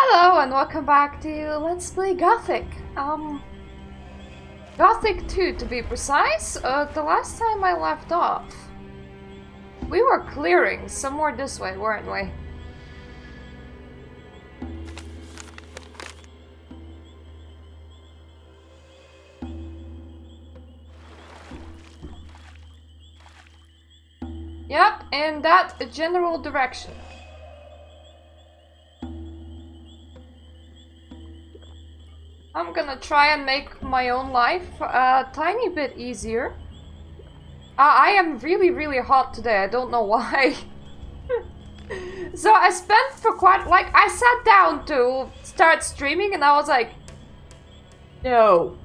Hello and welcome back to Let's Play Gothic. Gothic II to be precise. The last time I left off, we were clearing somewhere this way, weren't we? Yep, in that general direction. I'm gonna try and make my own life a tiny bit easier. I am really hot today, I don't know why. So I spent for I sat down to start streaming and I was like, no.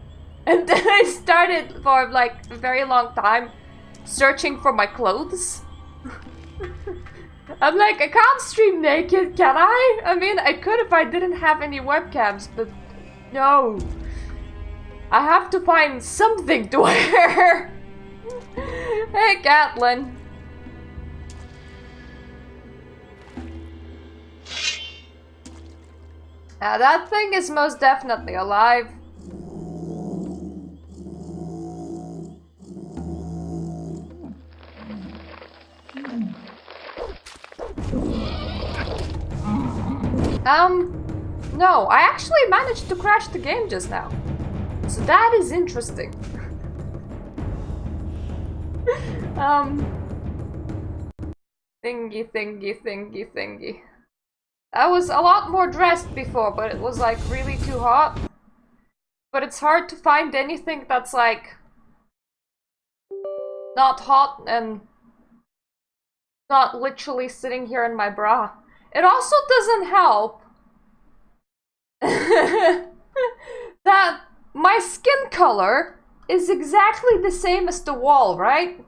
And then I started for like a very long time searching for my clothes. I'm like, I can't stream naked, can I? I mean, I could if I didn't have any webcams, but no. I have to find something to wear. Hey, Catlin. Now that thing is most definitely alive. No, I actually managed to crash the game just now. So that is interesting. Thingy. I was a lot more dressed before, but it was like really too hot. But it's hard to find anything that's like not hot and not literally sitting here in my bra. It also doesn't help that my skin color is exactly the same as the wall, right?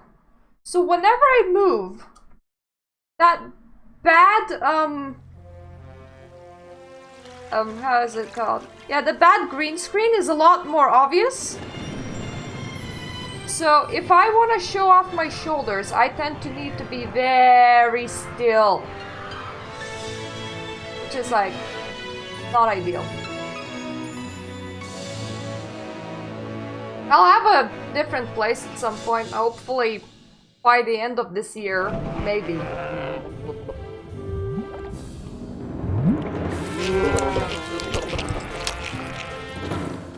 So whenever I move, that bad, how is it called? Yeah, the bad green screen is a lot more obvious. So if I want to show off my shoulders, I tend to need to be very still. Which is like, not ideal. I'll have a different place at some point, hopefully by the end of this year, maybe.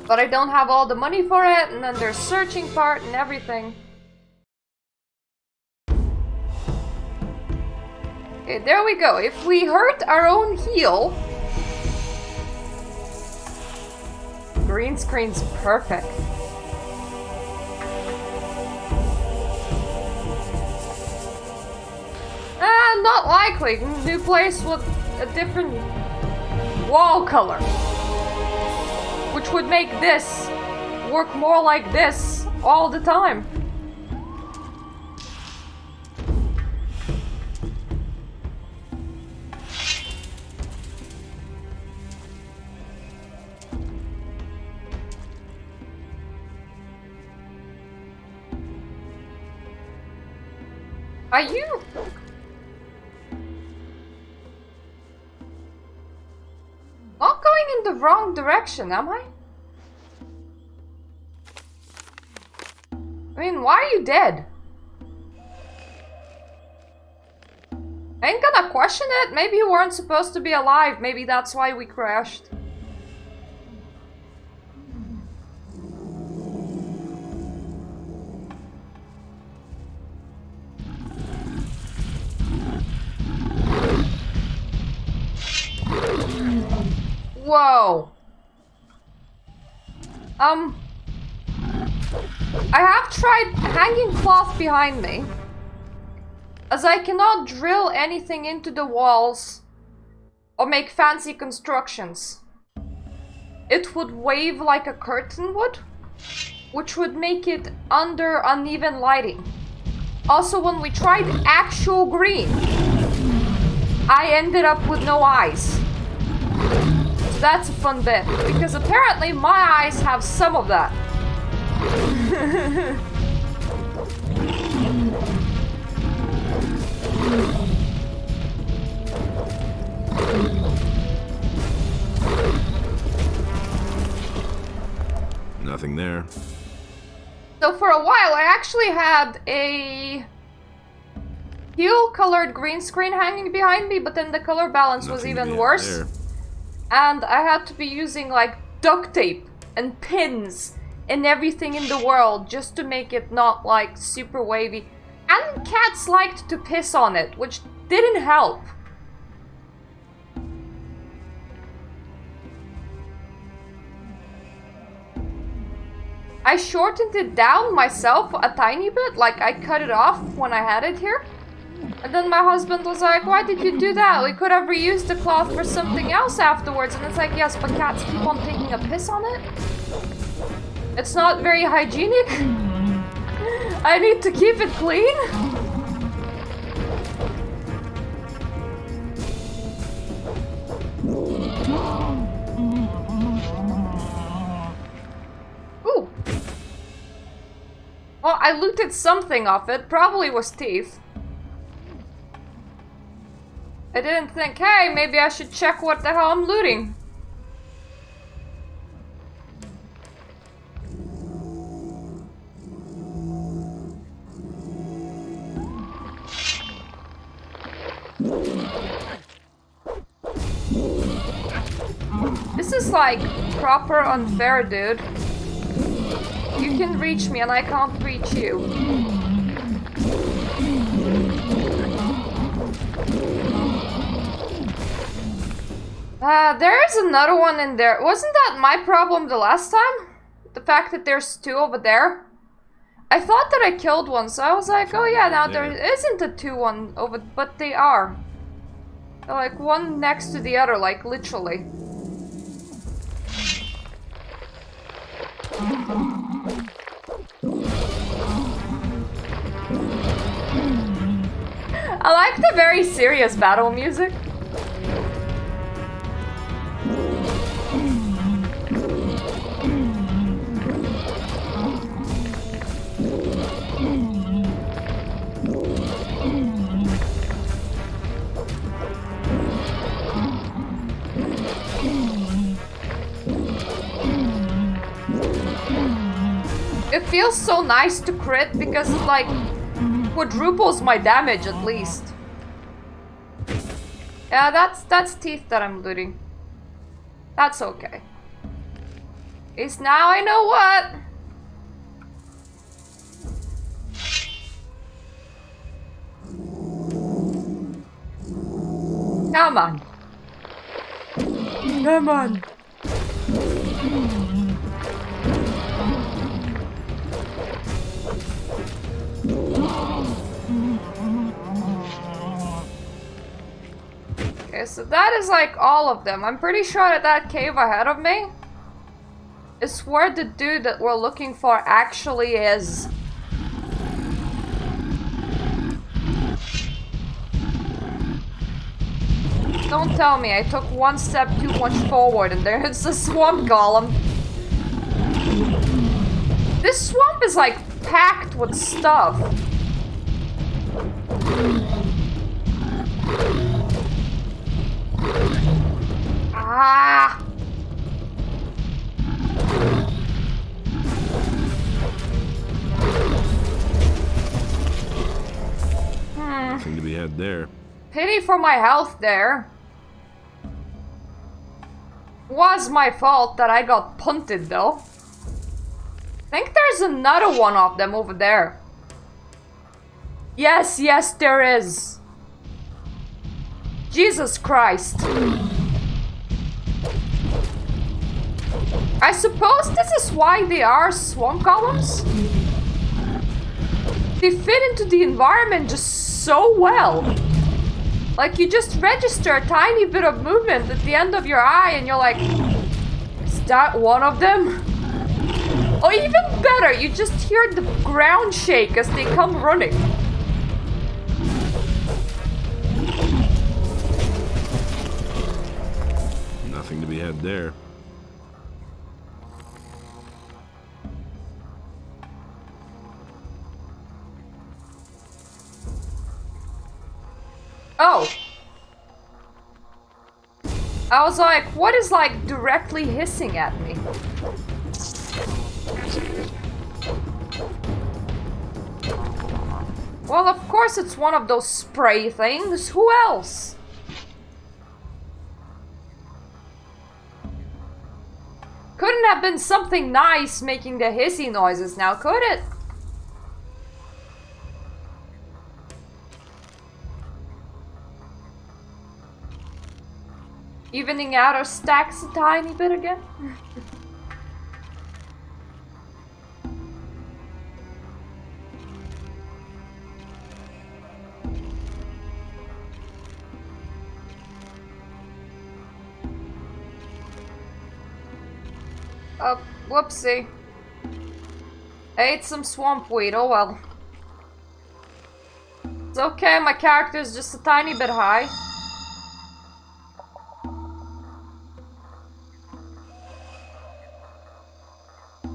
But I don't have all the money for it, and then there's searching part and everything. Okay, there we go. If we hurt our own heel... Green screen's perfect. Not likely. New place with a different wall color. Which would make this work more like this all the time. Are you... not going in the wrong direction, am I? I mean, why are you dead? I ain't gonna question it. Maybe you weren't supposed to be alive. Maybe that's why we crashed. Whoa. I have tried hanging cloth behind me, as I cannot drill anything into the walls or make fancy constructions. It would wave like a curtain would, which would make it under uneven lighting. Also, when we tried actual green, I ended up with no eyes. So that's a fun bit, because apparently my eyes have some of that. Nothing there. So for a while, I actually had a teal-colored green screen hanging behind me, but then the color balance was even worse. There. And I had to be using, like, duct tape and pins and everything in the world just to make it not, like, super wavy. And cats liked to piss on it, which didn't help. I shortened it down myself a tiny bit, like I cut it off when I had it here. And then my husband was like, why did you do that? We could have reused the cloth for something else afterwards. And it's like, yes, but cats keep on taking a piss on it. It's not very hygienic. I need to keep it clean. Ooh. Well, I looted something off it. Probably was teeth. I didn't think, hey, maybe I should check what the hell I'm looting. This is like proper unfair, dude. You can reach me and I can't reach you. There's another one in there. Wasn't that my problem the last time? The fact that there's two over there? I thought that I killed one, so I was like, oh yeah, now there isn't a two one over, but they are. They're like one next to the other, like literally. I like the very serious battle music. It feels so nice to crit because it like quadruples my damage at least. Yeah, that's teeth that I'm looting. That's okay. It's now I know what. Come on. Come on. Okay, so that is like all of them. I'm pretty sure that that cave ahead of me is where the dude that we're looking for actually is. Don't tell me I took one step too much forward and there's a Swamp Gollum. This swamp is like packed with stuff. Ah! Nothing to be had there. Pity for my health there. Was my fault that I got punted though. I think there's another one of them over there. Yes, yes, there is. Jesus Christ. I suppose this is why they are swamp golems. They fit into the environment just so well. Like you just register a tiny bit of movement at the end of your eye and you're like, is that one of them? Or even better, you just hear the ground shake as they come running. Nothing to be had there. Oh. I was like, what is like directly hissing at me? Well, of course it's one of those spray things. Who else? Couldn't have been something nice making the hissy noises now, could it? Evening out our stacks a tiny bit again? Oh, whoopsie. I ate some swamp weed, oh well. It's okay, my character's just a tiny bit high.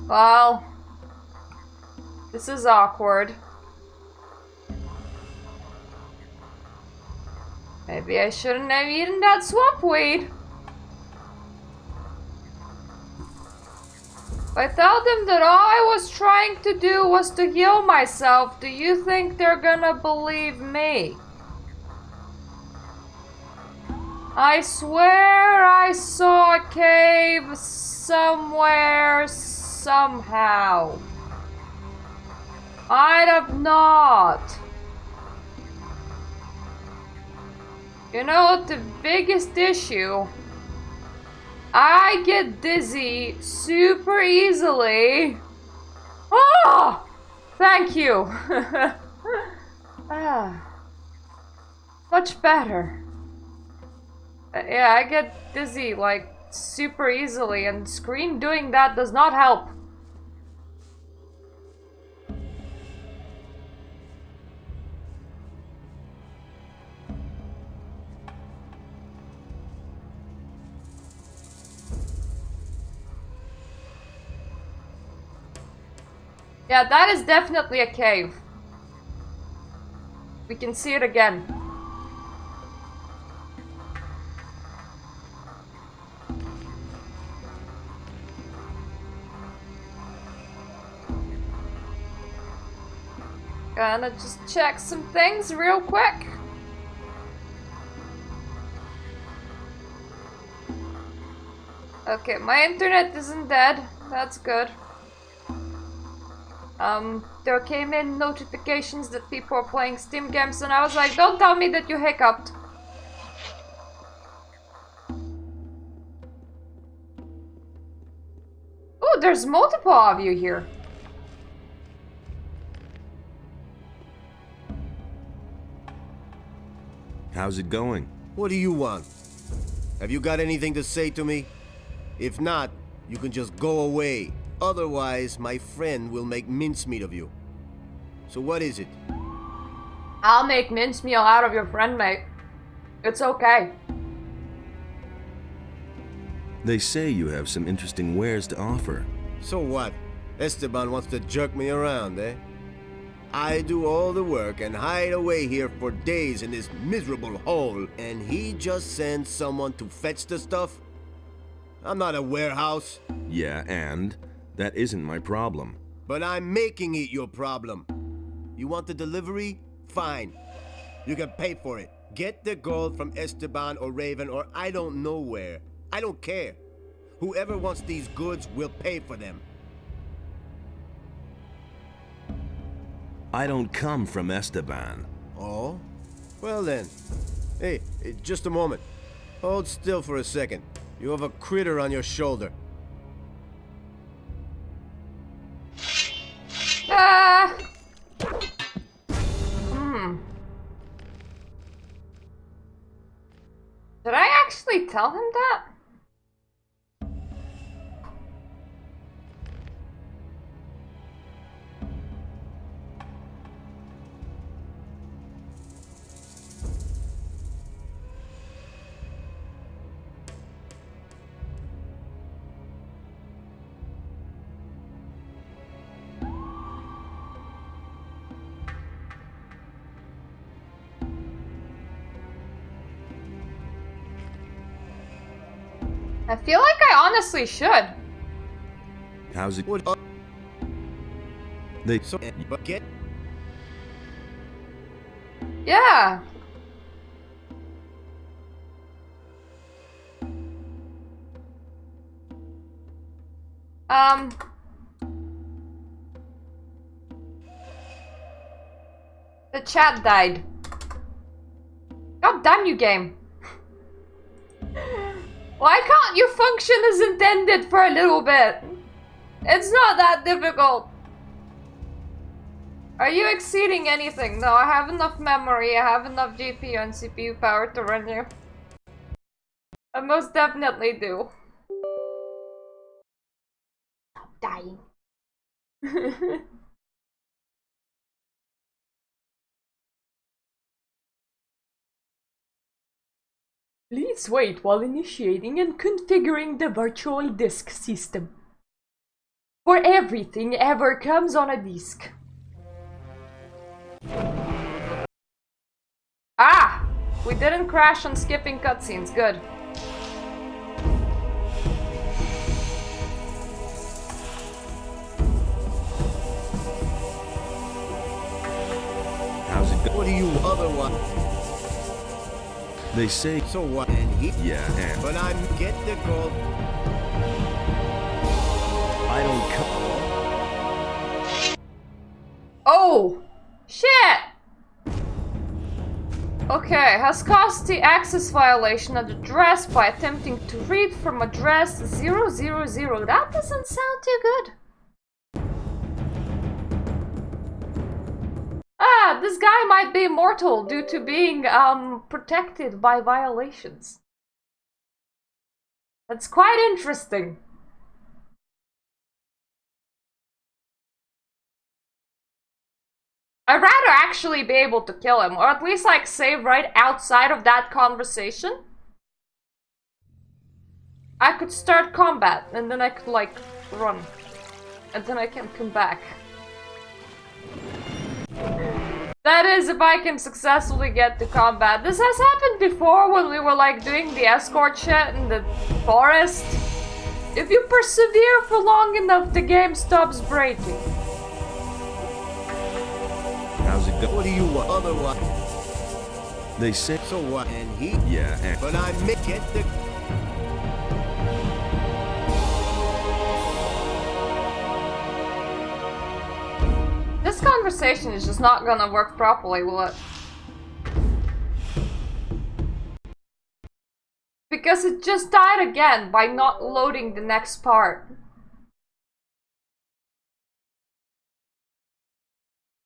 Well, this is awkward. Maybe I shouldn't have eaten that swamp weed. I told them that all I was trying to do was to heal myself. Do you think they're gonna believe me? I swear I saw a cave somewhere, somehow. I'd have not. You know, the biggest issue, I get dizzy super easily. Oh! Thank you. Much better. Yeah, I get dizzy like super easily, and screen doing that does not help. Yeah, that is definitely a cave. We can see it again. Gonna just check some things real quick. Okay, my internet isn't dead. That's good. There came in notifications that people are playing Steam games, and I was like, don't tell me that you hiccuped. Oh, there's multiple of you here. How's it going? What do you want? Have you got anything to say to me? If not, you can just go away. Otherwise, my friend will make mincemeat of you. So what is it? I'll make mincemeat out of your friend, mate. It's okay. They say you have some interesting wares to offer. So what? Esteban wants to jerk me around, eh? I do all the work and hide away here for days in this miserable hole, and he just sends someone to fetch the stuff? I'm not a warehouse. Yeah, and that isn't my problem. But I'm making it your problem. You want the delivery? Fine. You can pay for it. Get the gold from Esteban or Raven or I don't know where. I don't care. Whoever wants these goods will pay for them. I don't come from Esteban. Oh? Well then. Hey, just a moment. Hold still for a second. You have a critter on your shoulder. Did I actually tell him that? I feel like I honestly should. How's it? They So, but get Yeah. The chat died. God damn you, game. Why can't you function as intended for a little bit? It's not that difficult. Are you exceeding anything? No, I have enough memory, I have enough GPU and CPU power to run you. I most definitely do. Stop dying. Please wait while initiating and configuring the virtual disk system. For everything ever comes on a disk. Ah! We didn't crash on skipping cutscenes, good. How's it go? what do you otherwise? They say. So what? And he. Yeah, and But I get the gold. I don't come. Oh! Shit! Okay, has caused the access violation at address by attempting to read from address 000. That doesn't sound too good. Ah, this guy might be immortal due to being, protected by violations. That's quite interesting. I'd rather actually be able to kill him, or at least like save right outside of that conversation. I could start combat, and then I could like run. And then I can come back. That is, if I can successfully get to combat. This has happened before when we were like doing the escort shit in the forest. If you persevere for long enough, the game stops breaking. How's it go? What do you want? Otherwise. They say. So what? And he. Yeah, and But I get the. This conversation is just not gonna work properly, will it? Because it just died again by not loading the next part.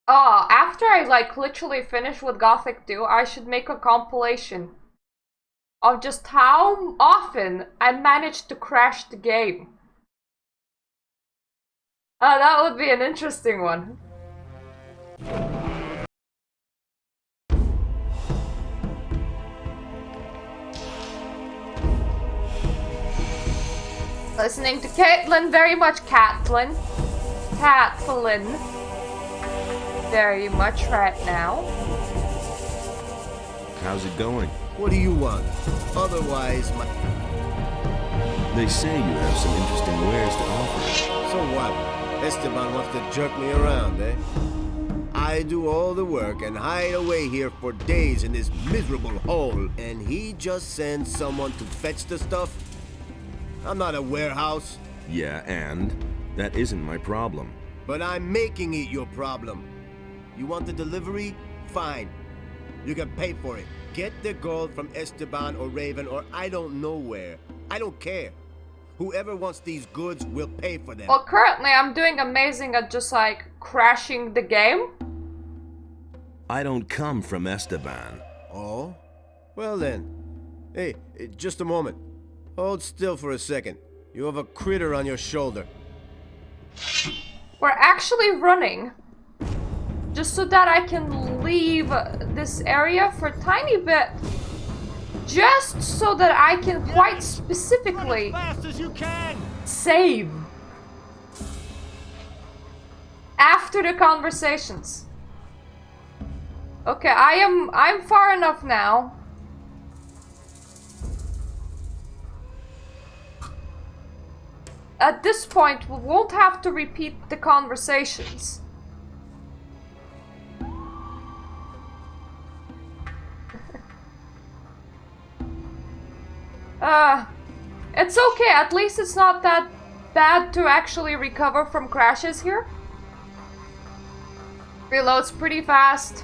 Oh, after I like literally finish with Gothic 2, I should make a compilation of just how often I managed to crash the game. That would be an interesting one. Listening to Caitlin, very much Caitlin. Very much right now. how's it going? What do you want? Otherwise, my. They say you have some interesting wares to offer. So what? Esteban wants to jerk me around, eh? I do all the work and hide away here for days in this miserable hole, and he just sends someone to fetch the stuff? I'm not a warehouse. Yeah, and that isn't my problem. But I'm making it your problem. You want the delivery? Fine. You can pay for it. Get the gold from Esteban or Raven or I don't know where. I don't care. Whoever wants these goods will pay for them. Well, currently I'm doing amazing at just like crashing the game. I don't come from Esteban. Oh? Well then. Hey, just a moment. Hold still for a second. You have a critter on your shoulder. We're actually running. Just so that I can leave this area for a tiny bit. Just so that I can quite specifically save. After the conversations. Okay, I'm far enough now. At this point, we won't have to repeat the conversations. It's okay, at least it's not that bad to actually recover from crashes here. Reloads pretty fast.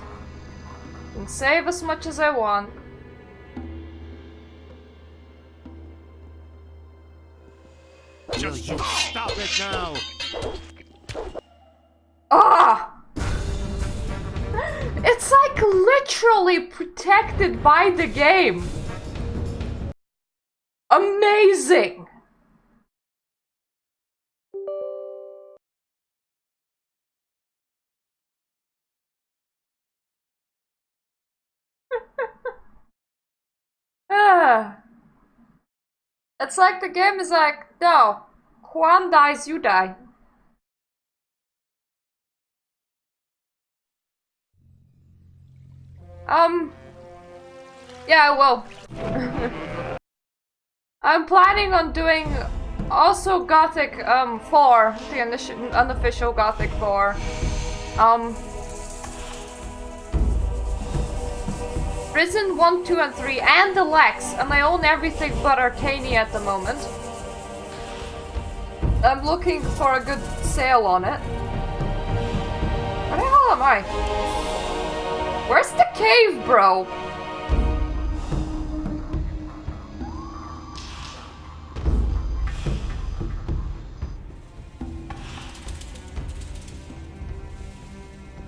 Can save as much as I want. Just stop it now! Ah! It's like literally protected by the game. Amazing! It's like the game is like, no, Juan dies, you die. Yeah, I will. I'm planning on doing also Gothic 4, the unofficial Gothic 4. Risen 1, 2, and 3, and the Lex, and I own everything but Arcania at the moment. I'm looking for a good sale on it. Where the hell am I? Where's the cave, bro?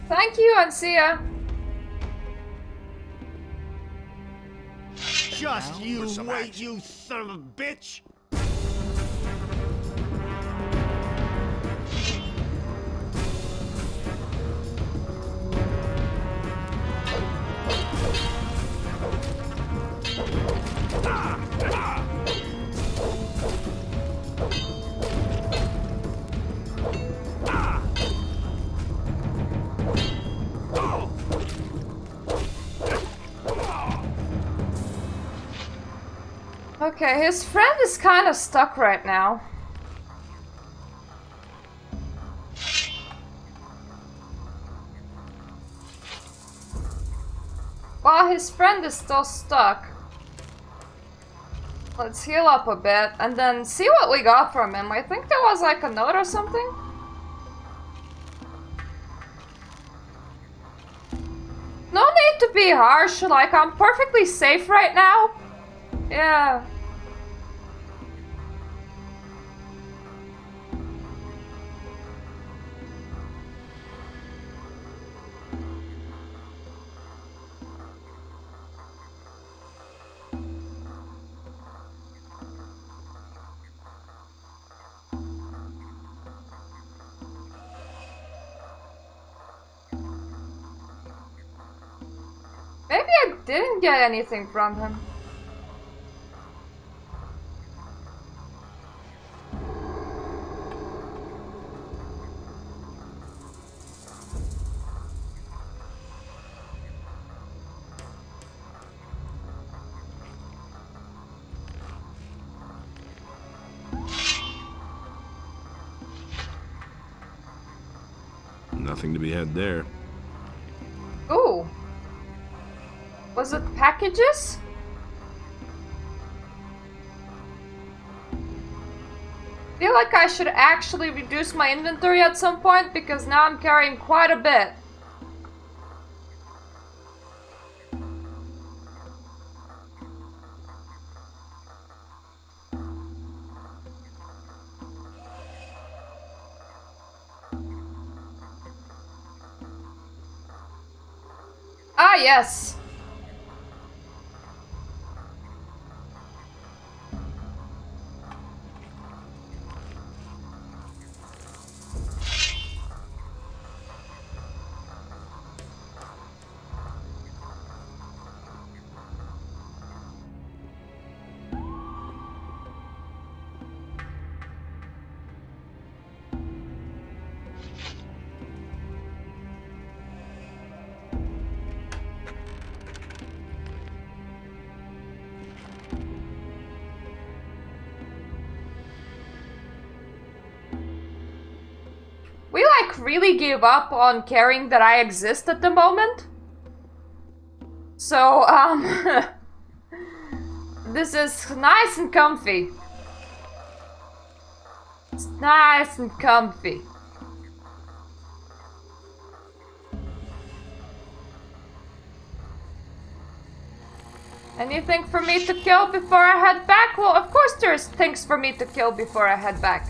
Thank you, and see ya. Just you wait, you son of a bitch! Okay, his friend is kind of stuck right now. While his friend is still stuck, let's heal up a bit and then see what we got from him. I think there was like a note or something. No need to be harsh, like I'm perfectly safe right now. Yeah. Maybe I didn't get anything from him. Nothing to be had there. Ooh. Was it packages? I feel like I should actually reduce my inventory at some point because now I'm carrying quite a bit. Ah, yes. We like really give up on caring that I exist at the moment. So, this is nice and comfy. It's nice and comfy. Anything for me to kill before I head back? Well, of course there's things for me to kill before I head back.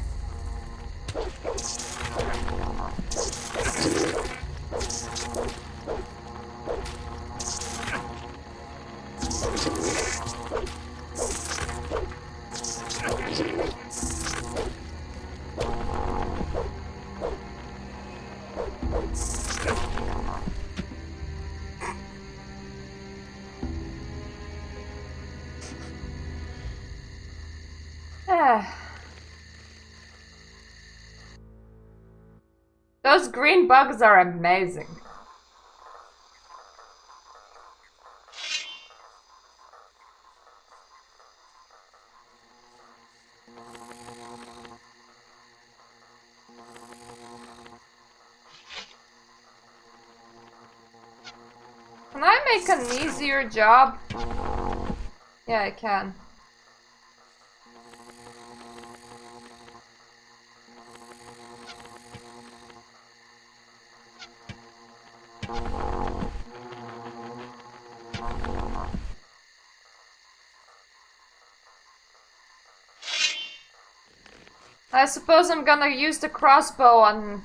Those green bugs are amazing. Can I make an easier job? Yeah, I can. I suppose I'm gonna use the crossbow on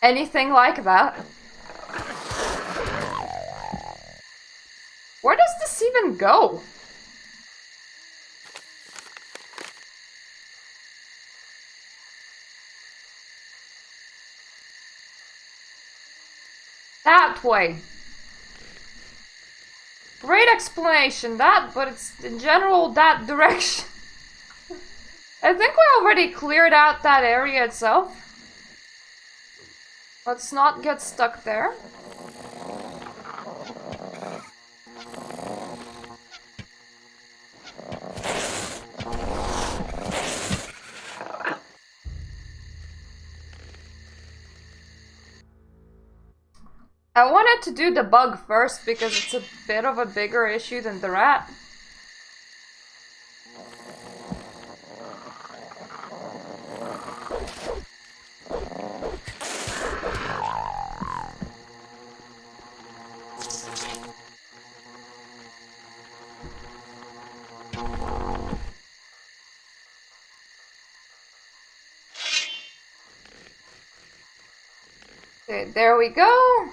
anything like that. Where does this even go? That way. Great explanation, but it's in general that direction. I think we already cleared out that area itself. Let's not get stuck there. I wanted to do the bug first because it's a bit of a bigger issue than the rat. Okay, there we go.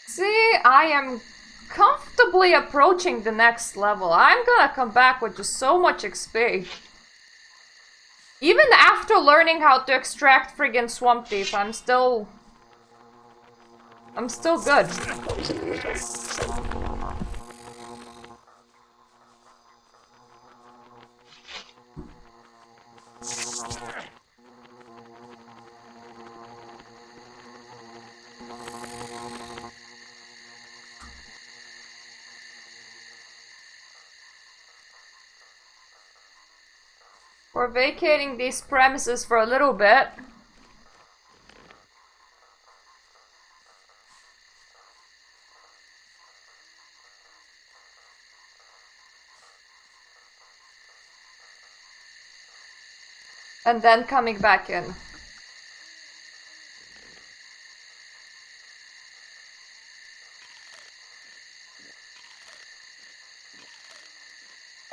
See, I am comfortably approaching the next level. I'm gonna come back with just so much XP. Even after learning how to extract friggin' swamp thief, I'm still good. We're vacating these premises for a little bit. And then coming back in.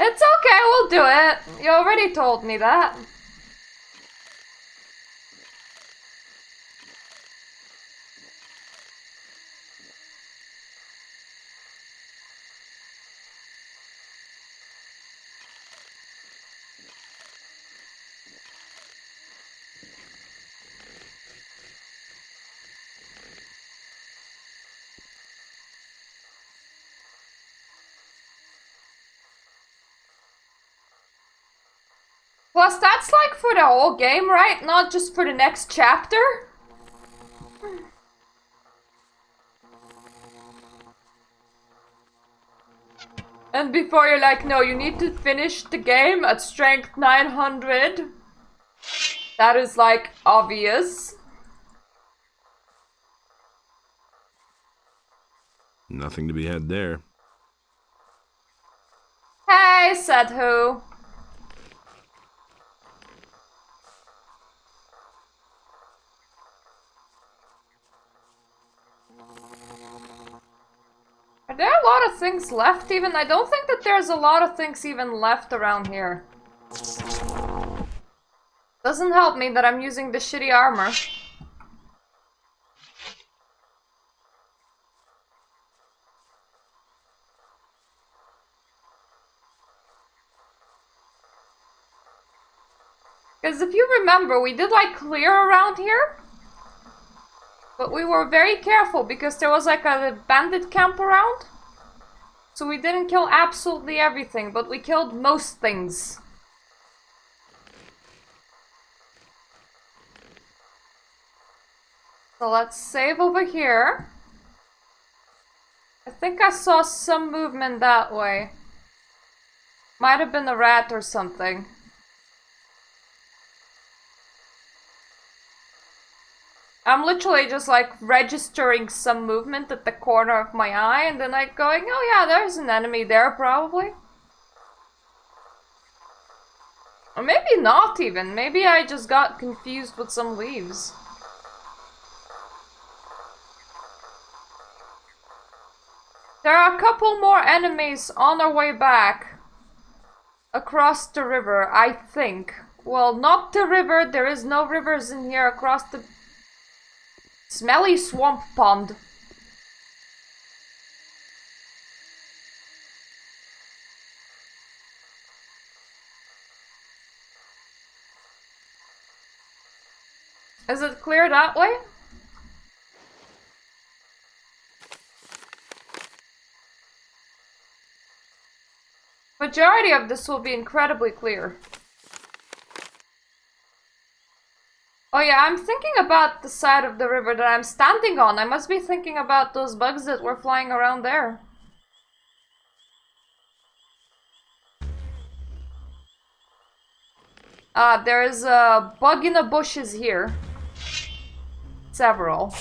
It's okay, we'll do it. You already told me that. Plus, that's like for the whole game, right? Not just for the next chapter? And before you're like, no, you need to finish the game at strength 900. That is like obvious. Nothing to be had there. Hey, said who? Are there a lot of things left even? I don't think that there's a lot of things even left around here. Doesn't help me that I'm using the shitty armor. Because if you remember, we did like clear around here. But we were very careful because there was like a bandit camp around. So we didn't kill absolutely everything, but we killed most things. So let's save over here. I think I saw some movement that way. Might have been a rat or something. I'm literally just like registering some movement at the corner of my eye and then like going, oh yeah, there's an enemy there probably. Or maybe not even. Maybe I just got confused with some leaves. There are a couple more enemies on our way back. Across the river, I think. Well, not the river. There is no rivers in here. Across the smelly swamp pond. Is it clear that way? Majority of this will be incredibly clear. Oh yeah, I'm thinking about the side of the river that I'm standing on. I must be thinking about those bugs that were flying around there. There's a bug in the bushes here. Several.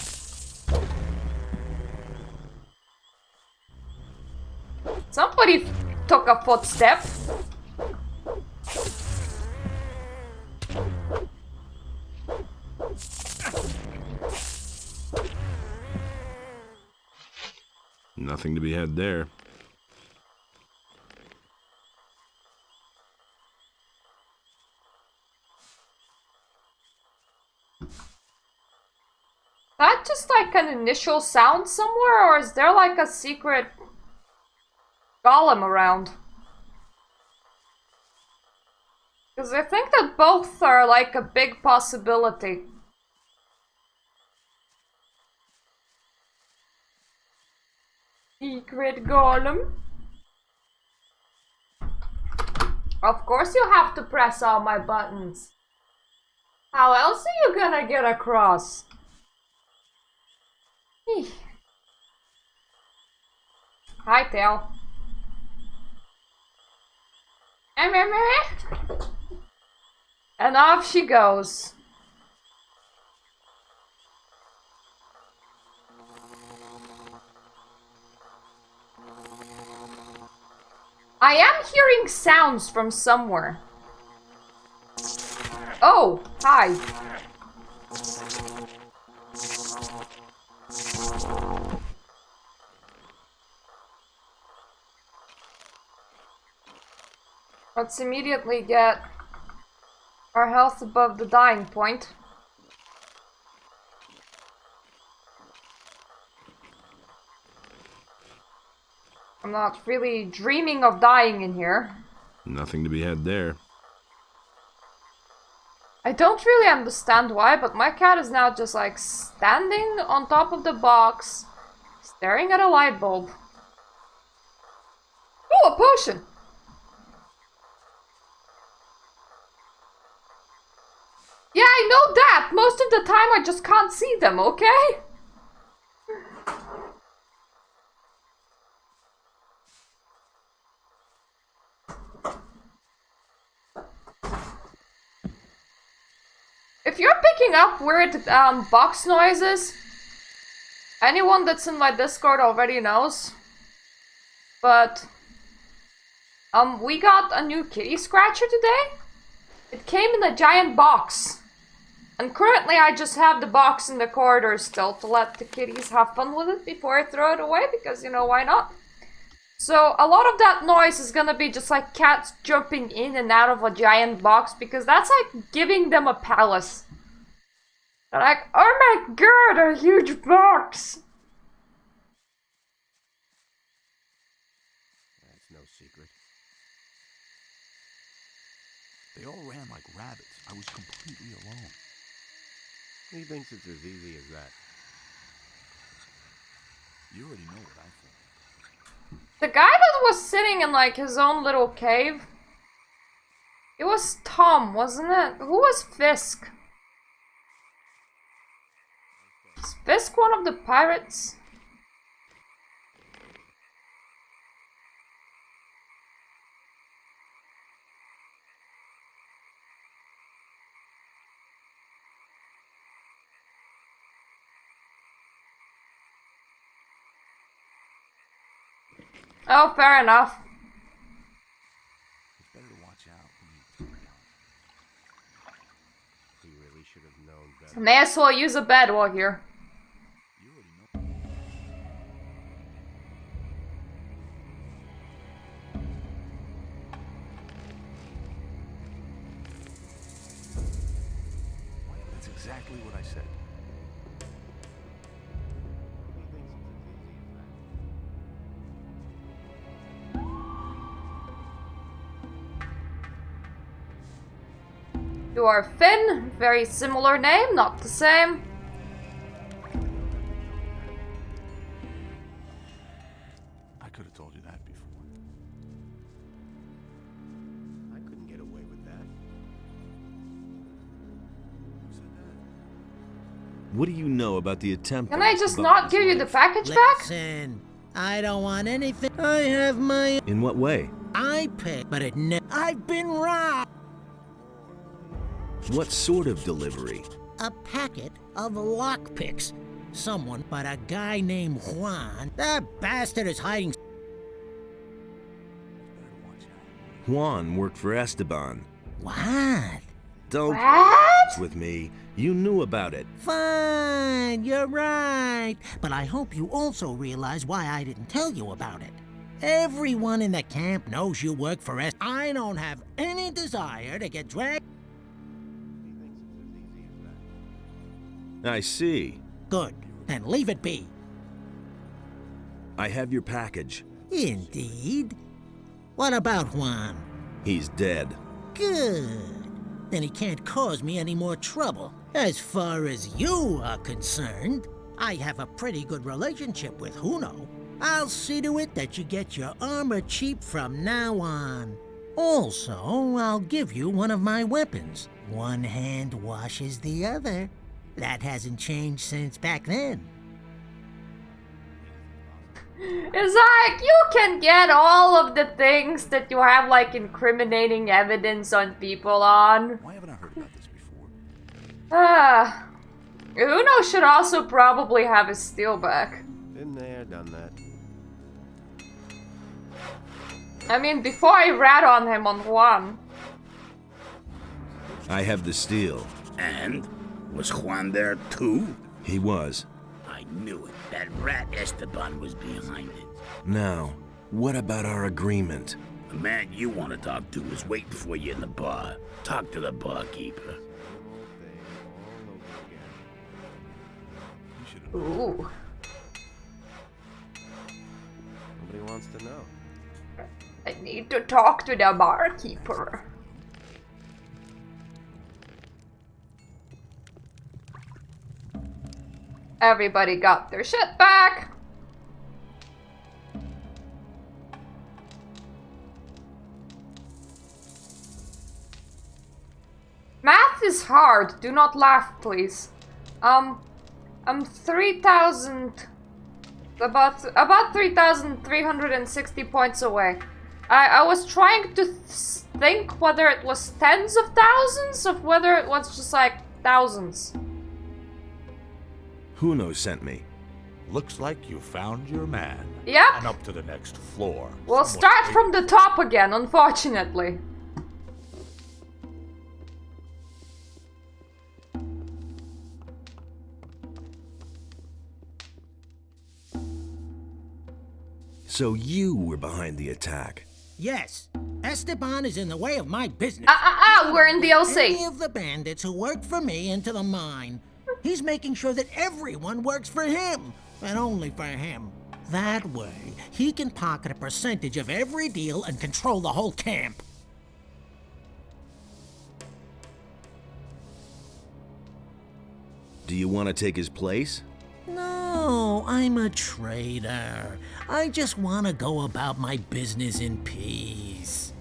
Somebody took a footstep. Nothing to be had there. That just like an initial sound somewhere, or is there like a secret golem around? Because I think that both are like a big possibility. Secret golem. Of course you have to press all my buttons. How else are you gonna get across? Eeh. Hi, Tail. And off she goes. I am hearing sounds from somewhere. Oh, hi. Let's immediately get our health above the dying point. I'm not really dreaming of dying in here. Nothing to be had there. I don't really understand why, but my cat is now just like standing on top of the box, staring at a light bulb. Oh, a potion! Yeah, I know that! Most of the time I just can't see them, okay? If you're picking up weird box noises, Anyone that's in my Discord already knows. But we got a new kitty scratcher today. It came in a giant box. And currently I just have the box in the corridor still to let the kitties have fun with it before I throw it away, because, you know, why not? So a lot of that noise is gonna be just like cats jumping in and out of a giant box, because that's like giving them a palace. They're like, oh my god, a huge box! That's no secret. They all ran like rabbits. I was completely alone. He thinks it's as easy as that. You already know what I thought. The guy that was sitting in like his own little cave, it was Tom, wasn't it? Who was Fisk? Is Fisk one of the pirates? Oh, fair enough. It's better to watch out when you He really should have known better. May as well use a bed while here. You already know. That's exactly what I said. You are Finn, very similar name, not the same. I could have told you that before. I couldn't get away with that. Who said that? What do you know about the attempt? Can I just not give you the package back? Listen, I don't want anything. I have my In what way? iPad, but I've been robbed. What sort of delivery? A packet of lockpicks. Someone but a guy named Juan. That bastard is hiding. Juan worked for Esteban. What? Don't What? with me. You knew about it. Fine, you're right. But I hope you also realize why I didn't tell you about it. Everyone in the camp knows you work for us. I don't have any desire to get dragged. I see. Good. Then leave it be. I have your package. Indeed. What about Juan? He's dead. Good. Then he can't cause me any more trouble. As far as you are concerned, I have a pretty good relationship with Huno. I'll see to it that you get your armor cheap from now on. Also, I'll give you one of my weapons. One hand washes the other. That hasn't changed since back then. It's like, you can get all of the things that you have like incriminating evidence on people on. Why haven't I heard about this before? Uno should also probably have his steel back. Been there, done that. I mean, before I rat on him on one. I have the steel. And? Was Juan there too? He was. I knew it. That rat Esteban was behind it. Now, what about our agreement? The man you want to talk to is waiting for you in the bar. Talk to the barkeeper. Ooh. Nobody wants to know. I need to talk to the barkeeper. Everybody got their shit back. Math is hard. Do not laugh, please. I'm 3,000... About 3,360 points away. I was trying to think whether it was tens of thousands or whether it was just like thousands. Huno sent me. Looks like you found your man. Yep. And up to the next floor. We'll Someone start wait- from the top again, unfortunately. So you were behind the attack. Yes, Esteban is in the way of my business. We're in Any DLC. of the bandits who worked for me into the mine. He's making sure that everyone works for him, and only for him. That way, he can pocket a percentage of every deal and control the whole camp. Do you want to take his place? No, I'm a traitor. I just want to go about my business in peace.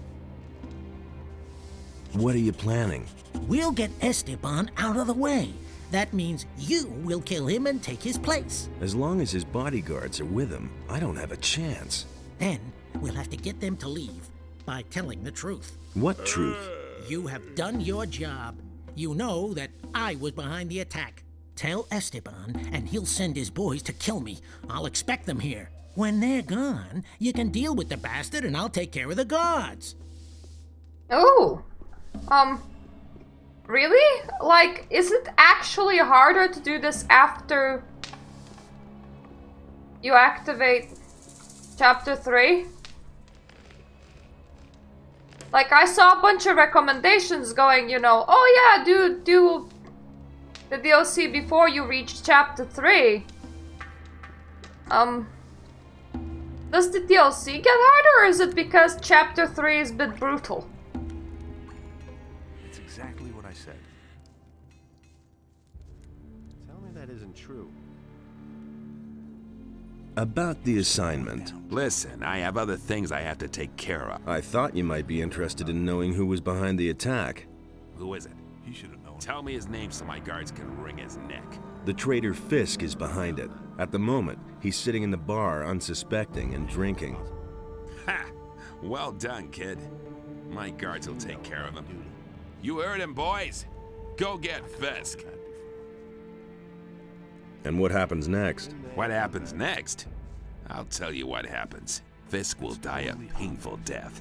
What are you planning? We'll get Esteban out of the way. That means you will kill him and take his place. As long as his bodyguards are with him, I don't have a chance. Then we'll have to get them to leave by telling the truth. What truth? You have done your job. You know that I was behind the attack. Tell Esteban, and he'll send his boys to kill me. I'll expect them here. When they're gone, you can deal with the bastard and I'll take care of the guards. Oh. Really? Like, is it actually harder to do this after you activate Chapter 3? Like, I saw a bunch of recommendations going, you know, oh yeah, do the DLC before you reach Chapter 3. Does the DLC get harder, or is it because Chapter 3 is a bit brutal? It's exactly what I said. Tell me that isn't true. About the assignment. Listen, I have other things I have to take care of. I thought you might be interested in knowing who was behind the attack. Who is it? He should have known. Tell me his name so my guards can wring his neck. The traitor Fisk is behind it. At the moment, he's sitting in the bar unsuspecting and drinking. Ha! Well done, kid. My guards will take care of him. You heard him, boys. Go get Fisk. And what happens next? What happens next? I'll tell you what happens. Fisk will die a painful death,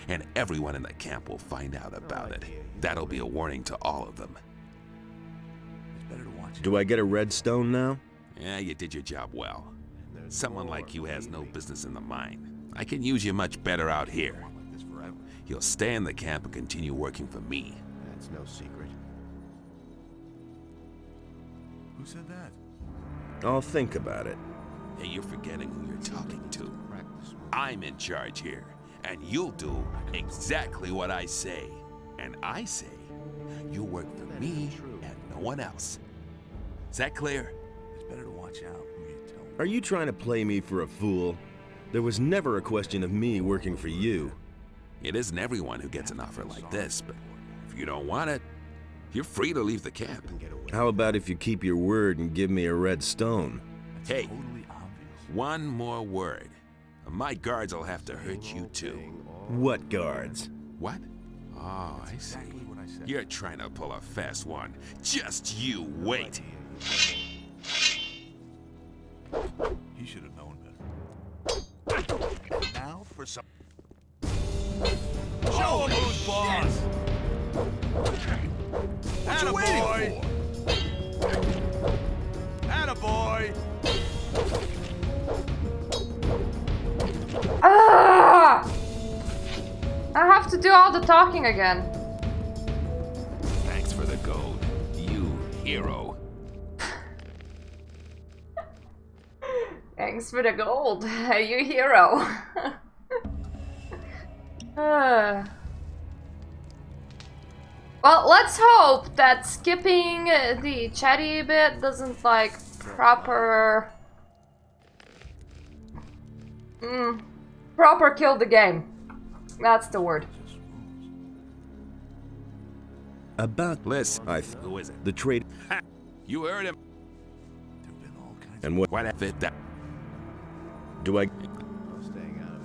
and everyone in the camp will find out about it. That'll be a warning to all of them. It's better to watch it. Do I get a red stone now? Yeah, you did your job well. Someone like you has no business in the mine. I can use you much better out here. Like this forever. You'll stay in the camp and continue working for me. That's no secret. Who said that? I'll think about it. Hey, you're forgetting who you're talking to. I'm in charge here, and you'll do exactly what I say. And I say, you work for me and no one else. Is that clear? It's better to watch out who you tell. Are you trying to play me for a fool? There was never a question of me working for you. It isn't everyone who gets an offer like this, but if you don't want it, you're free to leave the camp. How about if you keep your word and give me a red stone? Hey, Totally obvious. one more word. My guards will have to hurt you too. What guards? What? Oh, I see. Exactly what I said. You're trying to pull a fast one. Just you wait. He should have known better. Now for some. Show him who's boss. What you waiting for? Attaboy. Ah! I have to do all the talking again. Thanks for the gold, you hero. Thanks for the gold, you hero. Well, let's hope that skipping the chatty bit doesn't like proper kill the game. That's the word. About Listen, I who is it? the trade Ha! You heard him. There've been all kinds and what What if it that? do I? I'm staying out of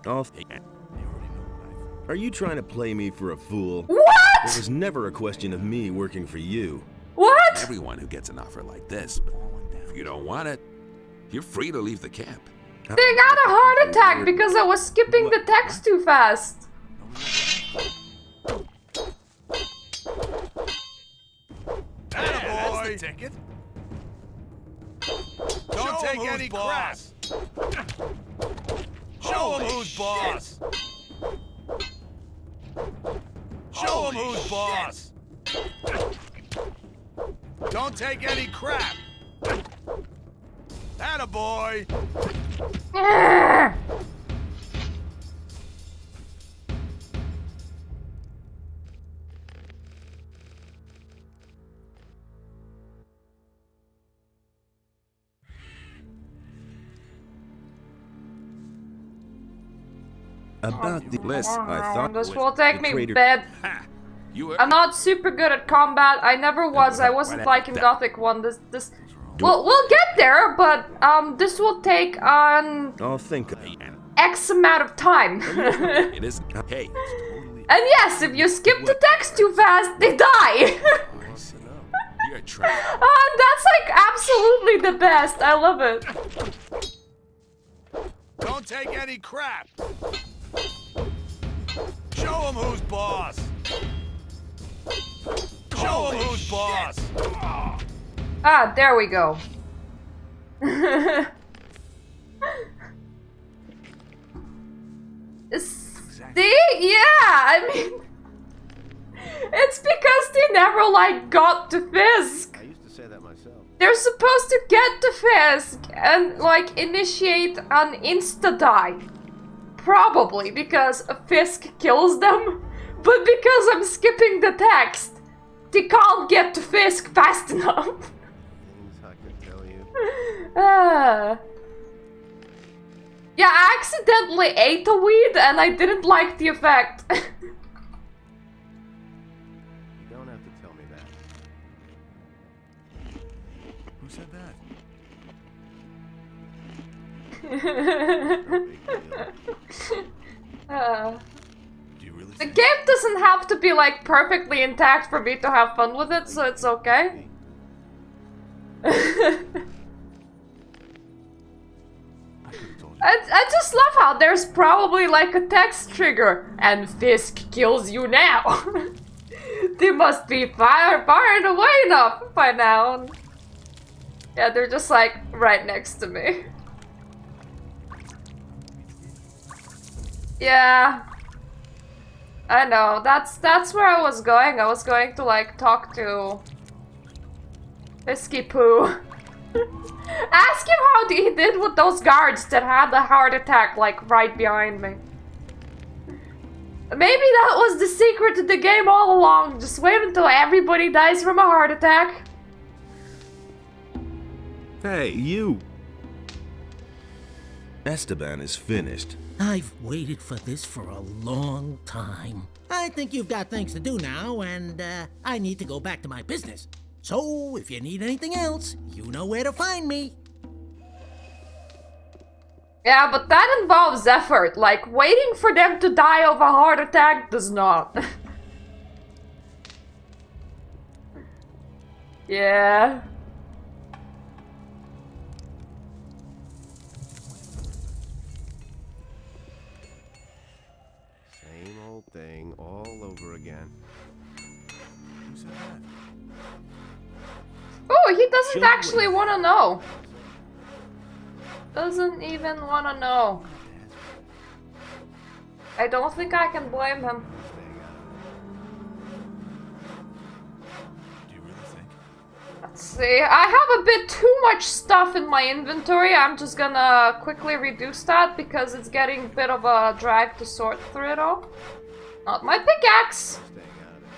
it. I'll, They already know what I think. are you trying to play me for a fool? There What? was never a question of me working for you. What? Everyone who gets an offer like this, but you don't want it, you're free to leave the camp. They got a heart attack because I was skipping the text too fast. That's the ticket. Don't take any crap. Show him who's boss. Show him who's boss. Don't take any crap. Attaboy. About the Listen, I thought This was will take the me traitor- bed. Ha! You I'm not super good at combat. I never was. I wasn't like in Gothic 1. This. Well, we'll get there, but this will take I'll think of it. X amount of time. It is. Hey. And yes, if you skip the text too fast, they die. You're trying. That's like absolutely the best. I love it. Don't take any crap. Show him who's boss. Show him who's boss. Ah, there we go. See? Yeah, I mean... It's because they never, like, got to Fisk. I used to say that myself. They're supposed to get to Fisk and, like, initiate an insta-die. Probably because Fisk kills them. But because I'm skipping the text, they can't get to Fisk fast enough. Things I could tell you. Yeah, I accidentally ate a weed and I didn't like the effect. You don't have to tell me that. Who said that? No big deal. Do you really The think? game doesn't have to be like perfectly intact for me to have fun with it, so it's okay. I just love how there's probably like a text trigger and Fisk kills you now. They must be far away enough by now. Yeah, they're just like right next to me. Yeah. I know, that's where I was going. I was going to like talk to Fisky Poo. Ask him how he did with those guards that had the heart attack like right behind me. Maybe that was the secret to the game all along. Just wait until everybody dies from a heart attack. Hey, you! Esteban is finished. I've waited for this for a long time. I think you've got things to do now, and I need to go back to my business. So, if you need anything else, you know where to find me. Yeah, but that involves effort. Like, waiting for them to die of a heart attack does not. Yeah. Same old thing all over again. Who said that? Oh, he doesn't actually want to know. Doesn't even want to know. I don't think I can blame him. Do you really think? Let's see. I have a bit too much stuff in my inventory. I'm just gonna quickly reduce that because it's getting a bit of a drag to sort through it all. Not my pickaxe. Staying out of it.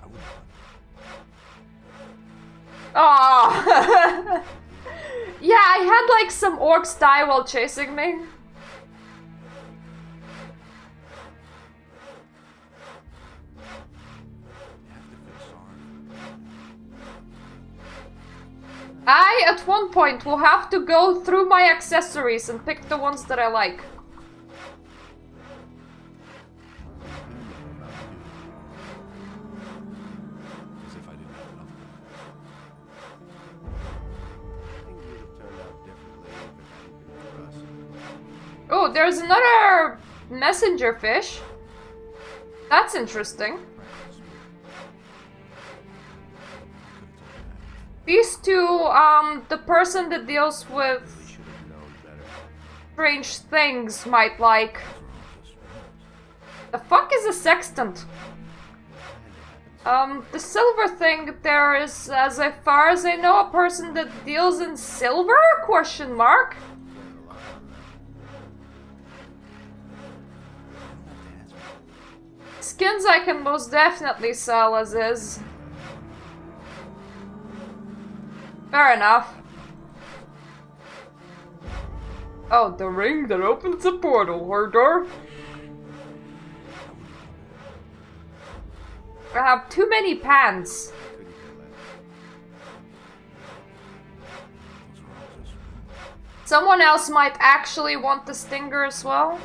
I wouldn't. Oh. Yeah, I had like some orcs die while chasing me. You have to feel sorry. I, at one point, will have to go through my accessories and pick the ones that I like. As if I didn't have enough. Oh, there's another messenger fish. That's interesting. These two, the person that deals with strange things might like. The fuck is a sextant? The silver thing there is, as far as I know, a person that deals in silver? Question mark. Skins I can most definitely sell as is. Fair enough. Oh, the ring that opens the portal, Hordor. I have too many pants. Someone else might actually want the stinger as well.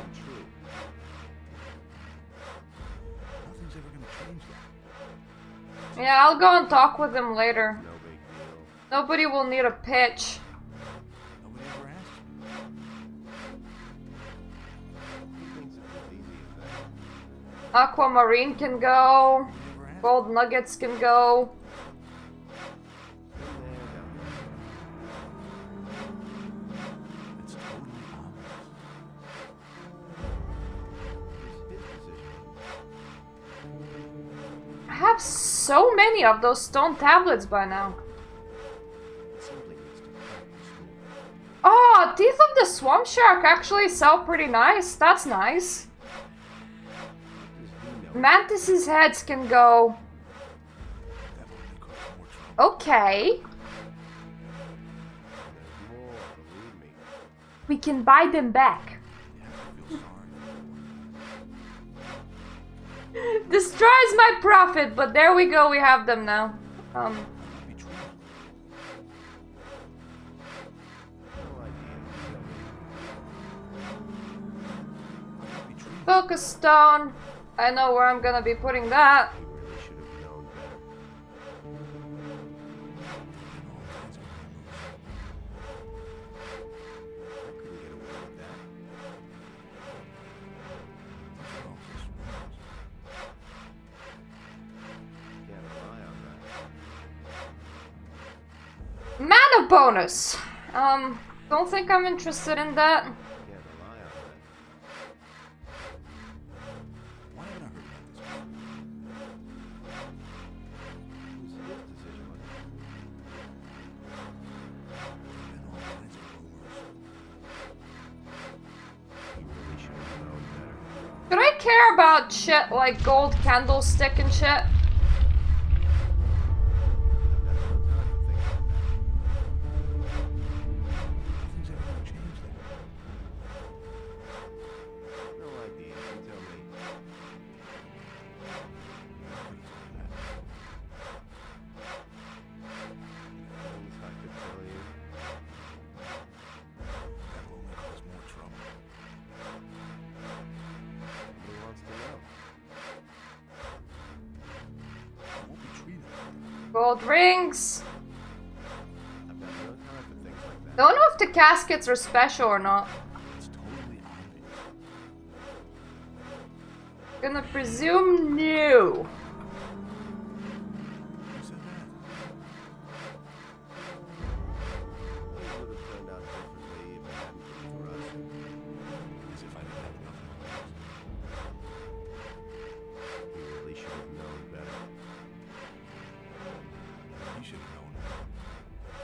Yeah, I'll go and talk with him later. Nobody will need a pitch. Aquamarine can go. Gold nuggets can go. I have so many of those stone tablets by now. Oh, Teeth of the Swamp Shark actually sell pretty nice. That's nice. Mantis's heads can go. Okay. We can buy them back. Destroys my profit, but there we go, we have them now. Focus stone. I know where I'm gonna be putting that. Mana bonus. Don't think I'm interested in that. Should I care about shit like gold candlestick and shit? Gold rings. Don't know if the caskets are special or not. Gonna presume no.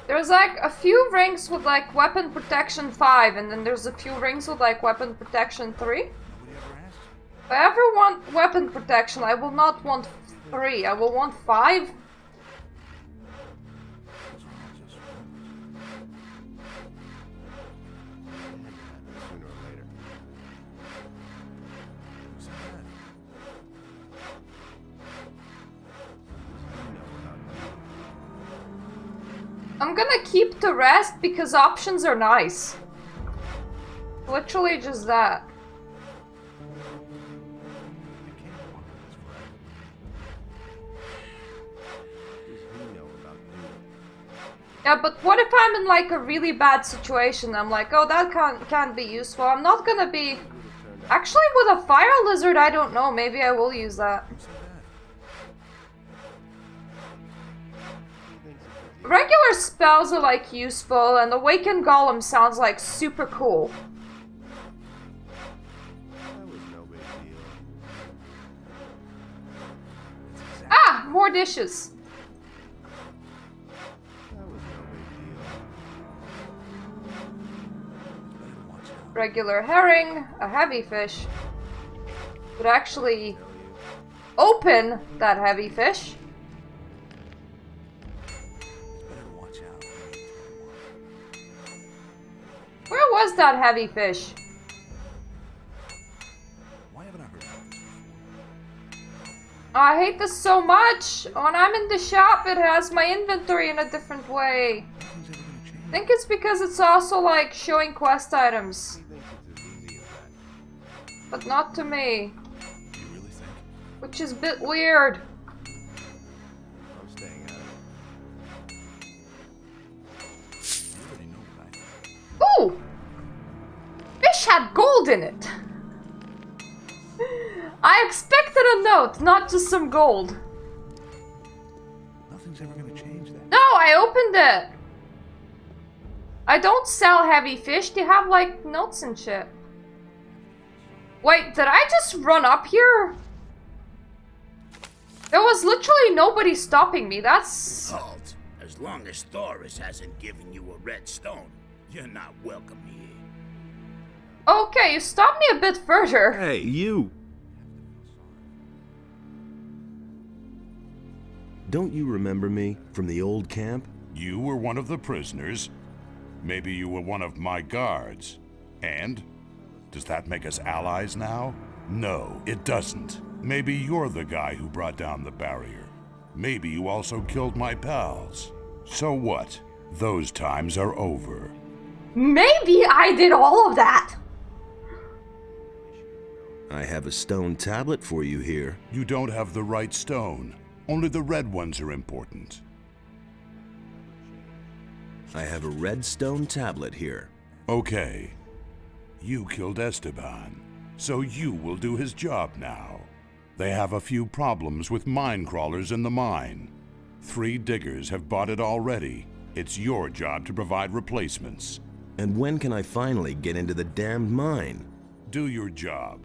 There's like a few rings with like weapon protection 5, and then there's a few rings with like weapon protection 3. If I ever want weapon protection, I will not want 3, I will want 5. I'm gonna keep the rest because options are nice. Literally just that. Yeah, but what if I'm in like a really bad situation? I'm like, oh, that can't be useful. I'm not gonna be... Actually, with a fire lizard, I don't know. Maybe I will use that. Regular spells are like useful, and Awakened Golem sounds like super cool. Ah, more dishes. Regular herring, a heavy fish. Would actually open that heavy fish. Where was that heavy fish? Why haven't I heard about this before? I hate this so much. When I'm in the shop, it has my inventory in a different way. Nothing's ever gonna change. I think it's because it's also like showing quest items. But not to me. Do you really think? Which is a bit weird. I'm staying out of it. You already know what I think. Ooh! Fish had gold in it. I expected a note, not just some gold. Nothing's ever gonna change that. No, I opened it. I don't sell heavy fish. They have like notes and shit. Wait, did I just run up here? There was literally nobody stopping me. That's... Halt. As long as Thoris hasn't given you a red stone, you're not welcome here. Okay, you stopped me a bit further. Hey, you! Don't you remember me from the old camp? You were one of the prisoners. Maybe you were one of my guards. And? Does that make us allies now? No, it doesn't. Maybe you're the guy who brought down the barrier. Maybe you also killed my pals. So what? Those times are over. Maybe I did all of that. I have a stone tablet for you here. You don't have the right stone. Only the red ones are important. I have a red stone tablet here. Okay. You killed Esteban, so you will do his job now. They have a few problems with mine crawlers in the mine. 3 diggers have bought it already. It's your job to provide replacements. And when can I finally get into the damned mine? Do your job.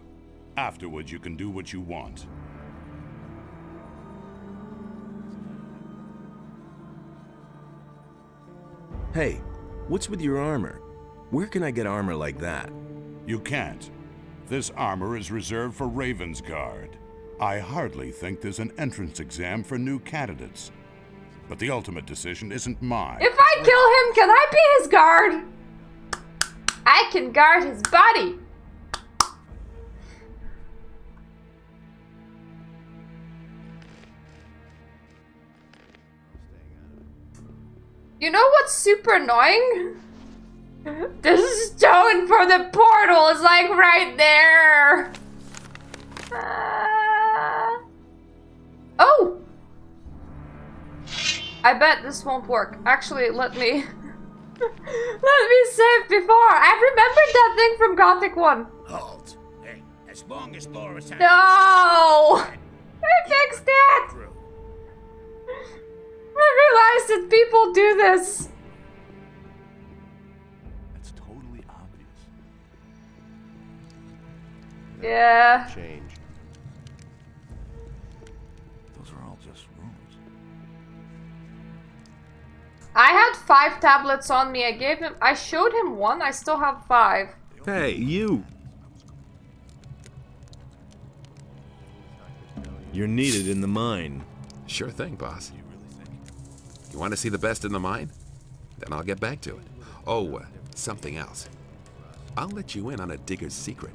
Afterwards, you can do what you want. Hey, what's with your armor? Where can I get armor like that? You can't. This armor is reserved for Raven's Guard. I hardly think there's an entrance exam for new candidates. But the ultimate decision isn't mine. If I kill him, can I be his guard? I can guard his body. You know what's super annoying? The stone for the portal is like right there. Oh! I bet this won't work. Actually, let me... let me save before. I remembered that thing from Gothic 1. Halt. Hey, as long as Thoris has... No! I fixed it! I realized that people do this. That's totally obvious. Yeah. Change. Those are all just rumors. I had 5 tablets on me. I showed him 1. I still have 5. Hey, you! You're needed in the mine. Sure thing, boss. You want to see the best in the mine? Then I'll get back to it. Oh, something else. I'll let you in on a digger's secret.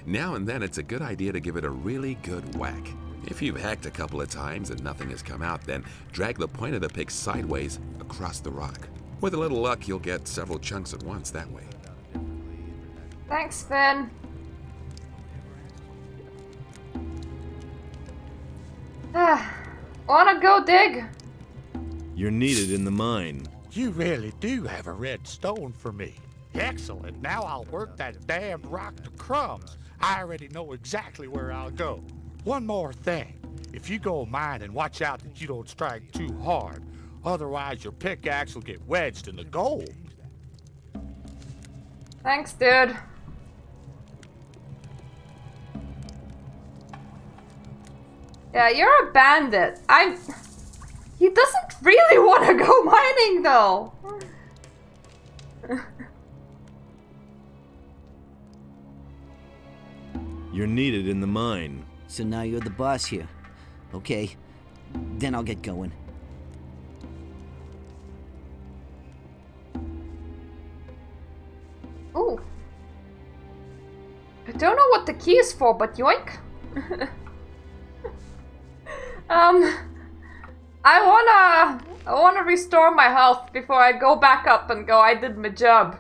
Now and then it's a good idea to give it a really good whack. If you've hacked a couple of times and nothing has come out, then drag the point of the pick sideways across the rock. With a little luck, you'll get several chunks at once that way. Thanks, Finn. Wanna go dig? You're needed in the mine. You really do have a red stone for me. Excellent. Now I'll work that damned rock to crumbs. I already know exactly where I'll go. One more thing. If you go mining, watch out that you don't strike too hard. Otherwise, your pickaxe will get wedged in the gold. Thanks, dude. Yeah, you're a bandit. He doesn't really want to go mining, though. You're needed in the mine. So now you're the boss here. Okay, then I'll get going. Ooh. I don't know what the key is for, but yoink. I wanna restore my health before I go back up and go, I did my job.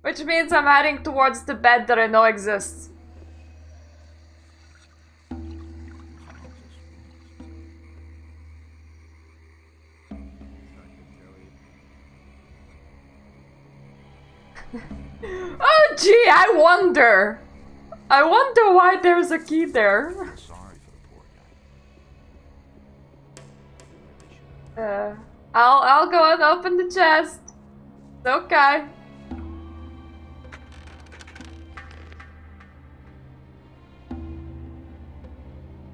Which means I'm heading towards the bed that I know exists. Oh gee, I wonder why there's a key there. I'll go and open the chest. It's okay.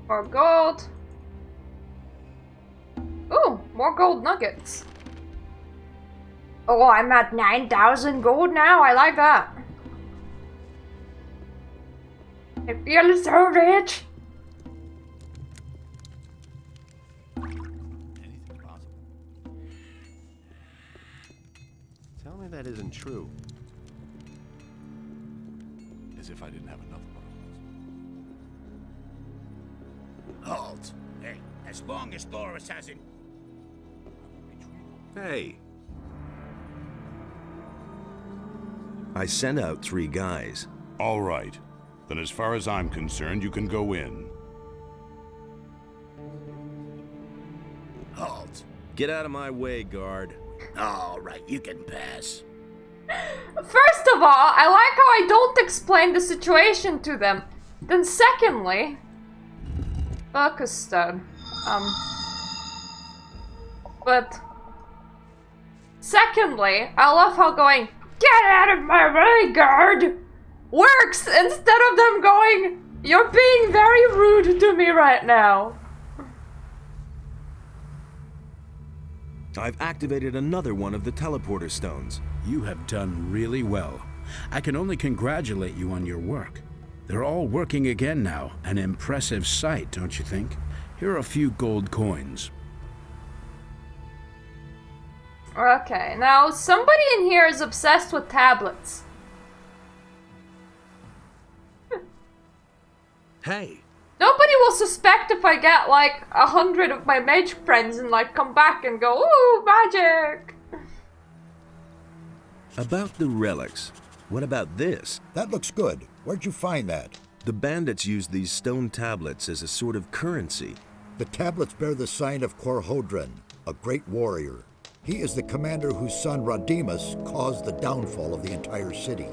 More gold. Ooh, more gold nuggets. Oh, I'm at 9,000 gold now. I like that. I feel so rich. Anything possible. Tell me that isn't true. As if I didn't have enough problems. Halt. Hey, as long as Thoris hasn't... Hey. I sent out 3 guys. All right. Then as far as I'm concerned, you can go in. Halt. Get out of my way, guard. All right, you can pass. First of all, I like how I don't explain the situation to them. Then secondly... Focus stone. But... Secondly, I love how going, "Get out of my way, guard!" works instead of them going, "You're being very rude to me right now." I've activated another one of the teleporter stones. You have done really well. I can only congratulate you on your work. They're all working again now. An impressive sight, don't you think? Here are a few gold coins. Okay, now somebody in here is obsessed with tablets. Hey! Nobody will suspect if I get like 100 of my mage friends and like come back and go, "Ooh, magic!" About the relics. What about this? That looks good. Where'd you find that? The bandits use these stone tablets as a sort of currency. The tablets bear the sign of Korhodran, a great warrior. He is the commander whose son Rodimus caused the downfall of the entire city.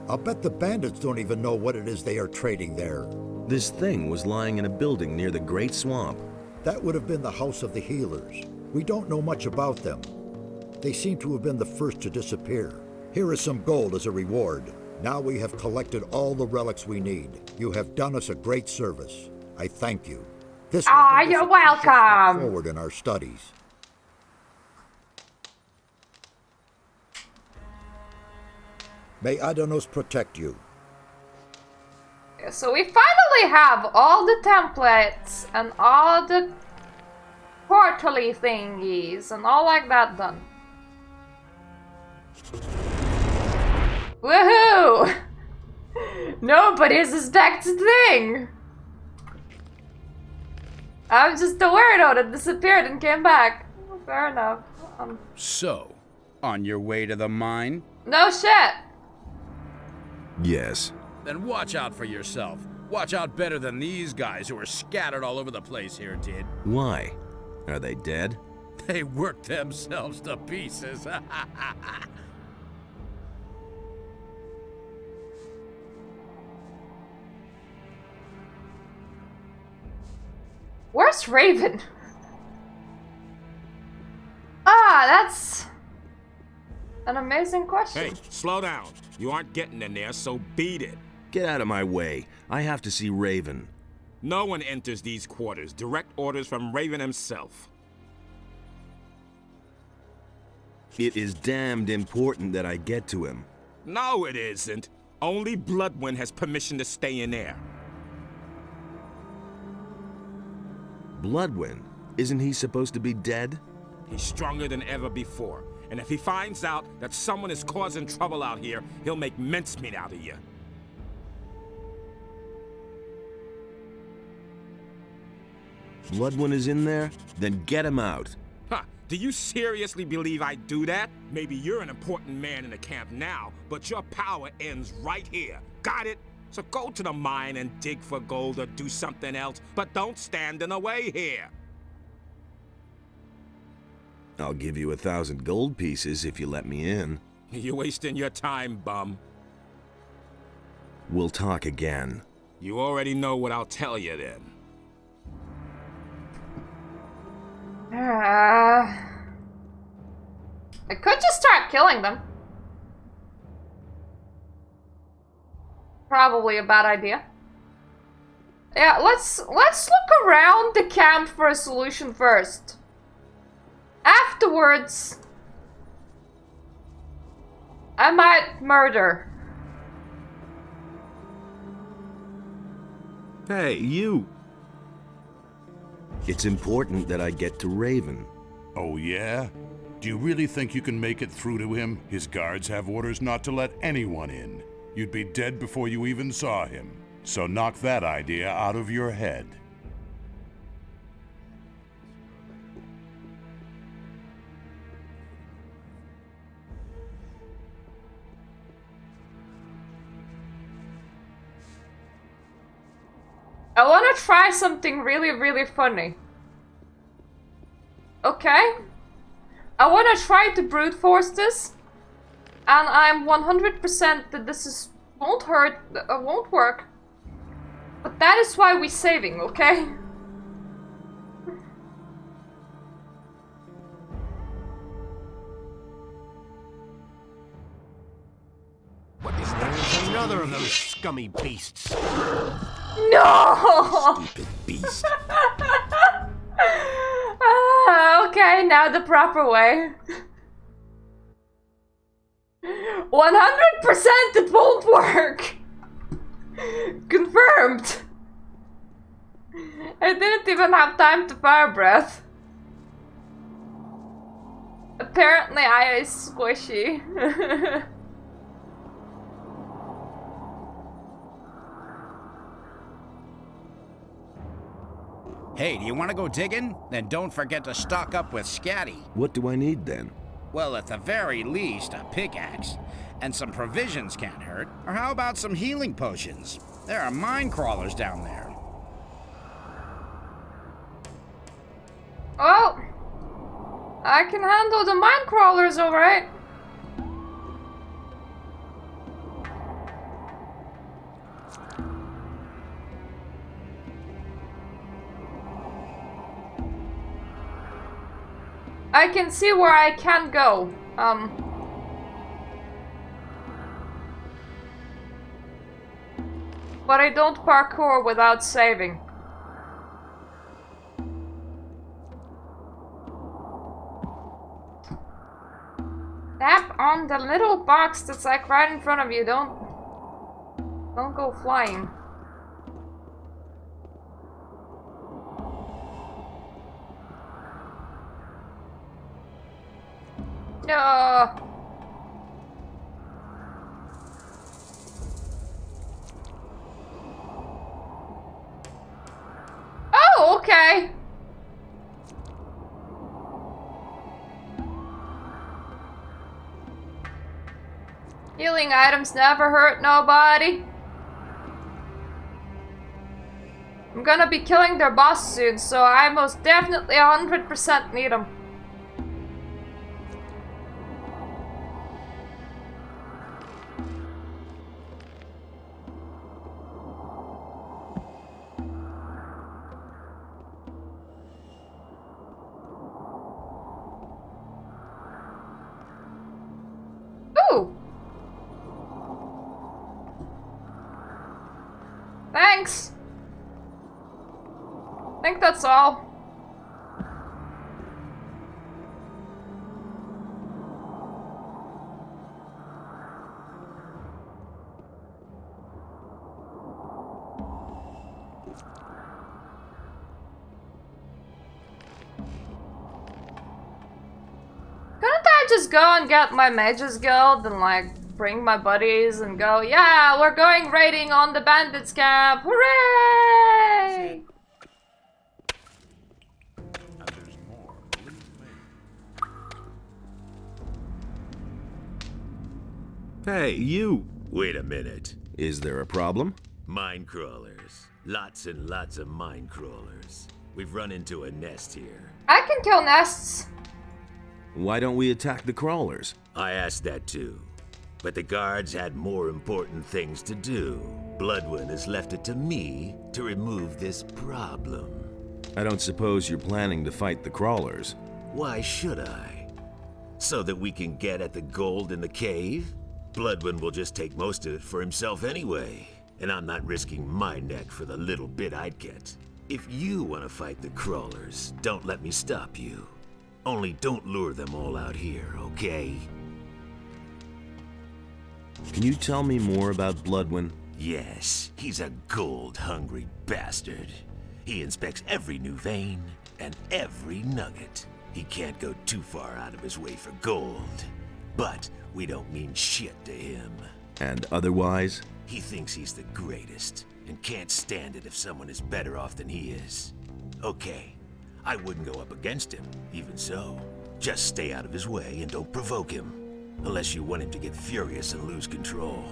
I'll bet the bandits don't even know what it is they are trading there. This thing was lying in a building near the Great Swamp. That would have been the House of the Healers. We don't know much about them. They seem to have been the first to disappear. Here is some gold as a reward. Now we have collected all the relics we need. You have done us a great service. I thank you. This you're welcome. Forward in our studies. May Adanos protect you. So we finally have all the templates and all the portally thingies and all like that done. Woohoo! Nobody suspects a thing! I'm just a weirdo that disappeared and came back. Fair enough. So, on your way to the mine? No shit! Yes. Then watch out for yourself. Watch out better than these guys who are scattered all over the place here did. Why? Are they dead? They worked themselves to pieces. Where's Raven? Ah, that's an amazing question. Hey, slow down. You aren't getting in there, so beat it. Get out of my way. I have to see Raven. No one enters these quarters. Direct orders from Raven himself. It is damned important that I get to him. No, it isn't. Only Bloodwind has permission to stay in there. Bloodwind? Isn't he supposed to be dead? He's stronger than ever before. And if he finds out that someone is causing trouble out here, he'll make mincemeat out of you. Bloodwind is in there? Then get him out. Huh, do you seriously believe I'd do that? Maybe you're an important man in the camp now, but your power ends right here. Got it? So go to the mine and dig for gold or do something else, but don't stand in the way here. I'll give you 1,000 gold pieces if you let me in. You're wasting your time, bum. We'll talk again. You already know what I'll tell you then. I could just start killing them. Probably a bad idea. Yeah, let's look around the camp for a solution first. Afterwards, I might murder. Hey, you! It's important that I get to Raven. Oh, yeah? Do you really think you can make it through to him? His guards have orders not to let anyone in. You'd be dead before you even saw him. So knock that idea out of your head. I want to try something really, really funny. Okay? I want to try to brute force this. And I'm 100% that this won't hurt, won't work. But that is why we're saving, okay? What is that? Another of those scummy beasts. No! Stupid beast. Okay, now the proper way. 100% it won't work! Confirmed! I didn't even have time to fire breath. Apparently I is squishy. Hey, do you want to go digging? Then don't forget to stock up with Scatty. What do I need then? Well, at the very least, a pickaxe. And some provisions can't hurt. Or how about some healing potions? There are mine crawlers down there. Oh! I can handle the mine crawlers, alright. I can see where I can go. But I don't parkour without saving. Tap on the little box that's like right in front of you. Don't go flying. No. Oh, okay. Healing items never hurt nobody. I'm gonna be killing their boss soon, so I most definitely 100% need them. Thanks! I think that's all. Couldn't I just go and get my Mage's Guild and like bring my buddies and go, yeah, we're going raiding on the bandits camp, hooray! Hey, you! Wait a minute. Is there a problem? Mine crawlers. Lots and lots of mine crawlers. We've run into a nest here. I can kill nests. Why don't we attack the crawlers? I asked that too. But the guards had more important things to do. Bloodwind has left it to me to remove this problem. I don't suppose you're planning to fight the crawlers. Why should I? So that we can get at the gold in the cave? Bloodwind will just take most of it for himself anyway. And I'm not risking my neck for the little bit I'd get. If you want to fight the crawlers, don't let me stop you. Only don't lure them all out here, okay? Can you tell me more about Bloodwind? Yes, he's a gold-hungry bastard. He inspects every new vein and every nugget. He can't go too far out of his way for gold. But we don't mean shit to him. And otherwise? He thinks he's the greatest and can't stand it if someone is better off than he is. Okay, I wouldn't go up against him, even so. Just stay out of his way and don't provoke him. Unless you want him to get furious and lose control.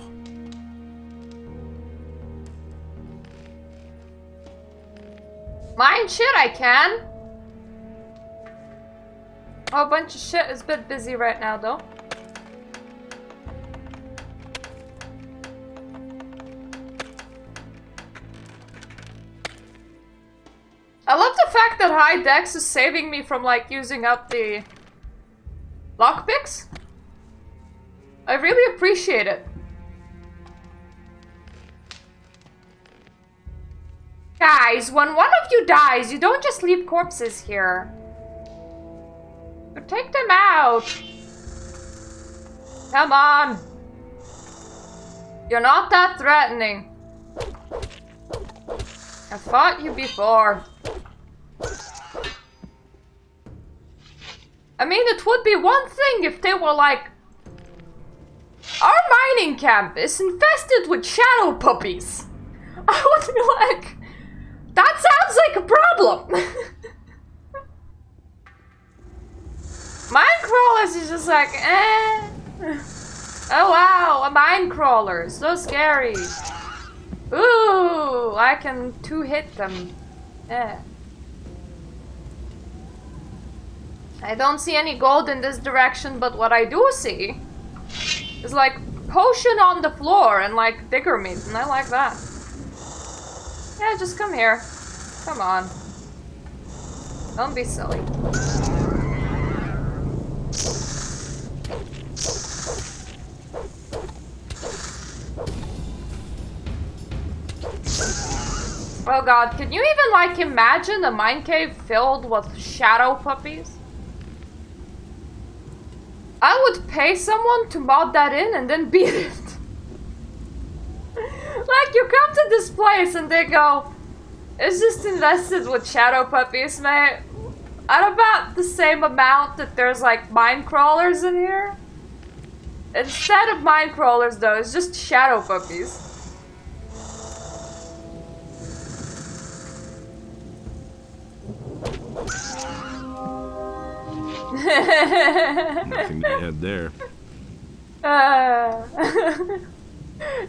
Mine shit, I can. Oh, a bunch of shit is a bit busy right now, though. I love the fact that high dex is saving me from like using up the lockpicks. I really appreciate it. Guys, when one of you dies, you don't just leave corpses here. You take them out. Come on. You're not that threatening. I fought you before. I mean, it would be one thing if they were like, our mining camp is infested with shadow puppies. I would be like, that sounds like a problem. Mine crawlers is just like, eh. Oh wow, a mine crawler, so scary. Ooh, I can two-hit them. Yeah. I don't see any gold in this direction, but what I do see is like potion on the floor and like digger meat, and I like that. Yeah, just come here. Come on. Don't be silly. Oh god, can you even like imagine a mine cave filled with shadow puppies? I would pay someone to mod that in and then beat it. Like, you come to this place and they go, it's just invested with shadow puppies, mate. At about the same amount that there's like mine crawlers in here. Instead of mine crawlers though, it's just shadow puppies. Nothing to be had there.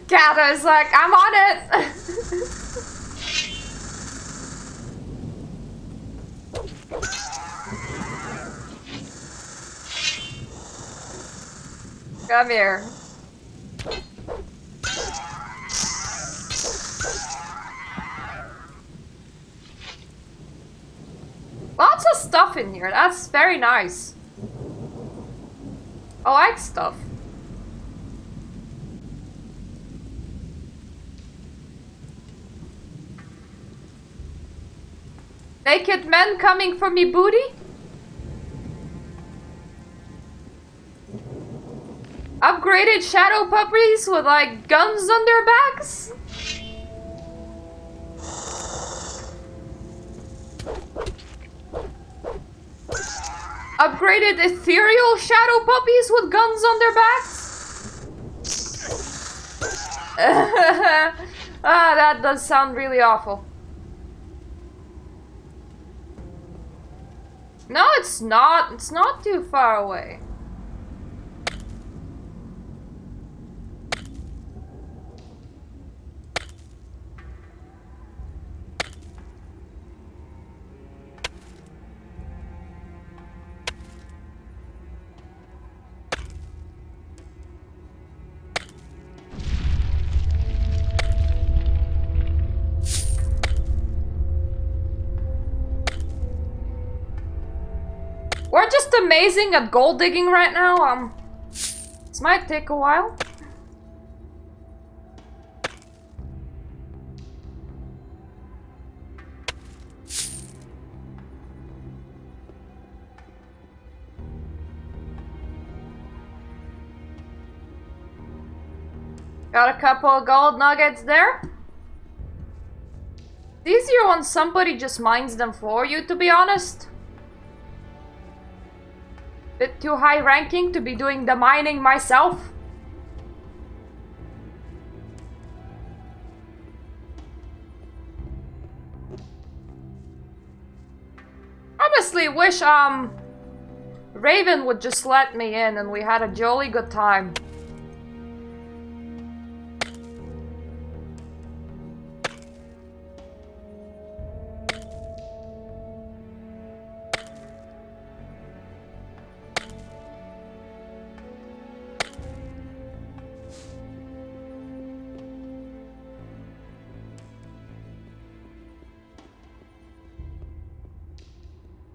Kata is like, I'm on it. Come here. Lots of stuff in here. That's very nice. I like stuff. Naked men coming for me booty? Upgraded shadow puppies with like guns on their backs? Upgraded ethereal shadow puppies with guns on their backs? Ah, that does sound really awful. No, it's not. It's not too far away. We're just amazing at gold digging right now. This might take a while. Got a couple of gold nuggets there. It's easier when somebody just mines them for you, to be honest. Bit too high ranking to be doing the mining myself. Honestly, wish Raven would just let me in and we had a jolly good time.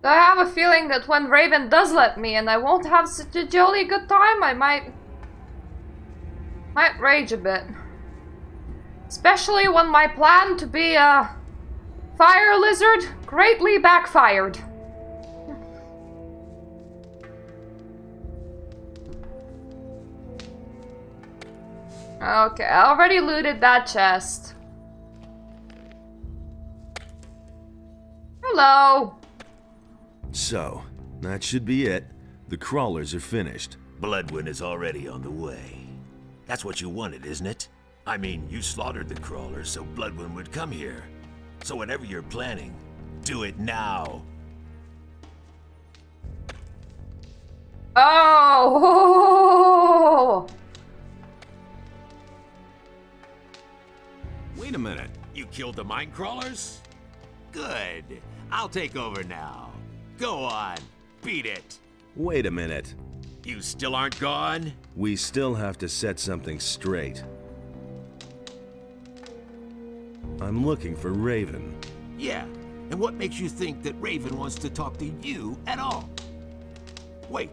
I have a feeling that when Raven does let me in, I won't have such a jolly good time. I might rage a bit. Especially when my plan to be a fire lizard greatly backfired. Okay, I already looted that chest. Hello. So, that should be it. The crawlers are finished. Bloodwind is already on the way. That's what you wanted, isn't it? I mean, you slaughtered the crawlers so Bloodwind would come here. So whatever you're planning, do it now. Oh! Wait a minute. You killed the mine crawlers? Good. I'll take over now. Go on. Beat it. Wait a minute. You still aren't gone? We still have to set something straight. I'm looking for Raven. Yeah. And what makes you think that Raven wants to talk to you at all? Wait.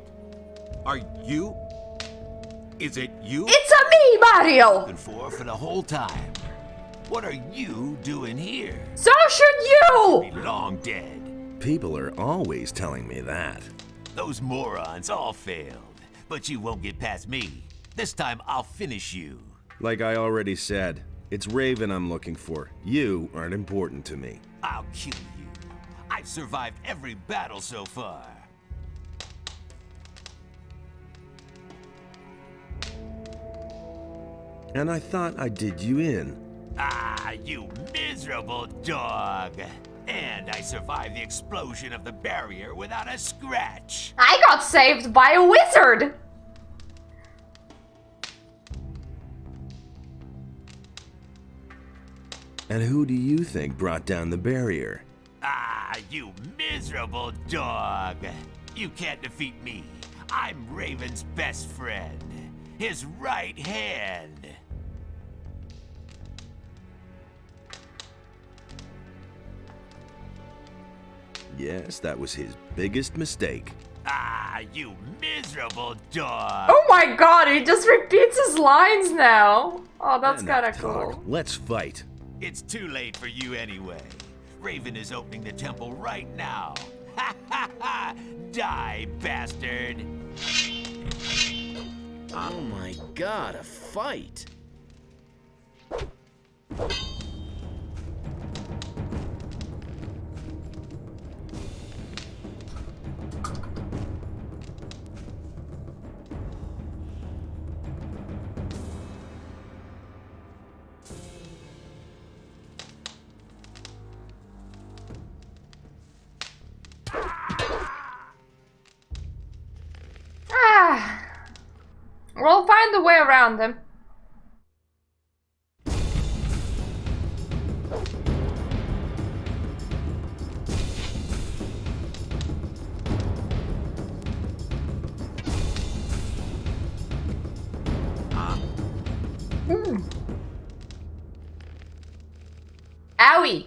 Are you? Is it you? It's a me, Mario! Looking for the whole time. What are you doing here? So should you! Be long dead. People are always telling me that. Those morons all failed, but you won't get past me. This time I'll finish you. Like I already said, it's Raven I'm looking for. You aren't important to me. I'll kill you. I've survived every battle so far. And I thought I did you in. Ah, you miserable dog. And I survived the explosion of the barrier without a scratch. I got saved by a wizard! And who do you think brought down the barrier? Ah, you miserable dog. You can't defeat me. I'm Raven's best friend. His right hand. Yes, that was his biggest mistake. Ah, you miserable dog! Oh my god, he just repeats his lines now. Oh, that's kinda cool. Let's fight. It's too late for you anyway. Raven is opening the temple right now. Ha ha ha! Die, bastard! Oh my god, a fight! We'll find a way around him. Owie.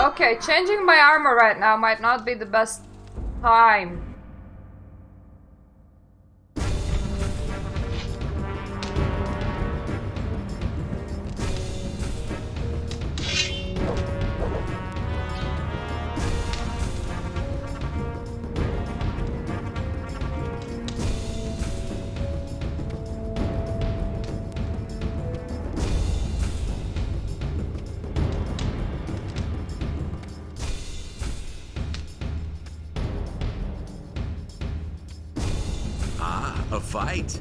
Okay, changing my armor right now might not be the best time. A fight?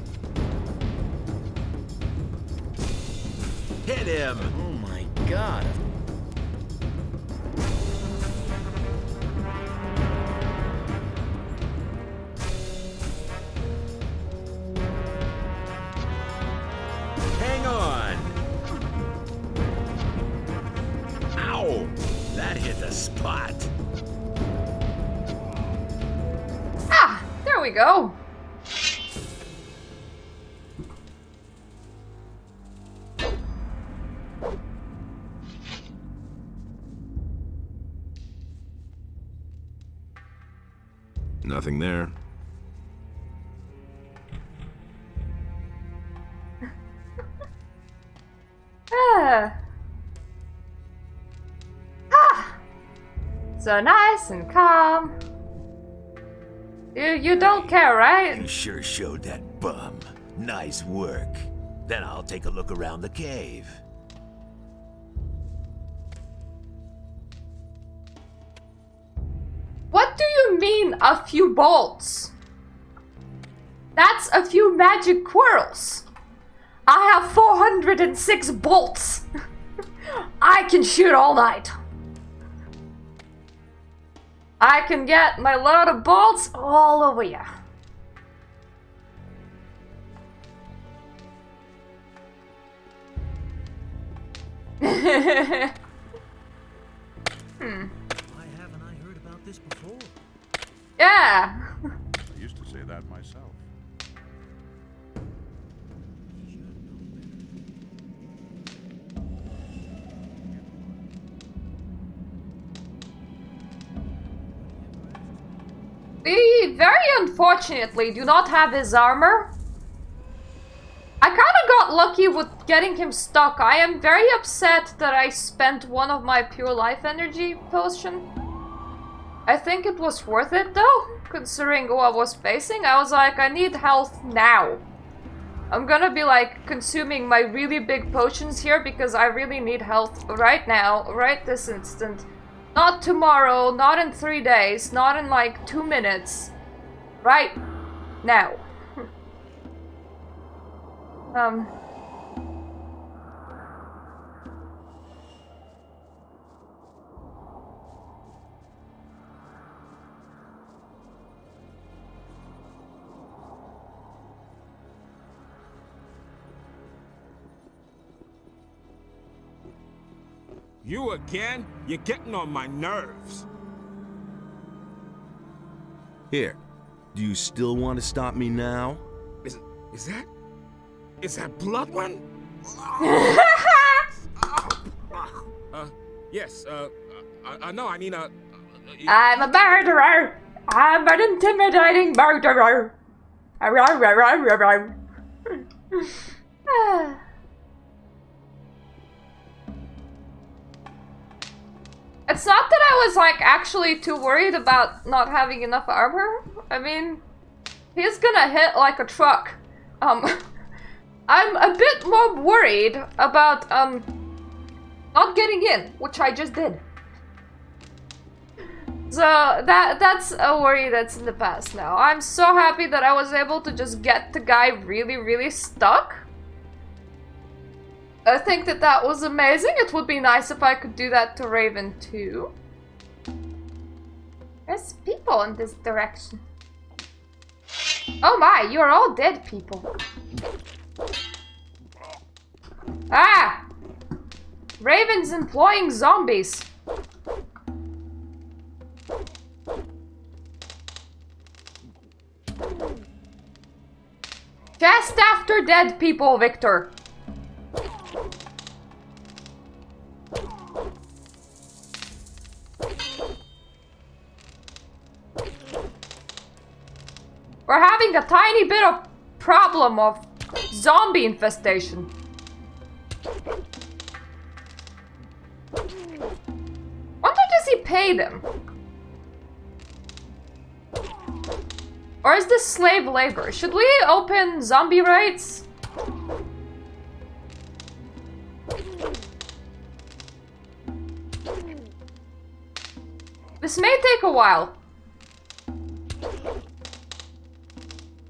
Hit him! Oh my god. Hang on! Ow! That hit the spot. Ah! There we go. Nothing there. So nice and calm. You don't care, right? You sure showed that bum. Nice work. Then I'll take a look around the cave. What do you mean, a few bolts? That's a few magic quirls. I have 406 bolts. I can shoot all night. I can get my load of bolts all over ya. Why haven't I heard about this before? Yeah. I used to say that myself. We very unfortunately do not have his armor. I kind of got lucky with getting him stuck. I am very upset that I spent one of my pure life energy potion. I think it was worth it though, considering who I was facing. I was like, I need health now. I'm gonna be like consuming my really big potions here because I really need health right now, right this instant. Not tomorrow, not in 3 days, not in like 2 minutes. Right now. You again? You're getting on my nerves. Here, do you still want to stop me now? Is that blood one? Yes, no, I mean, I'm a murderer! I'm an intimidating murderer! It's not that I was, like, actually too worried about not having enough armor. I mean, he's gonna hit like a truck. I'm a bit more worried about, not getting in, which I just did. So, that's a worry that's in the past now. I'm so happy that I was able to just get the guy really, really stuck. I think that was amazing. It would be nice if I could do that to Raven too. There's people in this direction. Oh my, you're all dead people. Ah! Raven's employing zombies. Just after dead people, Victor. We're having a tiny bit of problem of zombie infestation. Wonder does he pay them? Or is this slave labor? Should we open zombie rights? This may take a while.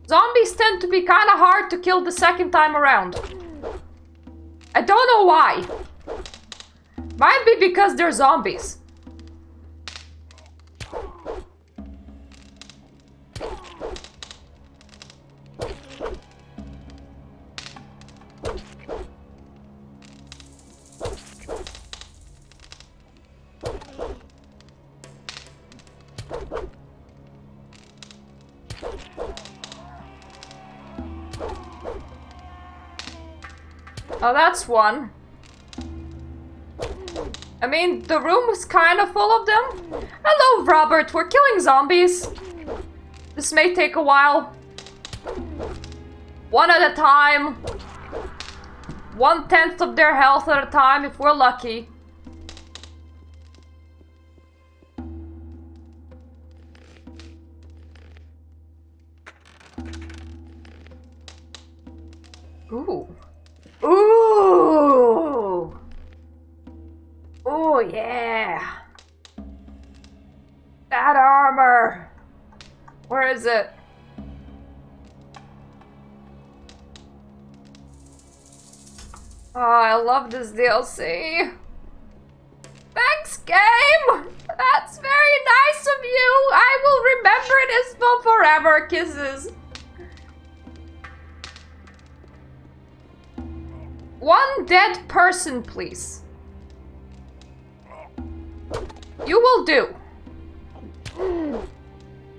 Zombies tend to be kind of hard to kill the second time around. I don't know why. Might be because they're zombies. Oh, that's one. I mean, the room was kind of full of them. Hello, Robert. We're killing zombies. This may take a while. One at a time. 1/10 of their health at a time if we're lucky. Ooh. Ooh! Oh yeah! That armor! Where is it? Oh, I love this DLC. Thanks, game! That's very nice of you! I will remember this for forever, kisses! One dead person, please. You will do.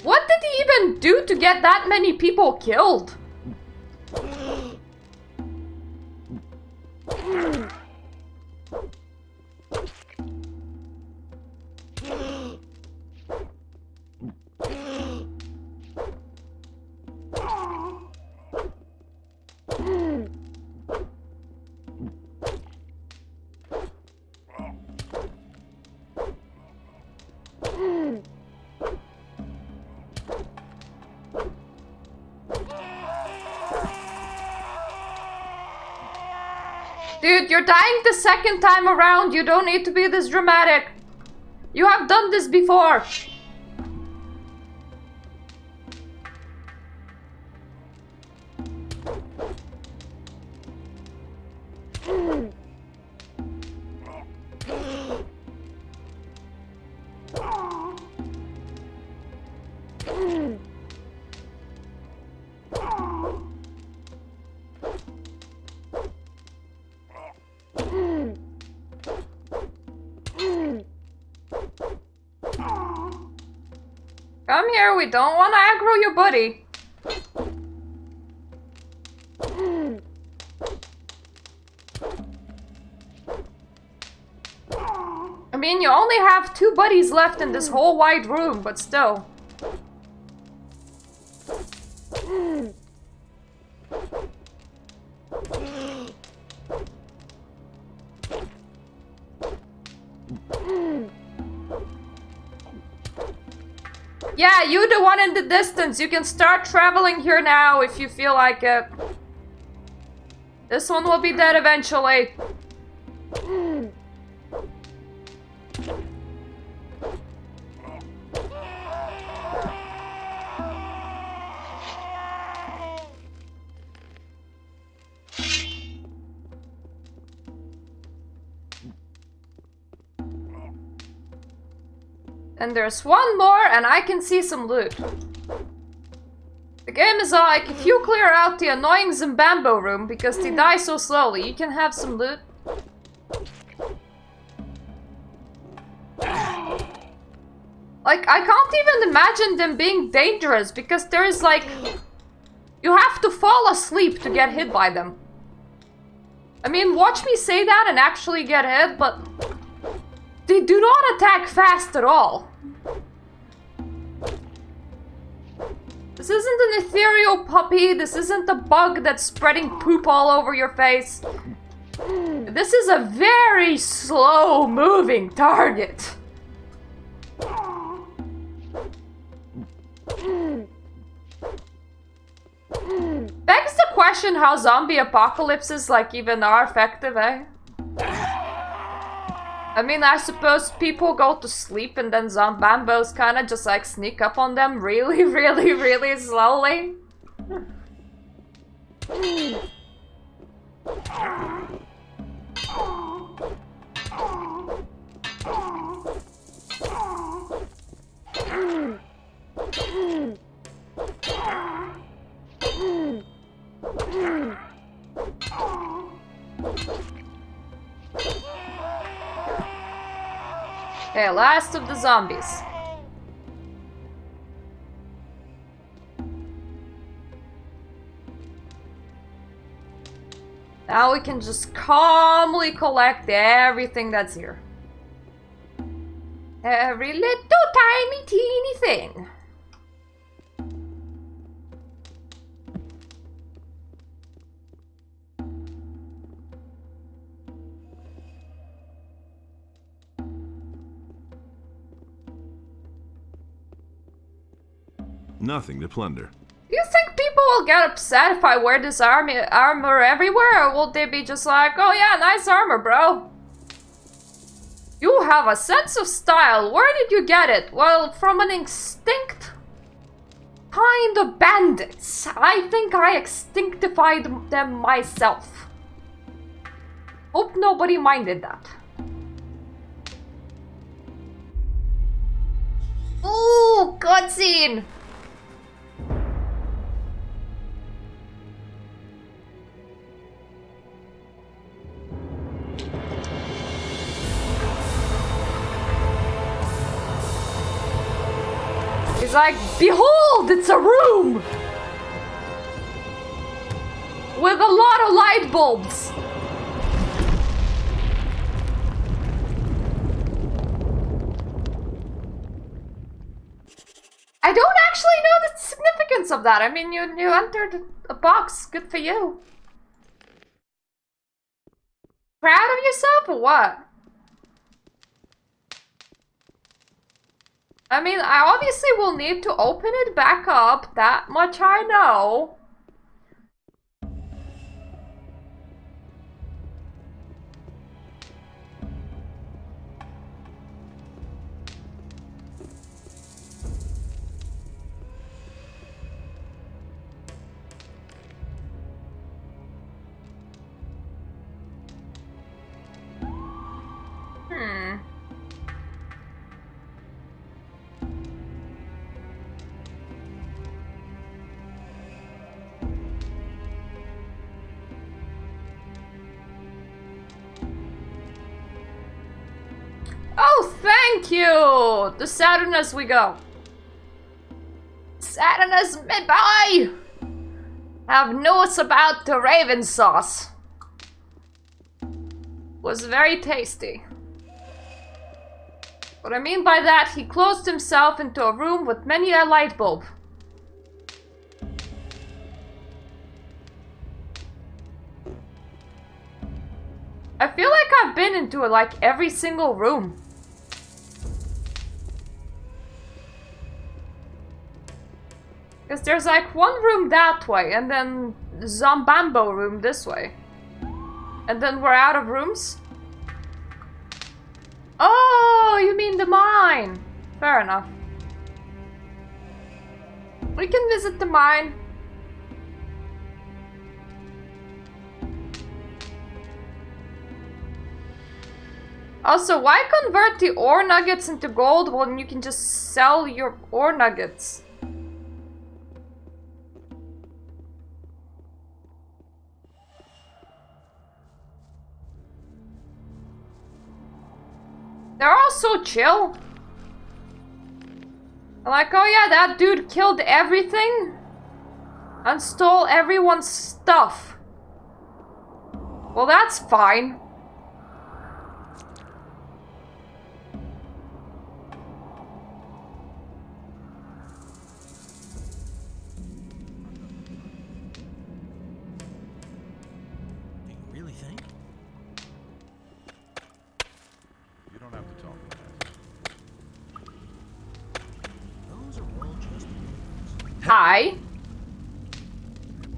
What did he even do to get that many people killed? Dude, you're dying the second time around. You don't need to be this dramatic. You have done this before. Come here, we don't want to aggro your buddy. I mean, mean, you only have 2 buddies left in this whole wide room, but still. Yeah, you the one in the distance. You can start traveling here now if you feel like it. This one will be dead eventually. And there's one more, and I can see some loot. The game is like, if you clear out the annoying Zimbambo room, because they die so slowly, you can have some loot. Like, I can't even imagine them being dangerous, because there is like... You have to fall asleep to get hit by them. I mean, watch me say that and actually get hit, but... They do not attack fast at all. This isn't an ethereal puppy, this isn't a bug that's spreading poop all over your face. This is a very slow moving target. Begs the question how zombie apocalypses like even are effective, eh? I mean, I suppose people go to sleep and then Zombambos kind of just like sneak up on them really, really, really slowly. Okay, last of the zombies. Now we can just calmly collect everything that's here. Every little tiny teeny thing. Nothing to plunder. Do you think people will get upset if I wear this armor everywhere, or will they be just like, oh yeah, nice armor, bro? You have a sense of style. Where did you get it? Well, from an extinct kind of bandits. I think I extinctified them myself. Hope nobody minded that. Ooh, cutscene! He's like, behold, it's a room! With a lot of light bulbs. I don't actually know the significance of that. I mean, you entered a box. Good for you. Proud of yourself or what? I mean, I obviously will need to open it back up. That much I know. Oh, thank you! To Saturn as we go. Saturn as me boy! Have news about the Raven sauce. Was very tasty. What I mean by that, he closed himself into a room with many a light bulb. I feel like I've been into like every single room. Because there's like one room that way, and then Zombambo room this way. And then we're out of rooms? Oh, you mean the mine. Fair enough. We can visit the mine. Also, why convert the ore nuggets into gold when you can just sell your ore nuggets? They're all so chill. I'm like, oh yeah, that dude killed everything and stole everyone's stuff. Well, that's fine. Hi.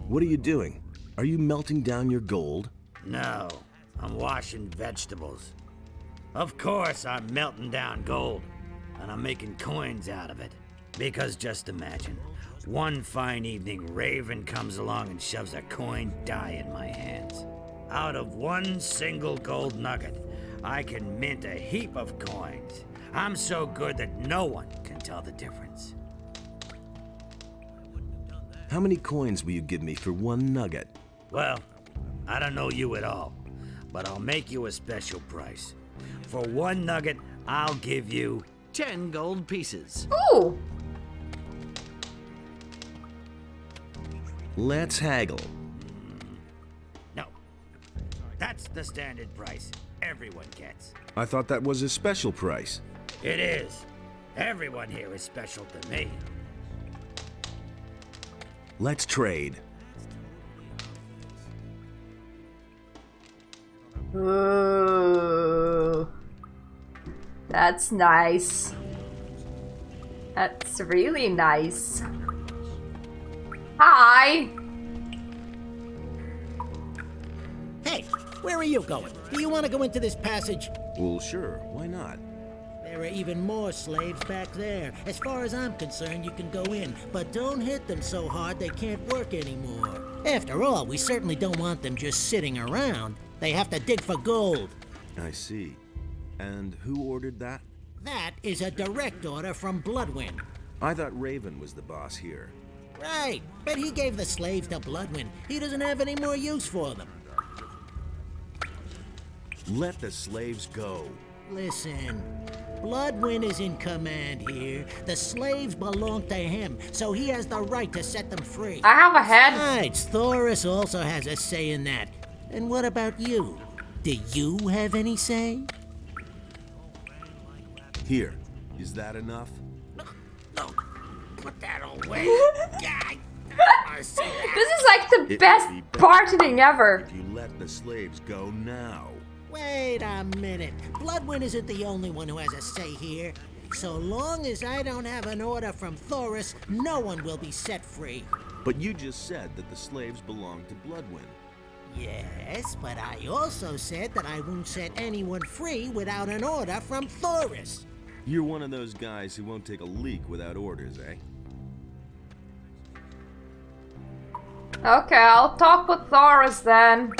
What are you doing? Are you melting down your gold? No, I'm washing vegetables. Of course I'm melting down gold, and I'm making coins out of it. Because just imagine, one fine evening Raven comes along and shoves a coin die in my hands. Out of one single gold nugget, I can mint a heap of coins. I'm so good that no one can tell the difference. How many coins will you give me for one nugget? Well, I don't know you at all, but I'll make you a special price. For one nugget, I'll give you 10 gold pieces. Ooh! Let's haggle. No. That's the standard price everyone gets. I thought that was a special price. It is. Everyone here is special to me. Let's trade. Ooh. That's nice. That's really nice. Hi! Hey, where are you going? Do you want to go into this passage? Well, sure. Why not? There are even more slaves back there. As far as I'm concerned, you can go in, but don't hit them so hard they can't work anymore. After all, we certainly don't want them just sitting around. They have to dig for gold. I see. And who ordered that? That is a direct order from Bloodwind. I thought Raven was the boss here. Right, but he gave the slaves to Bloodwind. He doesn't have any more use for them. Let the slaves go. Listen, Bloodwind is in command here. The slaves belong to him, so he has the right to set them free. I have a head. Besides, Thoris also has a say in that. And what about you? Do you have any say? Here, is that enough? No, put that away. This is like the best bartending ever. If you let the slaves go now. Wait a minute. Bloodwind isn't the only one who has a say here. So long as I don't have an order from Thoris, no one will be set free. But you just said that the slaves belong to Bloodwind. Yes, but I also said that I won't set anyone free without an order from Thoris. You're one of those guys who won't take a leak without orders, eh? Okay, I'll talk with Thoris then.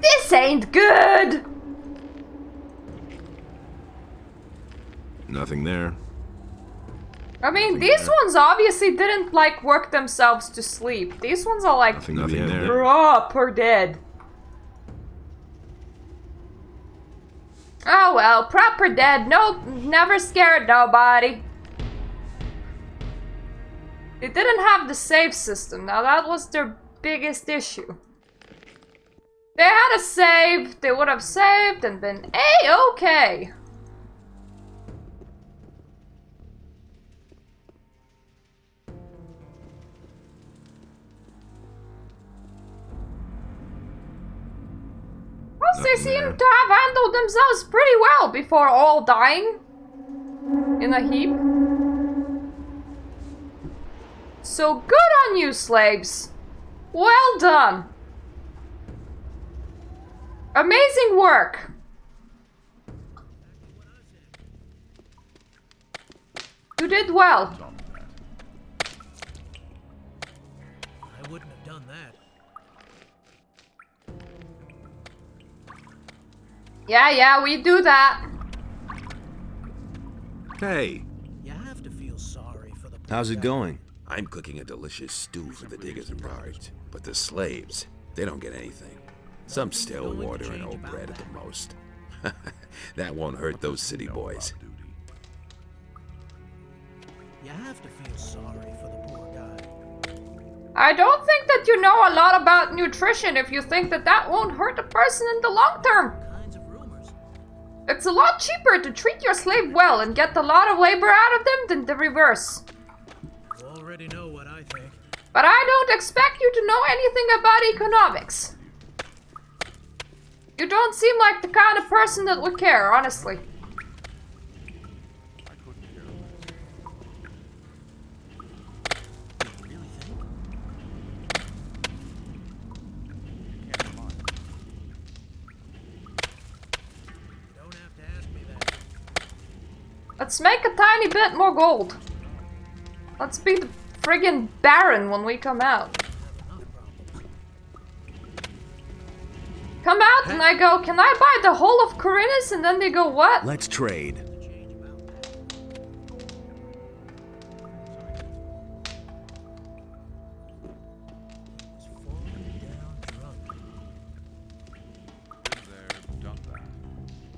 This ain't good! Nothing there. I mean, these ones obviously didn't, like, work themselves to sleep. These ones are like, Nothing there. we're up or dead. Oh well, proper dead. Nope, never scared nobody. They didn't have the save system. Now that was their biggest issue. They had a save, they would have saved and been A-okay. Plus, they seem to have handled themselves pretty well before all dying in a heap. So good on you, slaves. Well done. Amazing work. You did well. I wouldn't have done that. Yeah, we do that. Hey. You have to feel sorry for the... How's it going? I'm cooking a delicious stew for the diggers and guards, but the slaves, they don't get anything. Some stale water and old bread at the most. That won't hurt those city boys. You have to feel sorry for the poor guy. I don't think that you know a lot about nutrition if you think that that won't hurt a person in the long term. It's a lot cheaper to treat your slave well and get a lot of labor out of them than the reverse. You already know what I think. But I don't expect you to know anything about economics. You don't seem like the kind of person that would care, honestly. Let's make a tiny bit more gold. Let's be the friggin' Baron when we come out. Come out and I go, can I buy the whole of Khorinis? And then they go, what? Let's trade.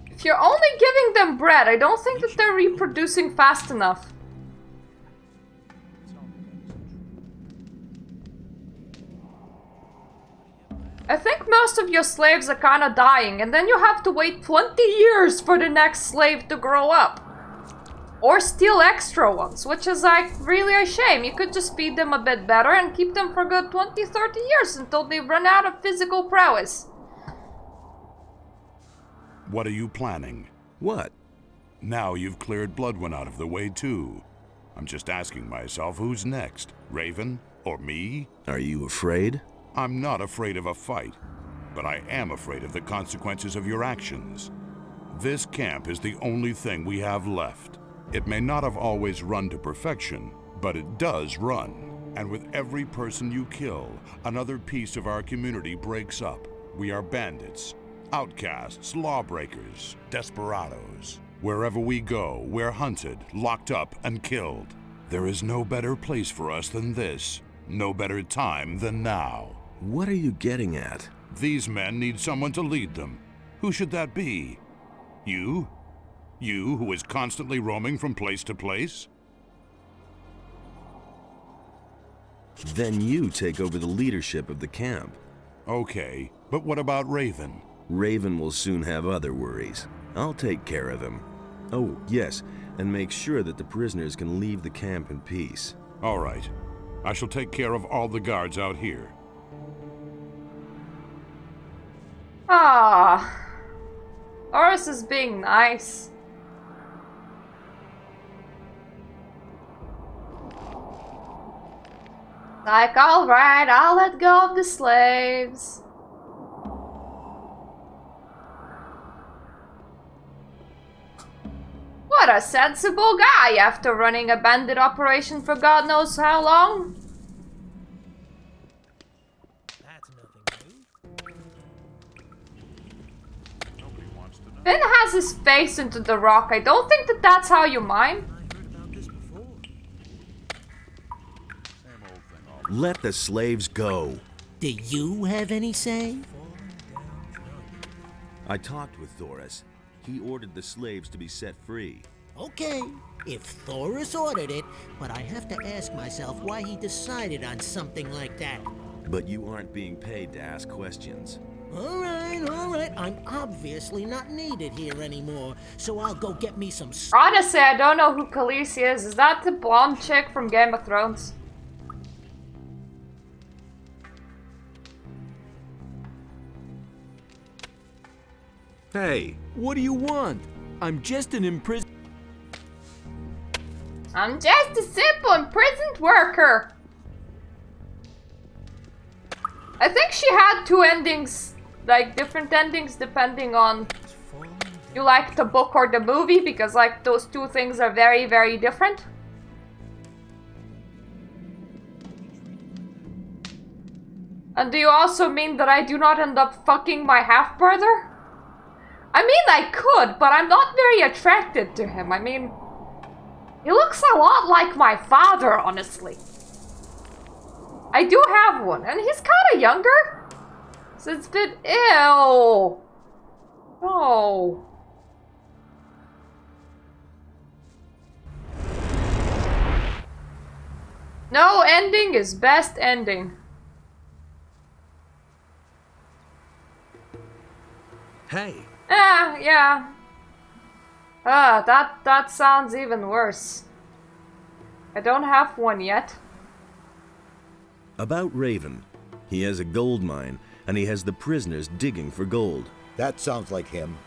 If you're only giving them bread, I don't think that they're reproducing fast enough. I think most of your slaves are kind of dying, and then you have to wait 20 years for the next slave to grow up. Or steal extra ones, which is like really a shame. You could just feed them a bit better and keep them for good 20, 30 years until they run out of physical prowess. What are you planning? What? Now you've cleared Bloodwind out of the way too. I'm just asking myself who's next, Raven or me? Are you afraid? I'm not afraid of a fight, but I am afraid of the consequences of your actions. This camp is the only thing we have left. It may not have always run to perfection, but it does run. And with every person you kill, another piece of our community breaks up. We are bandits, outcasts, lawbreakers, desperados. Wherever we go, we're hunted, locked up, and killed. There is no better place for us than this. No better time than now. What are you getting at? These men need someone to lead them. Who should that be? You? You, who is constantly roaming from place to place? Then you take over the leadership of the camp. Okay, but what about Raven? Raven will soon have other worries. I'll take care of him. Oh, yes, and make sure that the prisoners can leave the camp in peace. All right. I shall take care of all the guards out here. Ah, Horus is being nice. Like, alright, I'll let go of the slaves. What a sensible guy after running a bandit operation for God knows how long. Finn has his face into the rock. I don't think that that's how you mine. Let the slaves go. Do you have any say? I talked with Thoris. He ordered the slaves to be set free. Okay, if Thoris ordered it, but I have to ask myself why he decided on something like that. But you aren't being paid to ask questions. All right. I'm obviously not needed here anymore, so I'll go get me some... Honestly, I don't know who Khaleesi is. Is that the blonde chick from Game of Thrones? Hey, what do you want? I'm just an imprisoned... I'm just a simple imprisoned worker. I think she had two endings, like different endings depending on you like the book or the movie, because like those two things are very, very different. And do you also mean that I do not end up fucking my half-brother? I mean, I could, but I'm not very attracted to him. I mean, he looks a lot like my father, honestly. I do have one, and he's kind of younger. So it's a bit ill. No. No ending is best ending. Hey. Yeah. That sounds even worse. I don't have one yet. About Raven. He has a gold mine, and he has the prisoners digging for gold. That sounds like him.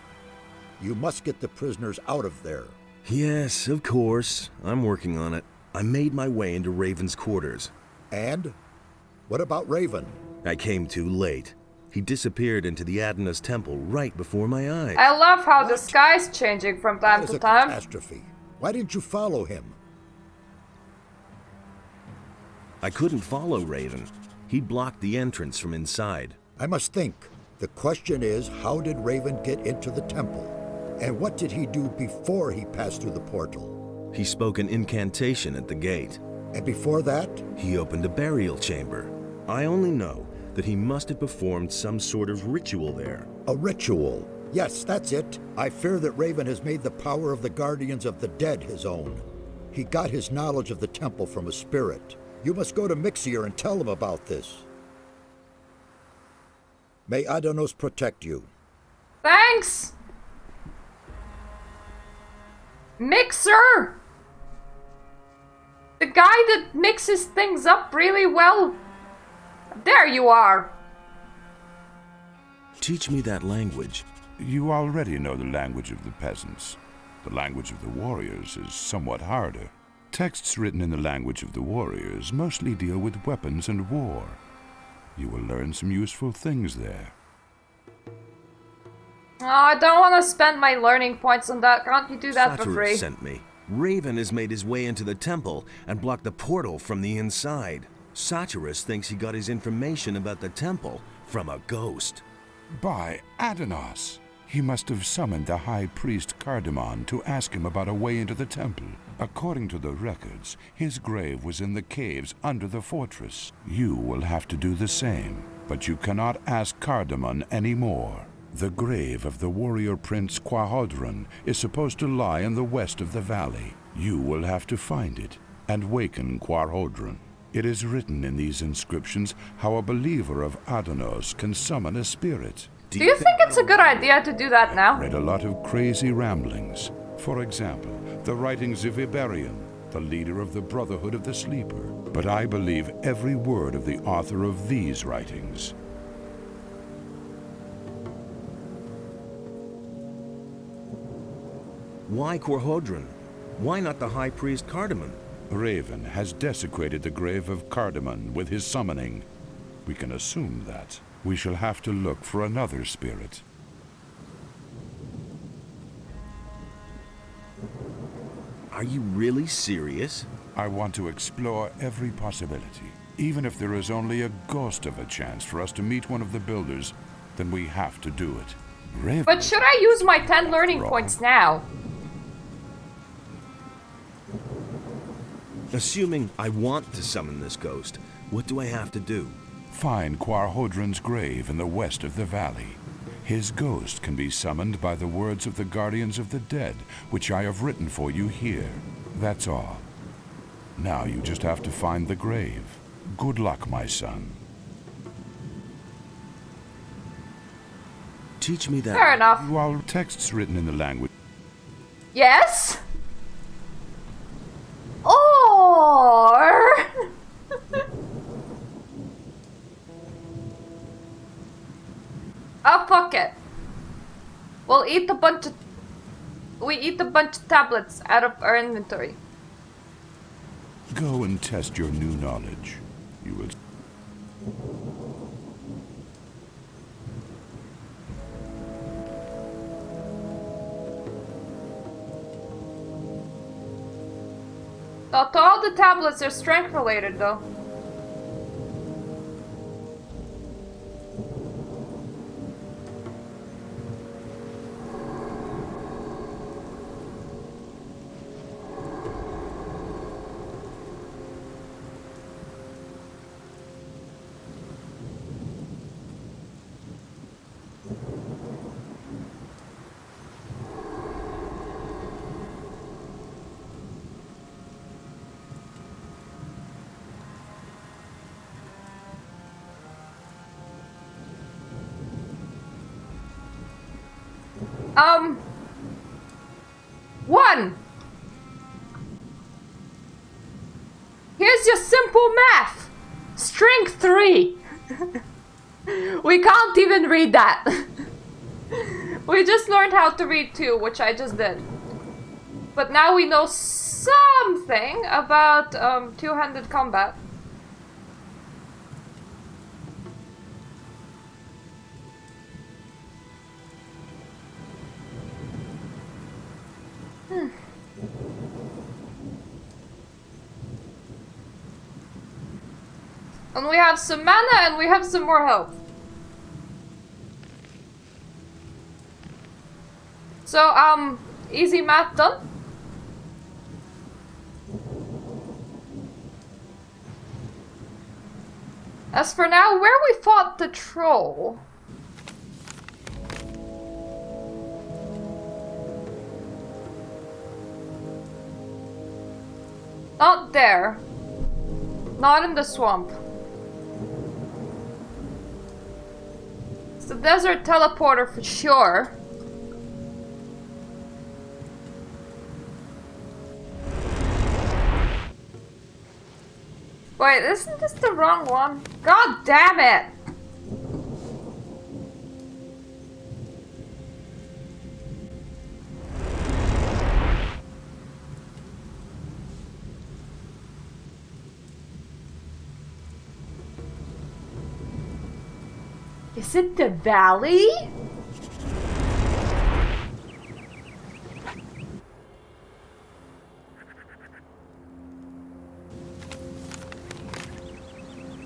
You must get the prisoners out of there. Yes, of course. I'm working on it. I made my way into Raven's quarters. And? What about Raven? I came too late. He disappeared into the Adana's temple right before my eyes. I love how the sky's changing from time to time. Catastrophe. Why didn't you follow him? I couldn't follow Raven. He blocked the entrance from inside. I must think. The question is, how did Raven get into the temple? And what did he do before he passed through the portal? He spoke an incantation at the gate. And before that? He opened a burial chamber. I only know that he must have performed some sort of ritual there. A ritual? Yes, that's it. I fear that Raven has made the power of the Guardians of the Dead his own. He got his knowledge of the temple from a spirit. You must go to Mixir and tell him about this. May Adanos protect you. Thanks! Mixer! The guy that mixes things up really well. There you are. Teach me that language. You already know the language of the peasants. The language of the warriors is somewhat harder. Texts written in the language of the warriors mostly deal with weapons and war. You will learn some useful things there. Oh, I don't want to spend my learning points on that. Can't you do that for free? Sent me. Raven has made his way into the temple and blocked the portal from the inside. Satyrus thinks he got his information about the temple from a ghost. By Adanos! He must have summoned the high priest Cardamon to ask him about a way into the temple. According to the records, his grave was in the caves under the fortress. You will have to do the same, but you cannot ask Cardamon anymore. The grave of the warrior prince Quahodron is supposed to lie in the west of the valley. You will have to find it and waken Quahodron. It is written in these inscriptions how a believer of Adanos can summon a spirit. Do you think it's a good idea to do that now? Read a lot of crazy ramblings. For example, the writings of Iberion, the leader of the Brotherhood of the Sleeper. But I believe every word of the author of these writings. Why Quahodron? Why not the high priest Cardamon? Raven has desecrated the grave of Cardamon with his summoning. We can assume that. We shall have to look for another spirit. Are you really serious? I want to explore every possibility. Even if there is only a ghost of a chance for us to meet one of the builders, then we have to do it. Raven. But should I use my 10 learning points now? Assuming I want to summon this ghost, what do I have to do? Find Quahodron's grave in the west of the valley. His ghost can be summoned by the words of the Guardians of the Dead, which I have written for you here. That's all. Now you just have to find the grave. Good luck, my son. Teach me that. Fair enough. While texts written in the language. Yes? Or... oh, fuck it. We'll eat a bunch of... we eat a bunch of tablets out of our inventory. Go and test your new knowledge. You will... Not all the tablets are strength related though. One. Here's your simple math. Strength 3. We can't even read that. We just learned how to read 2, which I just did. But now we know something about two-handed combat. And we have some mana and we have some more health. So, easy math done. As for now, where we fought the troll... not there. Not in the swamp. It's the desert teleporter for sure. Wait, isn't this the wrong one? God damn it! Is it the valley?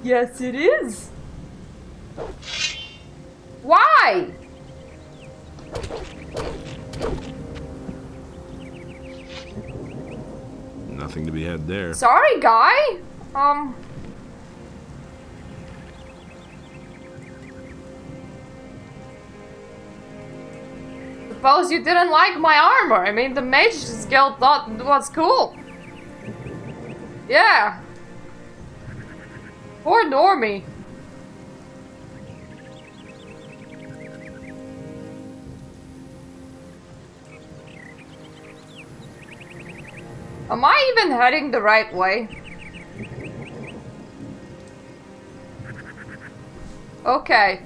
Yes, it is. Why? Nothing to be had there. Sorry, guy. Suppose you didn't like my armor. I mean, the Mage's Guild thought it was cool. Yeah. Poor Normie. Am I even heading the right way? Okay.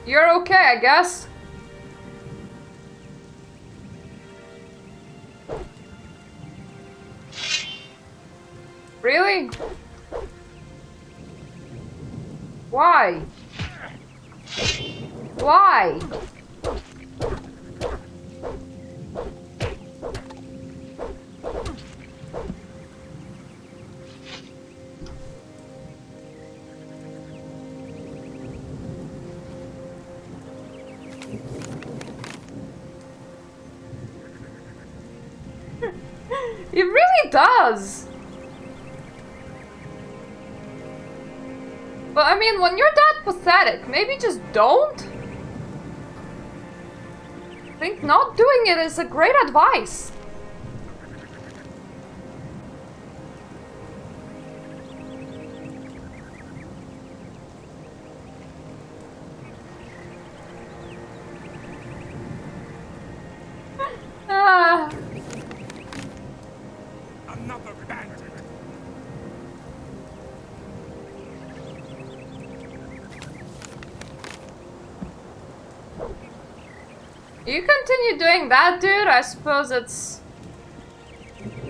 You're okay, I guess. Really? Why? Why? It really does. But I mean, when you're that pathetic, maybe just don't? I think not doing it is a great advice. Another bandit. You continue doing that, dude? I suppose it's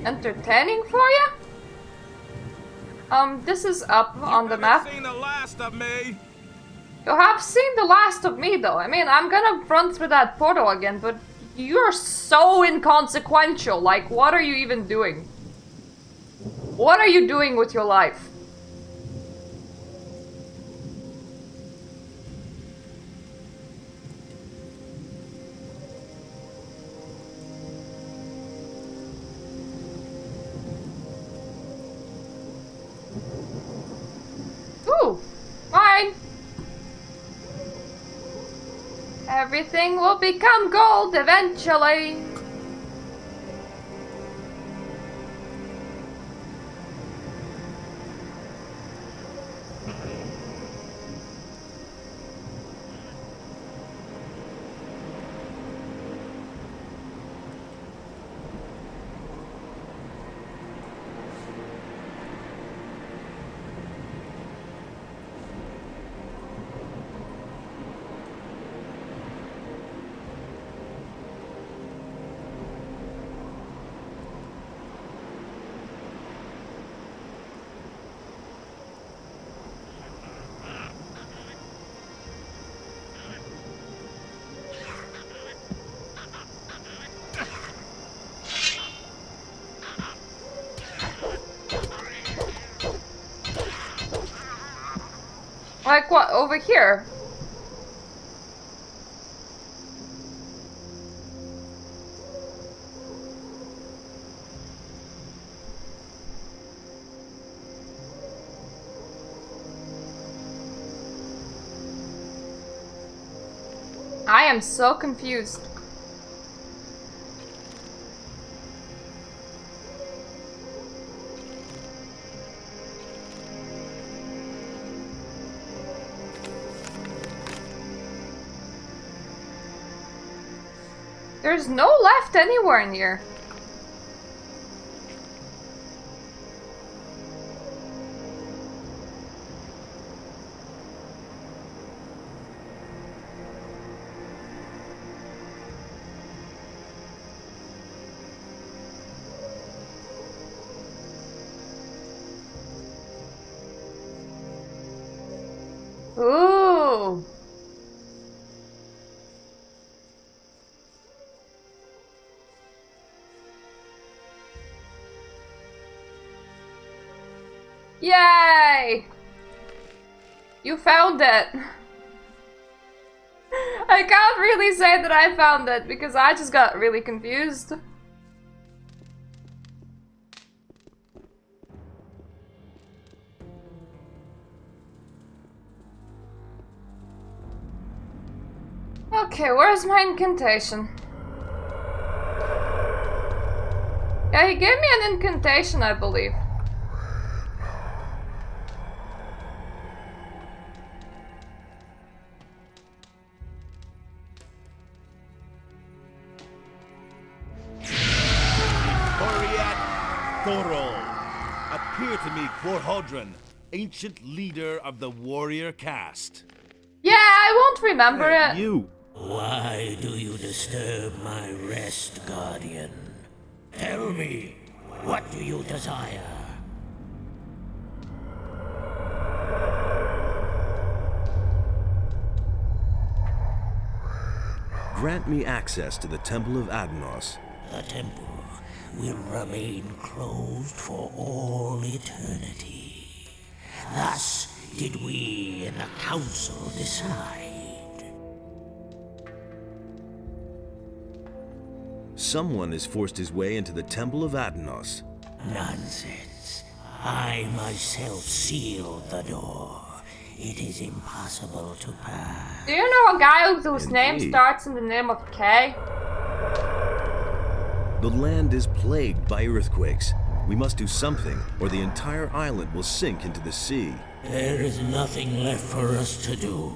entertaining for you? This is up on the map. Seen the last of me. You have seen the last of me, though. I mean, I'm gonna run through that portal again, but you're so inconsequential. Like, what are you even doing? What are you doing with your life? Ooh, fine. Everything will become gold eventually. Like what? Over here? I am so confused. There's no left anywhere in here. Ooh. Yay! You found it. I can't really say that I found it because I just got really confused. Okay, where's my incantation? Yeah, he gave me an incantation, I believe. Appear to me, Quorhodron, ancient leader of the warrior caste. Yeah, I won't remember it. You. Why do you disturb my rest, Guardian? Tell me, what do you desire? Grant me access to the Temple of Adnos. The temple will remain closed for all eternity. Thus did we in the council decide. Someone has forced his way into the Temple of Atenos. Nonsense. I myself sealed the door. It is impossible to pass. Do you know a guy whose name starts in the name of K? The land is plagued by earthquakes. We must do something, or the entire island will sink into the sea. There is nothing left for us to do.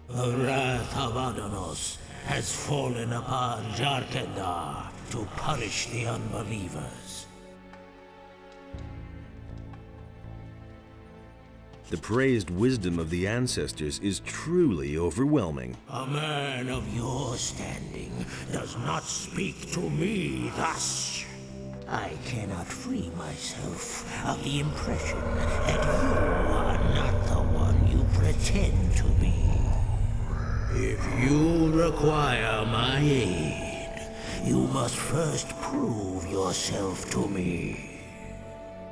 The wrath of Adonos has fallen upon Jarkendar to punish the unbelievers. The praised wisdom of the ancestors is truly overwhelming. A man of your standing does not speak to me thus. I cannot free myself of the impression that you are not the one you pretend to be. If you require my aid, you must first prove yourself to me.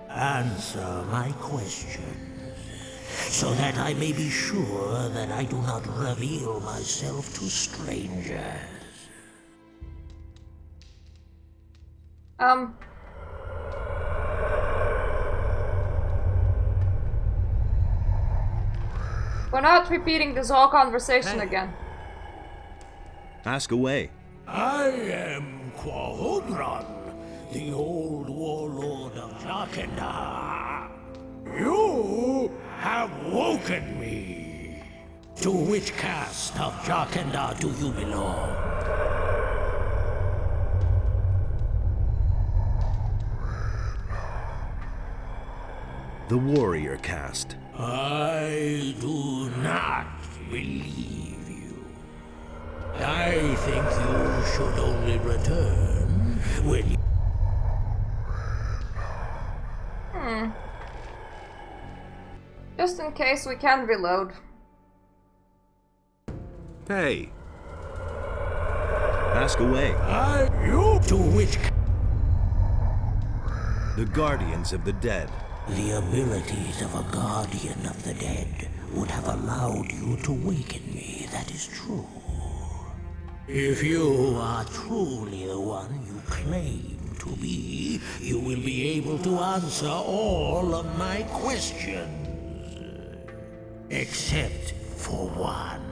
Answer my questions, so that I may be sure that I do not reveal myself to strangers. We're not repeating this whole conversation again. Ask away. I am Quahobran, the old warlord of Jarkendar. You have woken me. To which caste of Jarkendar do you belong? The warrior caste. I do not believe you. I think you should only return when you... Just in case we can reload. Hey. Ask away. You to which... The guardians of the dead. The abilities of a guardian of the dead would have allowed you to waken me, that is true. If you are truly the one you claim to be, you will be able to answer all of my questions. Except for one.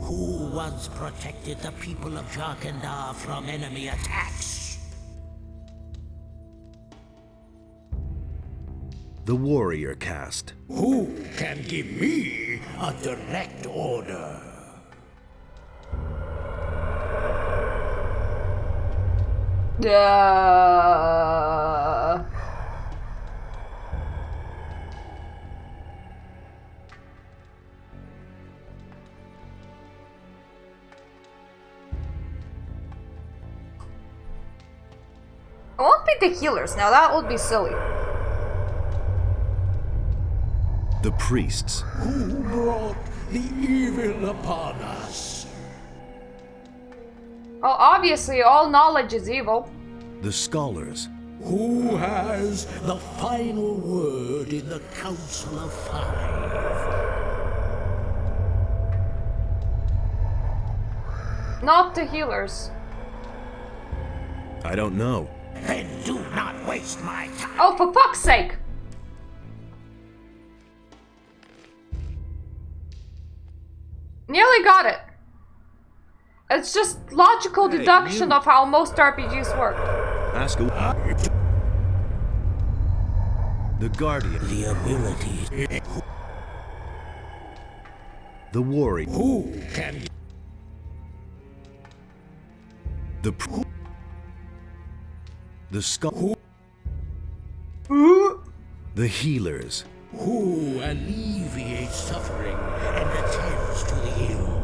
Who once protected the people of Jarkendar from enemy attacks? The warrior caste. Who can give me a direct order? I won't be the healers now, that would be silly. The priests. Who brought the evil upon us? Well, obviously, all knowledge is evil. The scholars. Who has the final word in the Council of Five? Not the healers. I don't know. Then do not waste my time. Oh, for fuck's sake! Nearly got it. It's just logical deduction of how most RPGs work. Ask away. The guardian. The abilities. The warrior. Who can... The skull. The healers. Who alleviates suffering and attends to the ill.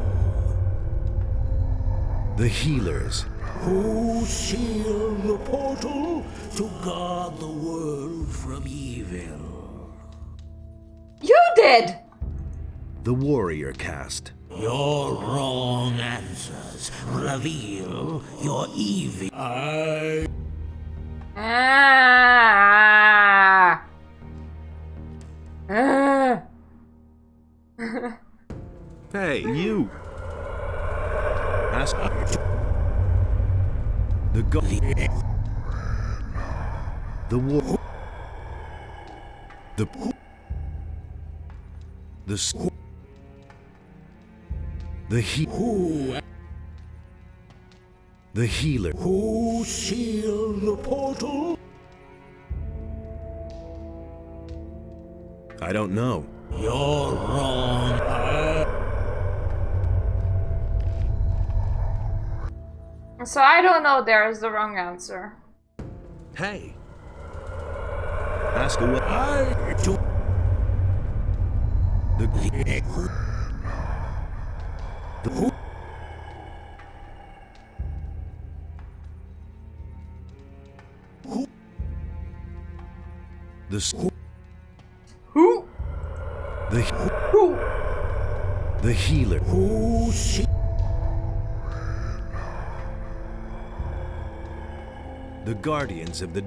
The healers. Who seal the portal to guard the world from evil. You did! The warrior caste. Your wrong answers reveal your evil. Hey, you. Ask. The war. The healer. Who sealed the portal? I don't know. You're wrong. So I don't know there is the wrong answer. Hey. Ask away. Who? The healer. Who The guardians of the...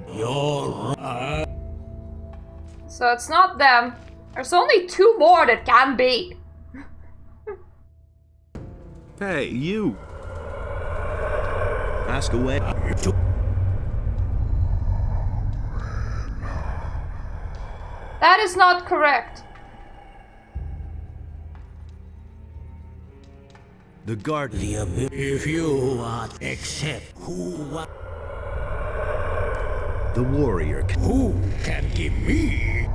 So it's not them. There's only two more that can be. Hey, you. Ask away. That is not correct. The guardian. If you are accept who... The warrior. Who can give me?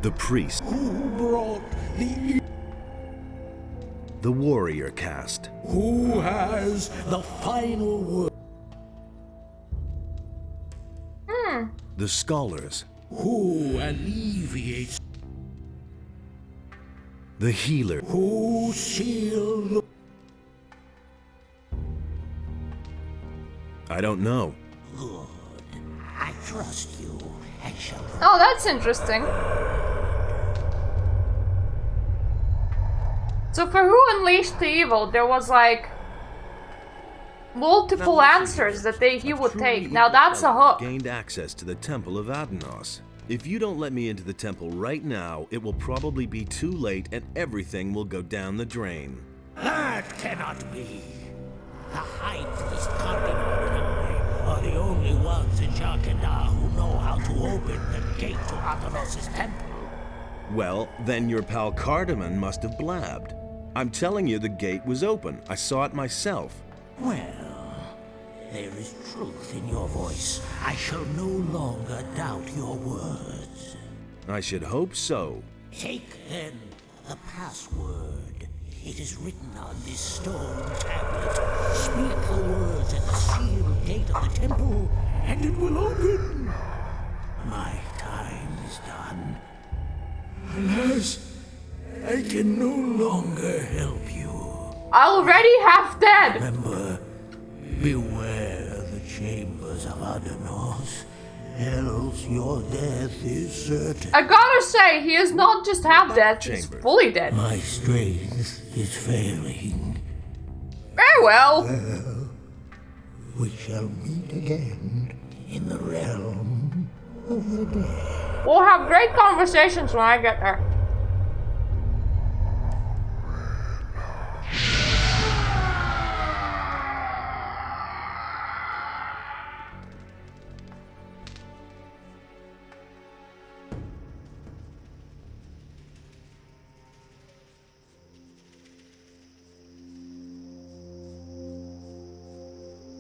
The priest. Who brought the warrior caste. Who has the final word? The scholars. Who alleviates? The healer. Who sealed? I don't know. Good. I trust you. I shall. Oh, that's interesting. So for who unleashed the evil, there was like multiple answers that he would take. Now that's a hook. Gained access to the Temple of Adanos. If you don't let me into the temple right now, it will probably be too late and everything will go down the drain. That cannot be. The High Priest Cardinal and I are the only ones in Jarkandar who know how to open the gate to Adanos' temple. Well, then your pal Cardamon must have blabbed. I'm telling you the gate was open. I saw it myself. Well, there is truth in your voice. I shall no longer doubt your words. I should hope so. Take, then, the password. It is written on this stone tablet. Speak the words at the sealed gate of the temple, and it will open. My time is done. Alas, I can no longer help you. I already half dead. Remember, beware the chambers of Adanos, else your death is certain. I gotta say, he is not just half dead, he's fully dead. My strength is failing. Very well. Well, we shall meet again in the realm of the dead. We'll have great conversations when I get there.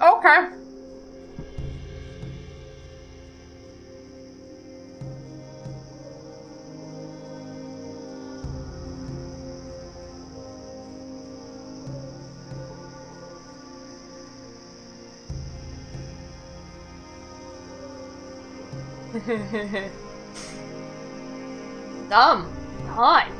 Okay. Dumb. Time.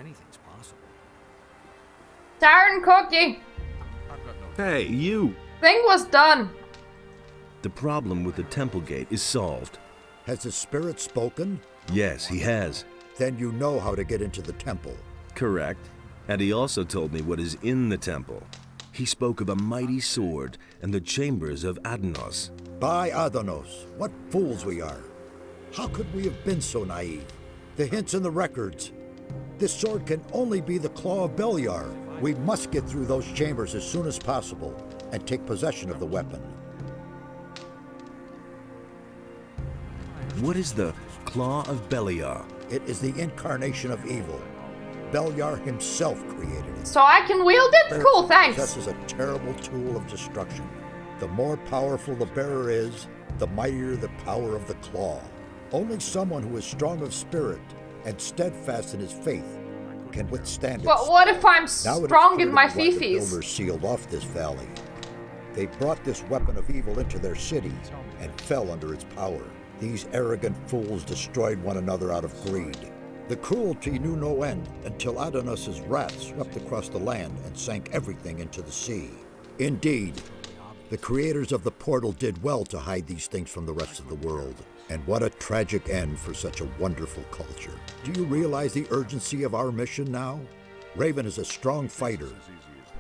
Anything's possible. Darn cookie. Hey, you! Thing was done. The problem with the temple gate is solved. Has the spirit spoken? Yes, he has. Then you know how to get into the temple. Correct. And he also told me what is in the temple. He spoke of a mighty sword and the chambers of Adanos. By Adanos, what fools we are. How could we have been so naive? The hints in the records. This sword can only be the Claw of Belliard. We must get through those chambers as soon as possible and take possession of the weapon. What is the Claw of Belliard? It is the incarnation of evil. Belliard himself created it. So I can wield it? Cool, thanks. Possesses a terrible tool of destruction. The more powerful the bearer is, the mightier the power of the claw. Only someone who is strong of spirit and steadfast in his faith can withstand it. But what if I'm strong in my The fifis? builders sealed off this valley. They brought this weapon of evil into their city and fell under its power. These arrogant fools destroyed one another out of greed. The cruelty knew no end until Adanos' wrath swept across the land and sank everything into the sea. Indeed, the creators of the portal did well to hide these things from the rest of the world. And what a tragic end for such a wonderful culture. Do you realize the urgency of our mission now? Raven is a strong fighter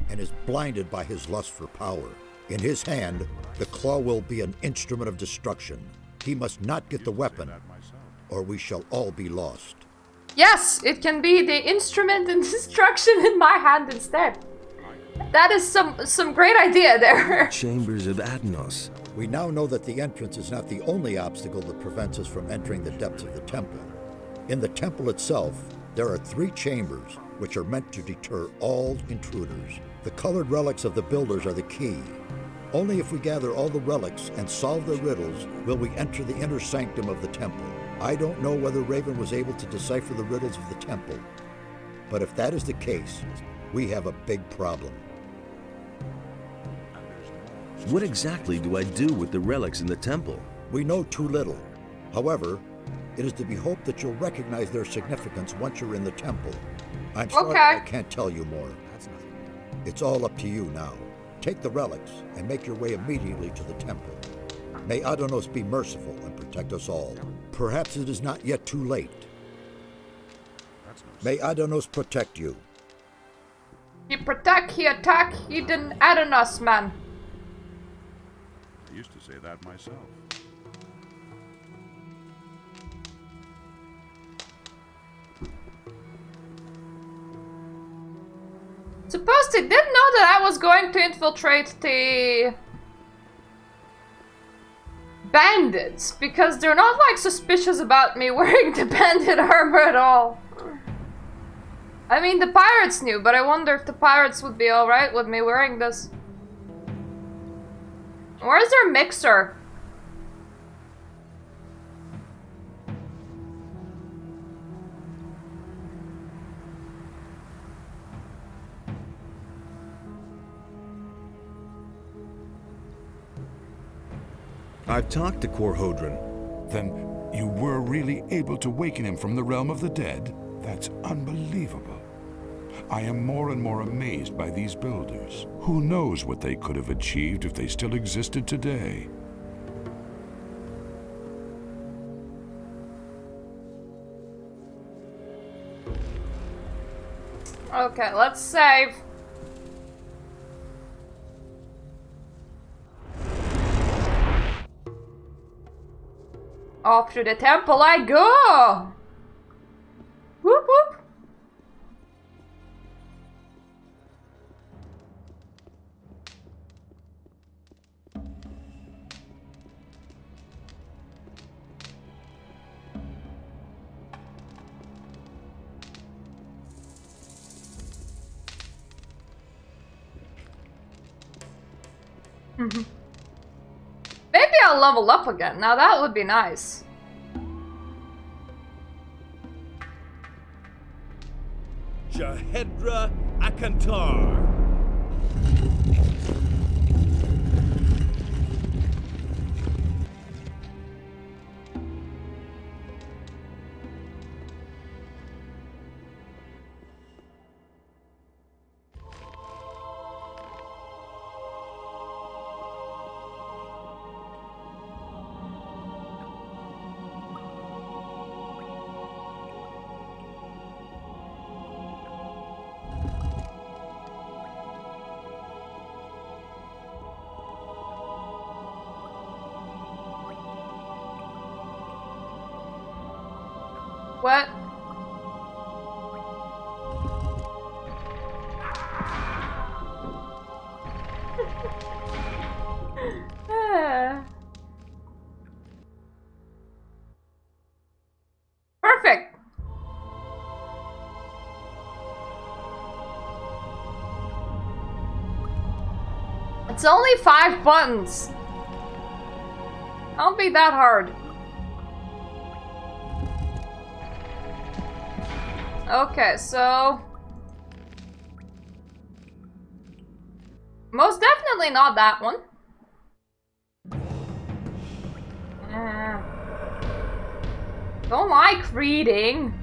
and is blinded by his lust for power. In his hand, the claw will be an instrument of destruction. He must not get the weapon, or we shall all be lost. Yes, it can be the instrument in destruction in my hand instead. That is some great idea there. Chambers of Adanos. We now know that the entrance is not the only obstacle that prevents us from entering the depths of the temple. In the temple itself, there are 3 chambers which are meant to deter all intruders. The colored relics of the builders are the key. Only if we gather all the relics and solve the riddles will we enter the inner sanctum of the temple. I don't know whether Raven was able to decipher the riddles of the temple, but if that is the case, we have a big problem. What exactly do I do with the relics in the temple? We know too little. However, it is to be hoped that you'll recognize their significance once you're in the temple. I'm sorry I can't tell you more. It's all up to you now. Take the relics and make your way immediately to the temple. May Adanos be merciful and protect us all. Perhaps it is not yet too late. May Adanos protect you. He protect, he attack, he didn't Adanos, man. I used to say that myself. Suppose they didn't know that I was going to infiltrate the bandits, because they're not like suspicious about me wearing the bandit armor at all. I mean, the pirates knew, but I wonder if the pirates would be alright with me wearing this. Where's their mixer? I've talked to Khorinis. Then you were really able to waken him from the realm of the dead? That's unbelievable. I am more and more amazed by these builders. Who knows what they could have achieved if they still existed today? Okay, let's save. Off to the temple I go! Whoop whoop! Maybe I'll level up again. Now that would be nice. Jahedra Akantar. What? Perfect. It's only 5 buttons. Can't be that hard. Okay, so... most definitely not that one. Don't like reading.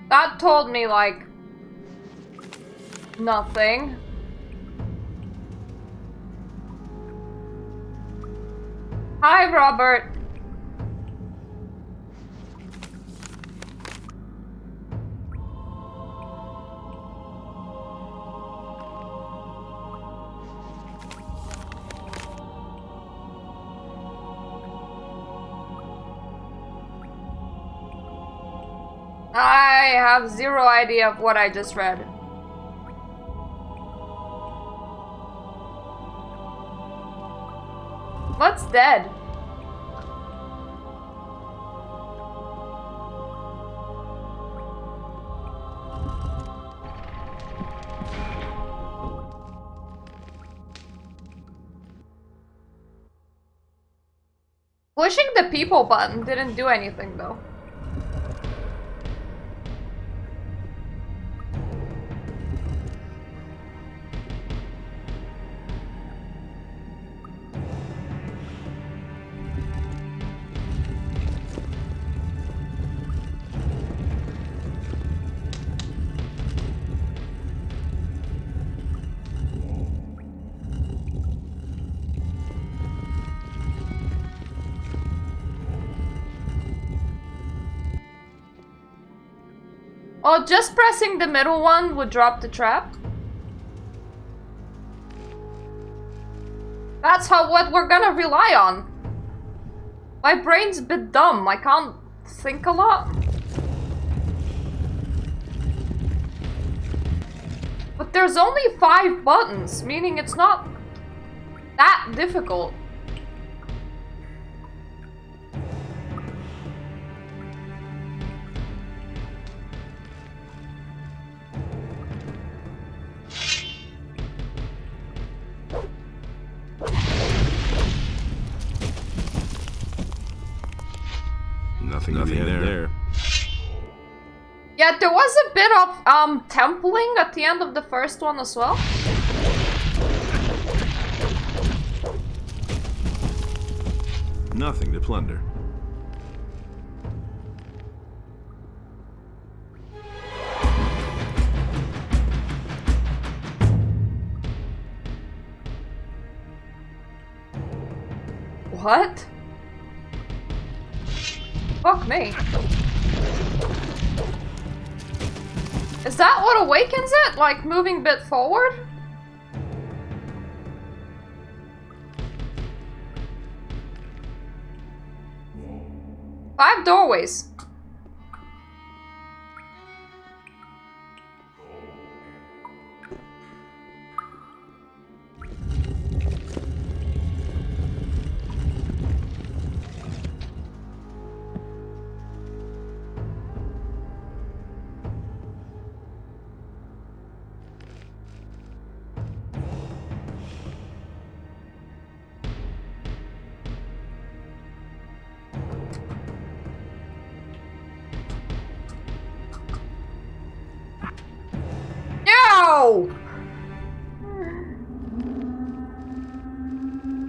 That told me, like, nothing. Hi, Robert. I have zero idea of what I just read. What's dead? Pushing the people button didn't do anything though. Oh, just pressing the middle one would drop the trap? That's what we're gonna rely on. My brain's a bit dumb, I can't think a lot. But there's only 5 buttons, meaning it's not that difficult. Nothing there. Yeah, there was a bit of templing at the end of the first one as well. Nothing to plunder. What? Fuck me. Is that what awakens it? Like moving a bit forward? Five doorways. No!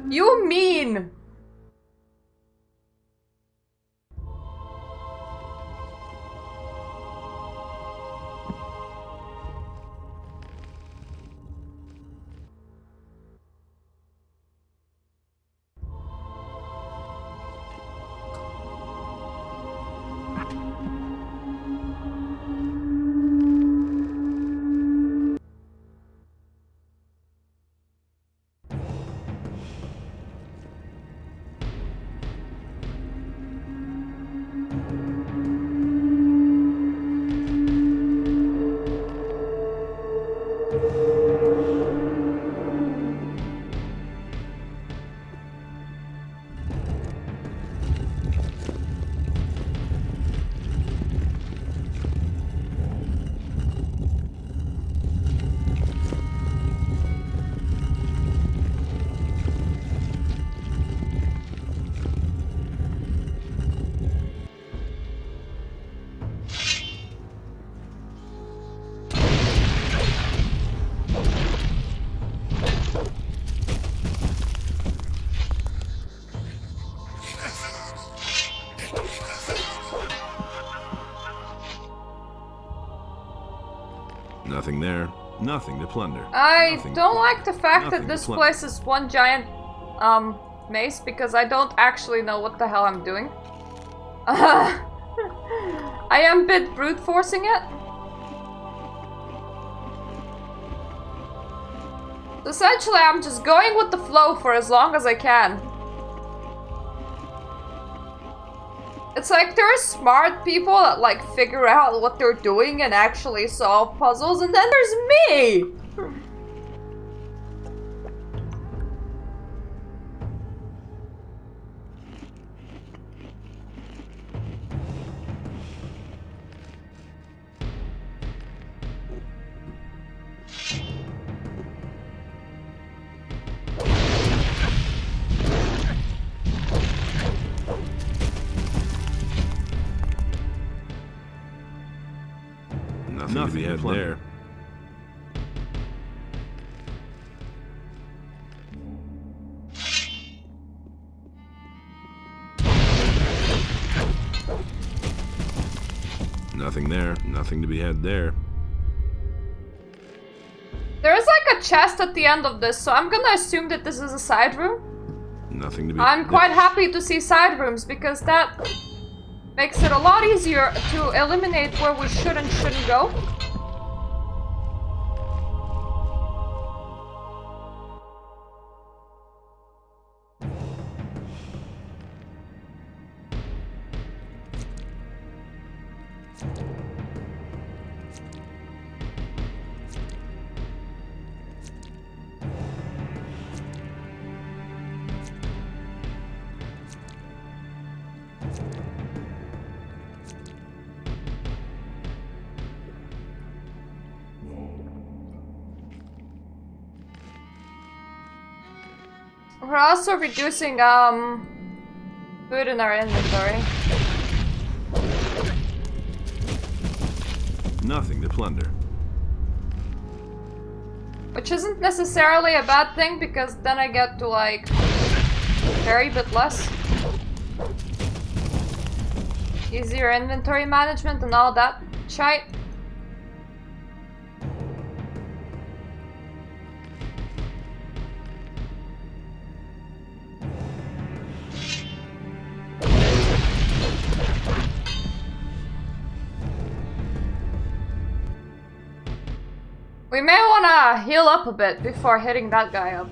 You mean? Nothing to plunder. I Nothing don't to like the fact Nothing that to this plunder. place is one giant maze because I don't actually know what the hell I'm doing. I am a bit brute forcing it. Essentially, I'm just going with the flow for as long as I can. It's like there's smart people that like figure out what they're doing and actually solve puzzles, and then there's me! Nothing to be had there. Nothing there. Nothing to be had there. There is like a chest at the end of this, so I'm gonna assume that this is a side room. Nothing to be I'm quite happy to see side rooms because that makes it a lot easier to eliminate where we should and shouldn't go. We're also reducing food in our inventory. Nothing to plunder. Which isn't necessarily a bad thing because then I get to like carry a bit less. Easier inventory management and all that shite. We may wanna heal up a bit before hitting that guy up.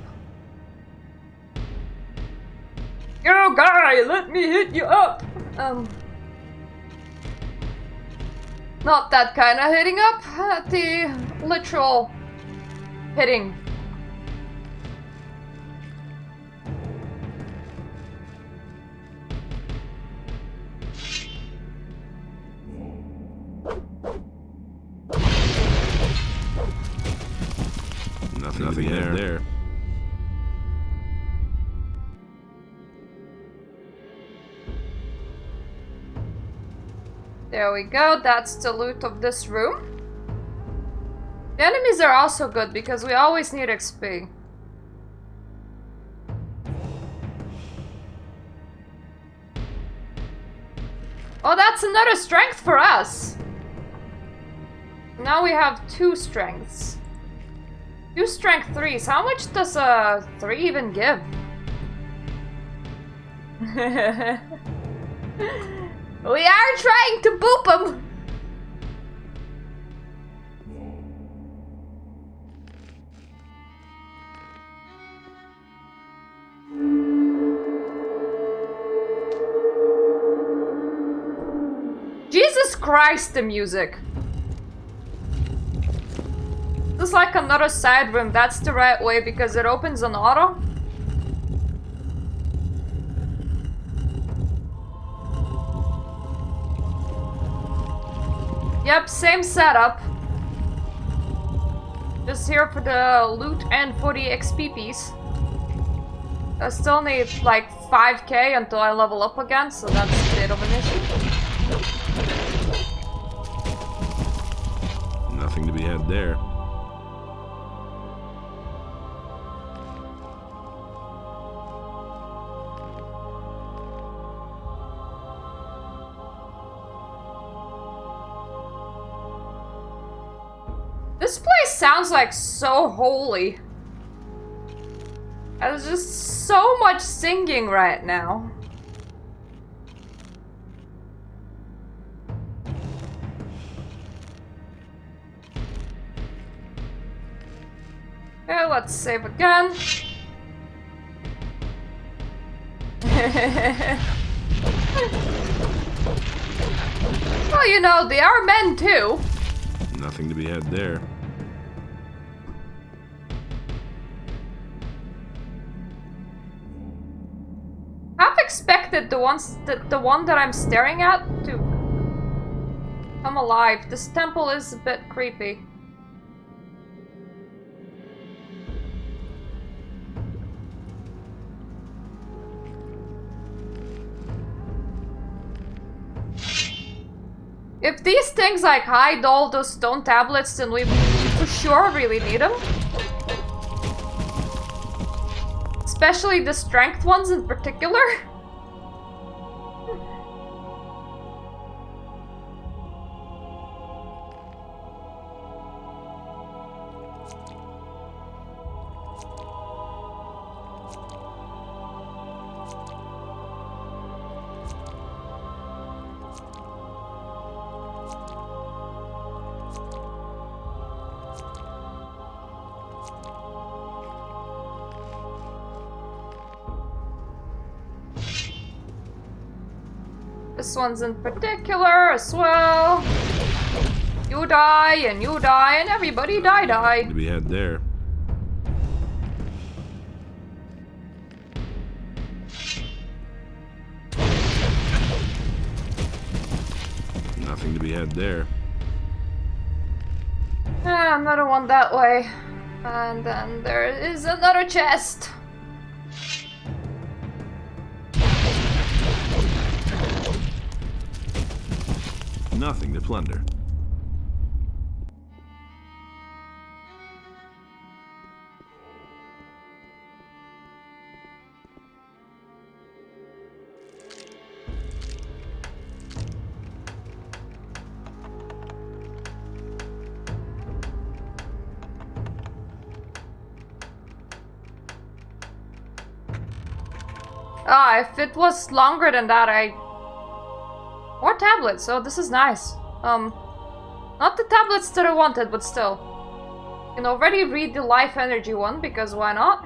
Yo guy, let me hit you up! Not that kind of hitting up, the literal hitting. Nothing there. There we go, that's the loot of this room. The enemies are also good because we always need XP. Oh, that's another strength for us. Now we have 2 strengths. 2 strength 3s. How much does a 3 even give? We are trying to boop him! Jesus Christ, the music! This is like another side room. That's the right way because it opens on auto. Yep, same setup. Just here for the loot and for the XP piece. I still need like 5k until I level up again, so that's a bit of an issue. Nothing to be had there. This place sounds like so holy. There's just so much singing right now. Okay, let's save again. Well, you know, they are men too. Nothing to be had there. I've expected the one that I'm staring at to come alive. This temple is a bit creepy. If these things like hide all those stone tablets, then we for sure really need them. Especially the strength ones in particular. This one's in particular as well. You die, and everybody die. To be had there. Nothing to be had there. Another one that way. And then there is another chest. Nothing to plunder. If it was longer than that, more tablets, so this is nice. Not the tablets that I wanted, but still. You can already read the life energy one, because why not?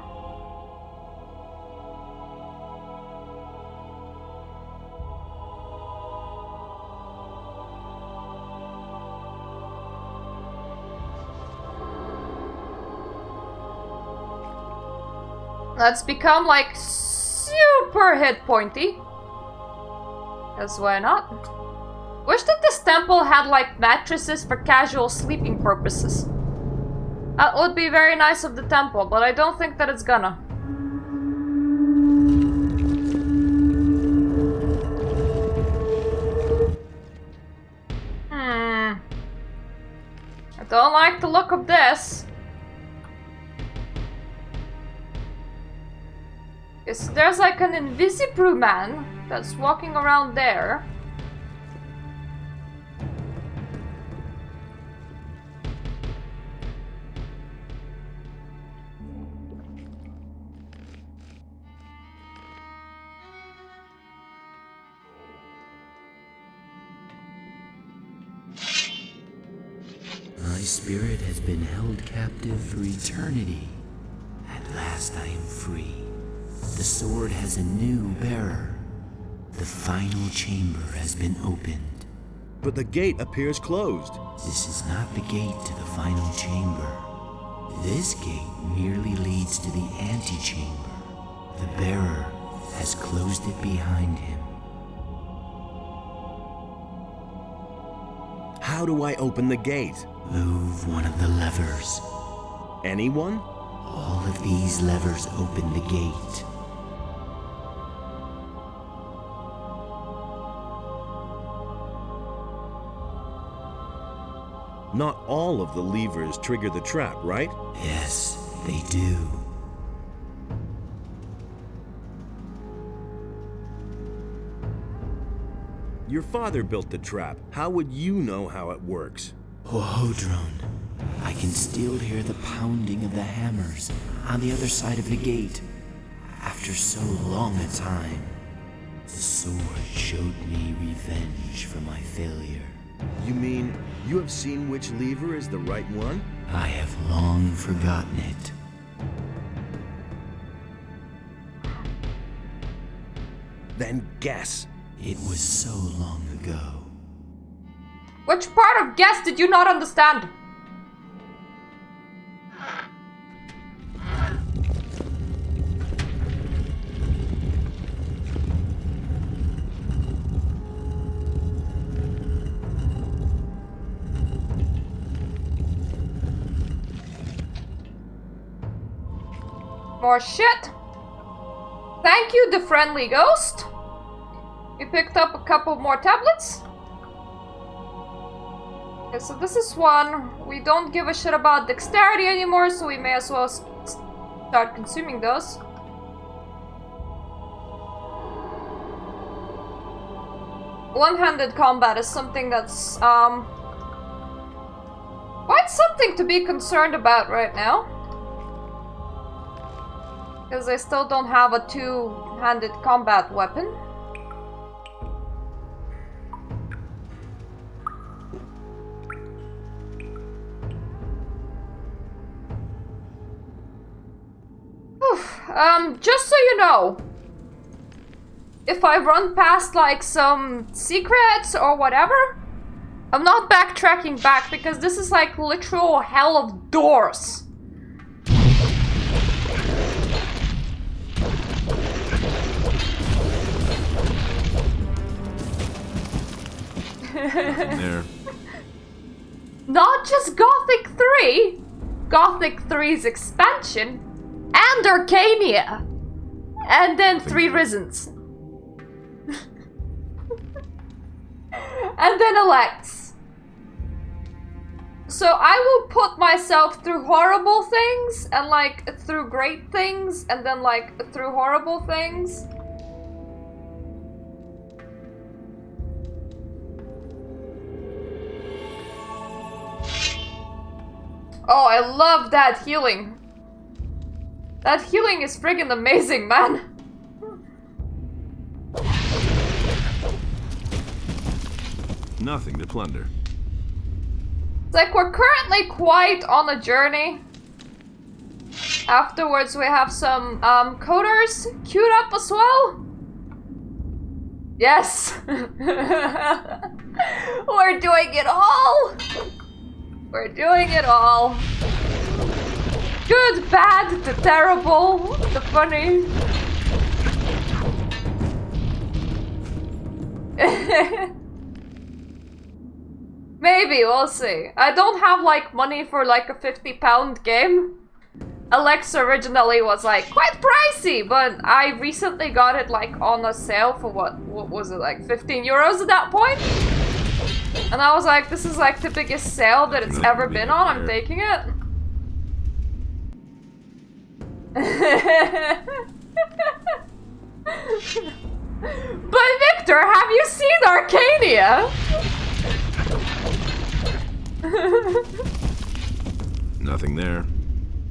Let's become like super hit pointy. Because why not? Wish that this temple had like mattresses for casual sleeping purposes. That would be very nice of the temple, but I don't think that it's gonna. I don't like the look of this. There's like an invisible man that's walking around there. My spirit has been held captive for eternity. At last I am free. The sword has a new bearer. The final chamber has been opened. But the gate appears closed. This is not the gate to the final chamber. This gate merely leads to the antechamber. The bearer has closed it behind him. How do I open the gate? Move one of the levers. Anyone? All of these levers open the gate. Not all of the levers trigger the trap, right? Yes, they do. Your father built the trap. How would you know how it works? Hodron, I can still hear the pounding of the hammers on the other side of the gate. After so long a time, the sword showed me revenge for my failure. You mean you have seen which lever is the right one? I have long forgotten it. Then guess. It was so long ago. Which part of guess did you not understand? More shit. Thank you, the friendly ghost. We picked up a couple more tablets. Okay, so this is one. We don't give a shit about dexterity anymore, so we may as well start consuming those. One-handed combat is something that's quite something to be concerned about right now. Because I still don't have a two-handed combat weapon. Just so you know, if I run past like some secrets or whatever, I'm not backtracking back because this is like literal hell of doors. There. Not just Gothic 3, Gothic 3's expansion, and Arcania, and then 3 Risens. And then Elects. So I will put myself through horrible things, and like through great things, and then like through horrible things. Oh, I love that healing. That healing is friggin' amazing, man. Nothing to plunder. It's like we're currently quite on a journey. Afterwards we have some coders queued up as well. Yes! We're doing it all! We're doing it all. Good, bad, the terrible, the funny. Maybe, we'll see. I don't have like money for like a £50 game. Alexa originally was like quite pricey, but I recently got it like on a sale for what was it, like 15 euros at that point? And I was like, this is like the biggest sale that it's ever been on, I'm taking it. But Victor, have you seen Arcania? Nothing there.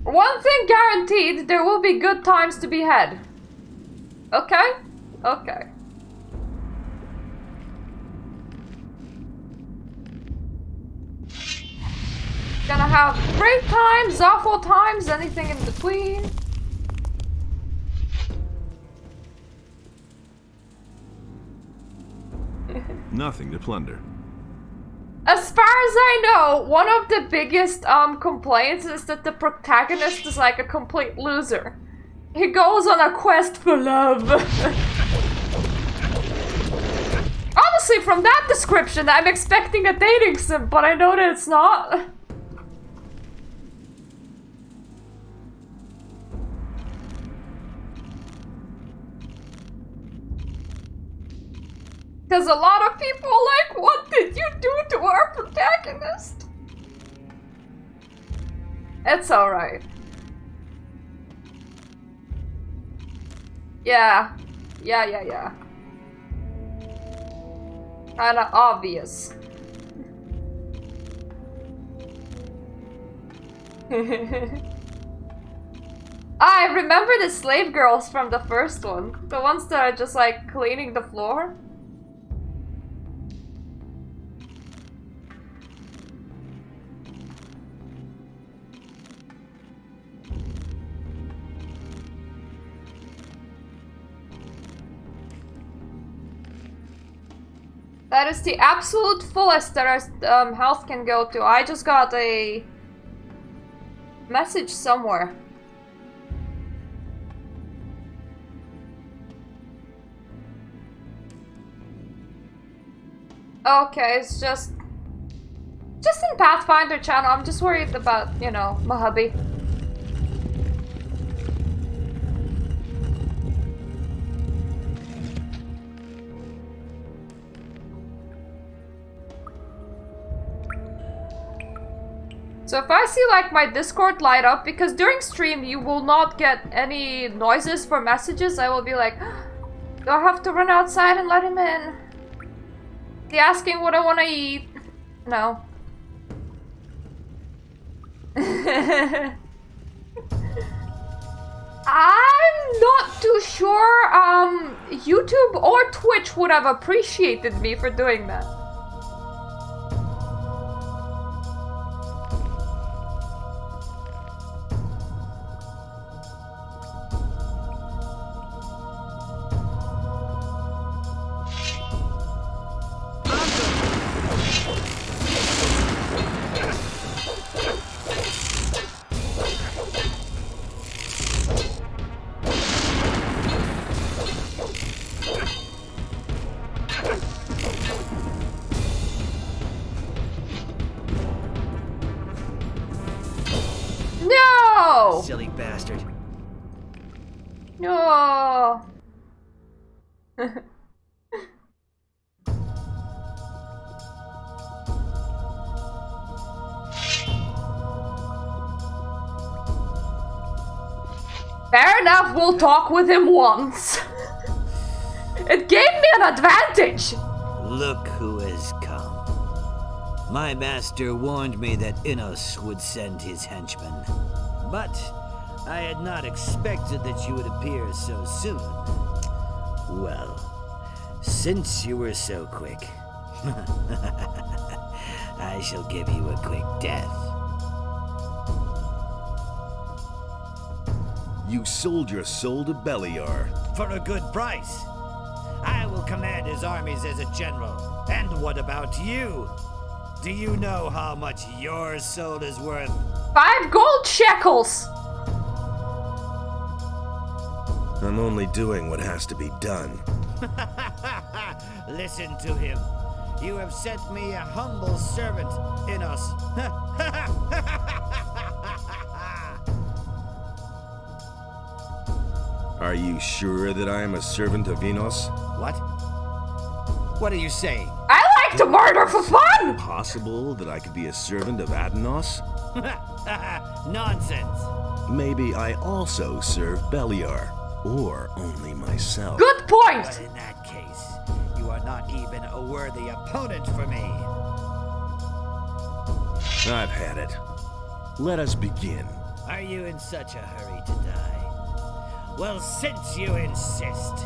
One thing guaranteed, there will be good times to be had. Okay? Okay. Gonna have great times, awful times, anything in between. Nothing to plunder. As far as I know, one of the biggest complaints is that the protagonist is like a complete loser. He goes on a quest for love. Honestly, from that description, I'm expecting a dating sim, but I know that it's not. Because a lot of people are like, what did you do to our protagonist? It's alright. Yeah. Yeah. Kinda obvious. I remember the slave girls from the first one. The ones that are just like cleaning the floor. That is the absolute fullest that our health can go to. I just got a message somewhere. Okay, it's just in Pathfinder channel. I'm just worried about, you know, my hubby. So if I see like my Discord light up, because during stream you will not get any noises for messages, I will be like, do I have to run outside and let him in? Is he asking what I want to eat? No. I'm not too sure YouTube or Twitch would have appreciated me for doing that. No! Silly bastard. No. Fair enough, we'll talk with him once. It gave me an advantage. Look who has come. My master warned me that Innos would send his henchmen. But I had not expected that you would appear so soon. Well, since you were so quick, I shall give you a quick death. You sold your soul to Belliard. For a good price. I will command his armies as a general. And what about you? Do you know how much your soul is worth? 5 gold shekels! I'm only doing what has to be done. Listen to him. You have sent me a humble servant, Innos. Are you sure that I am a servant of Innos? What? What are you saying? I like to murder for fun! Possible that I could be a servant of Adnos? Nonsense. Maybe I also serve Belliard, or only myself. Good point! But in that case, you are not even a worthy opponent for me. I've had it. Let us begin. Are you in such a hurry to die? Well, since you insist.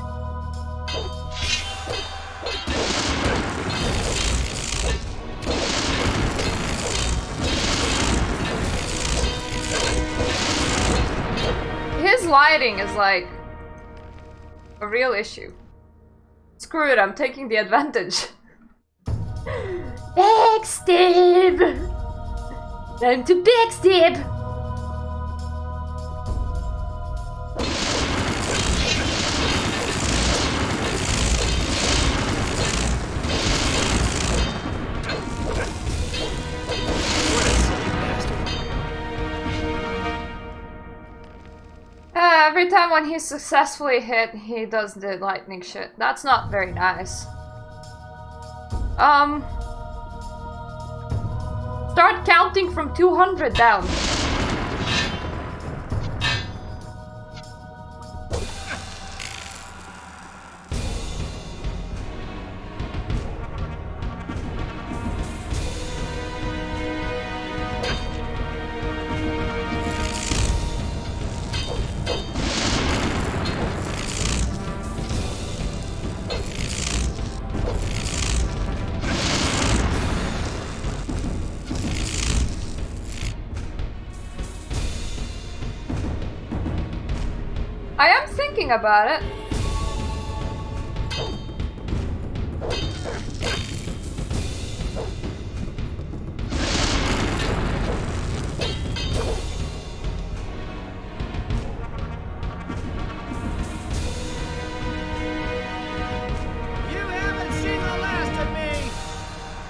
His lighting is like a real issue. Screw it, I'm taking the advantage. Backstab! Time to backstab! Every time when he's successfully hit, he does the lightning shit. That's not very nice. Start counting from 200 down. I am thinking about it.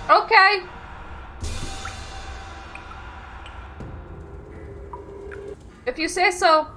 Okay. If you say so.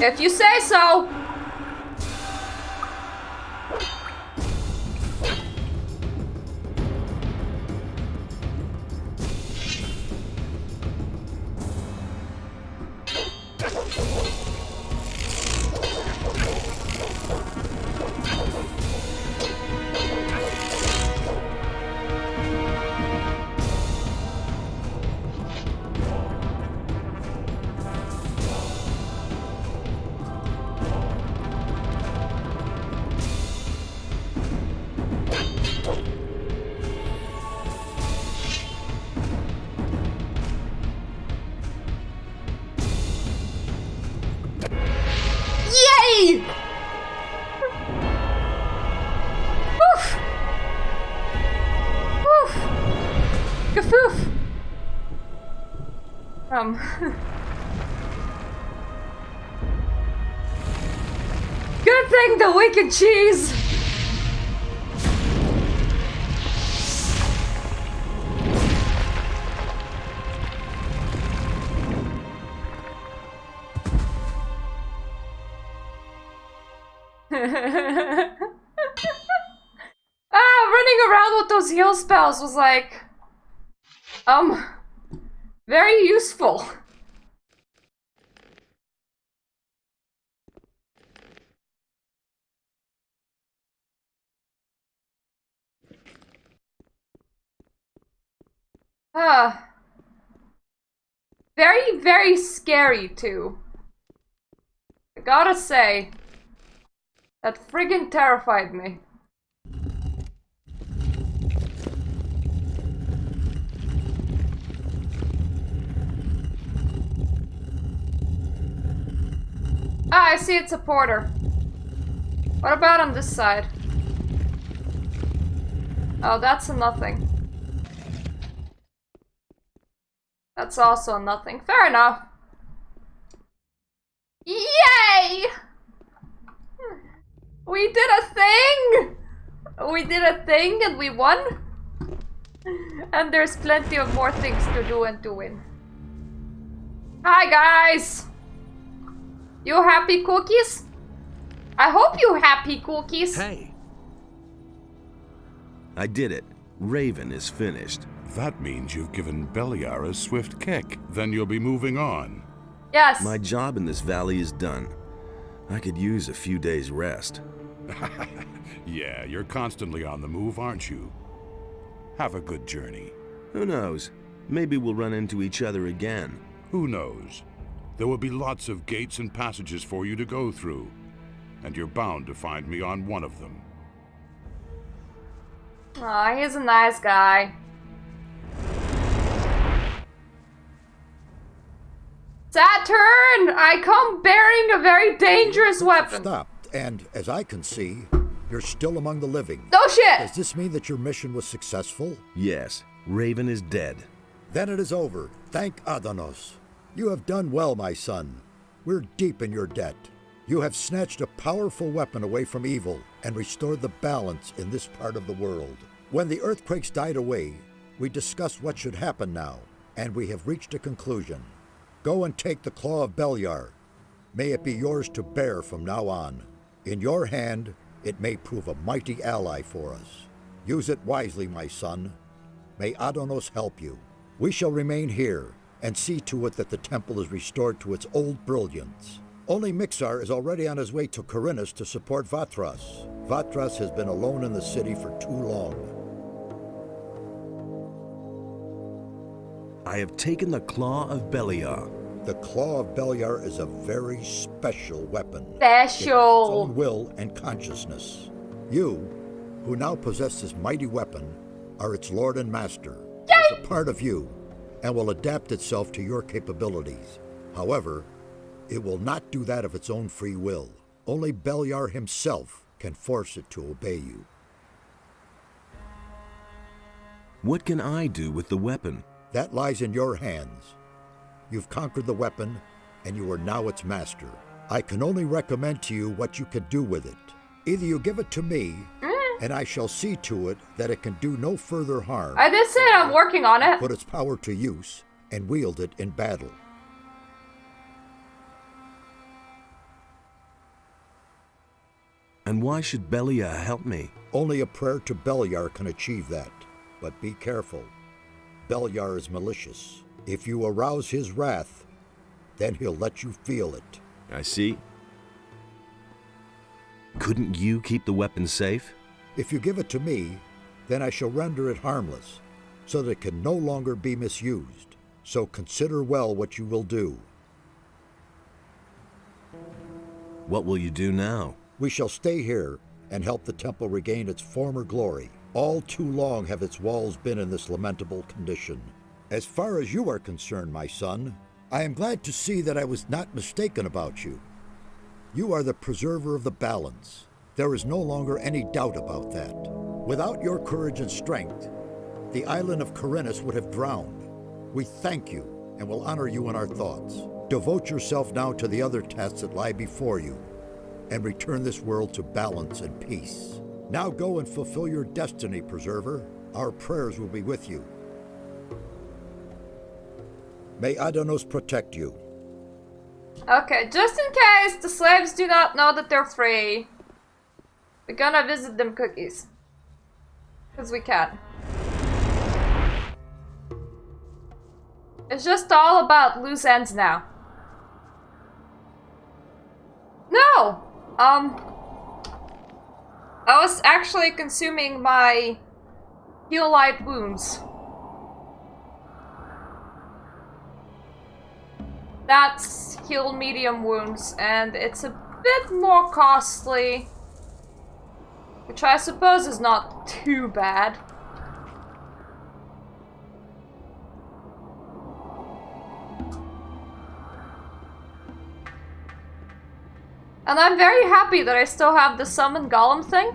If you say so. Yay! Woof! Woof! Gafoof! Good thing the wicked cheese! Running around with those heal spells was like, very useful. Very, very scary too. I gotta say, that friggin' terrified me. Ah, I see it's a porter. What about on this side? Oh, that's a nothing. That's also nothing. Fair enough. Yay! We did a thing! We did a thing and we won. And there's plenty of more things to do and to win. Hi guys! You happy cookies? I hope you happy cookies. Hey. I did it. Raven is finished. That means you've given Belliard a swift kick. Then you'll be moving on. Yes. My job in this valley is done. I could use a few days rest. Yeah, you're constantly on the move, aren't you? Have a good journey. Who knows? Maybe we'll run into each other again. Who knows? There will be lots of gates and passages for you to go through, and you're bound to find me on one of them. Aw, he's a nice guy. Saturn! I come bearing a very dangerous weapon. Stop. And as I can see, you're still among the living. No shit! Does this mean that your mission was successful? Yes. Raven is dead. Then it is over. Thank Adanos. You have done well, my son. We're deep in your debt. You have snatched a powerful weapon away from evil and restored the balance in this part of the world. When the earthquakes died away, we discussed what should happen now, and we have reached a conclusion. Go and take the Claw of Belliard. May it be yours to bear from now on. In your hand, it may prove a mighty ally for us. Use it wisely, my son. May Adanos help you. We shall remain here and see to it that the temple is restored to its old brilliance. Only Mixar is already on his way to Khorinis to support Vatras. Vatras has been alone in the city for too long. I have taken the Claw of Belliard. The Claw of Belliard is a very special weapon. Special. It has its own will and consciousness. You, who now possess this mighty weapon, are its lord and master. It is a part of you, and will adapt itself to your capabilities. However, it will not do that of its own free will. Only Belliard himself can force it to obey you. What can I do with the weapon? That lies in your hands. You've conquered the weapon, and you are now its master. I can only recommend to you what you can do with it. Either you give it to me, and I shall see to it that it can do no further harm. I did say I'm working on it. Put its power to use, and wield it in battle. And why should Belliard help me? Only a prayer to Belliard can achieve that. But be careful. Belliard is malicious. If you arouse his wrath, then he'll let you feel it. I see. Couldn't you keep the weapon safe? If you give it to me, then I shall render it harmless, so that it can no longer be misused. So consider well what you will do. What will you do now? We shall stay here and help the temple regain its former glory. All too long have its walls been in this lamentable condition. As far as you are concerned, my son, I am glad to see that I was not mistaken about you. You are the preserver of the balance. There is no longer any doubt about that. Without your courage and strength, the island of Khorinis would have drowned. We thank you and will honor you in our thoughts. Devote yourself now to the other tasks that lie before you, and return this world to balance and peace. Now go and fulfill your destiny, Preserver. Our prayers will be with you. May Adanos protect you. Okay, just in case the slaves do not know that they're free, we're gonna visit them cookies. Because we can. It's just all about loose ends now. No! I was actually consuming my heal light wounds. That's heal medium wounds, and it's a bit more costly, which I suppose is not too bad. And I'm very happy that I still have the summon golem thing,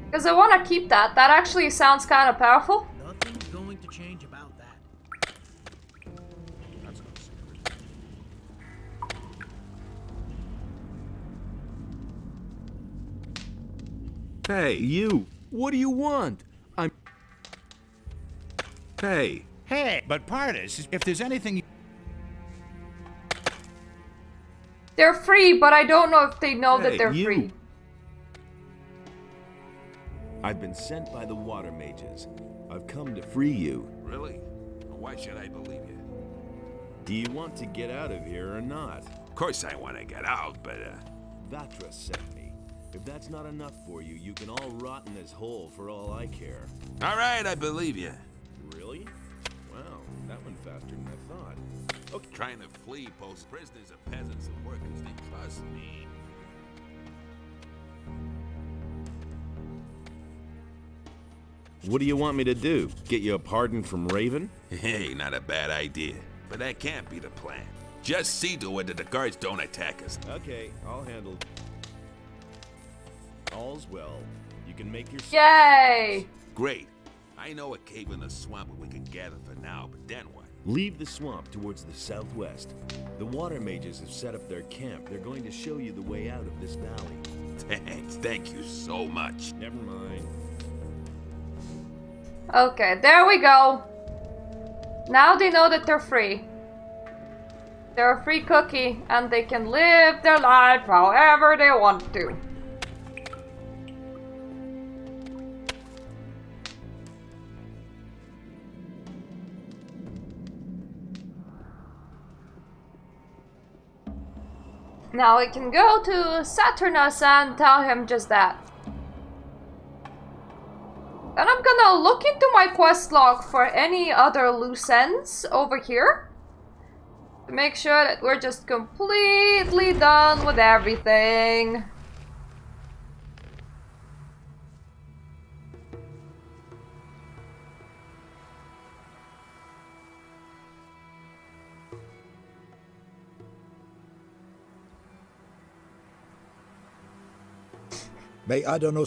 because I want to keep that. That actually sounds kind of powerful. Nothing's going to change about that. Hey, you! What do you want? Hey! Hey, but Pardis, if there's anything... They're free, but I don't know if they know that they're you. free. I've been sent by the water mages. I've come to free you. Really? Why should I believe you? Do you want to get out of here or not? Of course I want to get out, but Vatras sent me. If that's not enough for you, you can all rot in this hole for all I care. all right, I believe you. Really? Wow, that went faster than I thought. Okay. Trying to flee post prisoners of peasants and workers, they trust me. What do you want me to do? Get you a pardon from Raven? Hey, not a bad idea. But that can't be the plan. Just see to it that the guards don't attack us. Okay, I'll handle. All's well. You can make your... Yay! Great. I know a cave in the swamp where we can gather for now, but then what? Leave the swamp towards the southwest. The water mages have set up their camp. They're going to show you the way out of this valley. Thanks. Thank you so much. Never mind. Okay, there we go. Now they know that they're free. They're a free cookie, and they can live their life however they want to. Now we can go to Saturnus and tell him just that. And I'm gonna look into my quest log for any other loose ends over here. To make sure that we're just completely done with everything.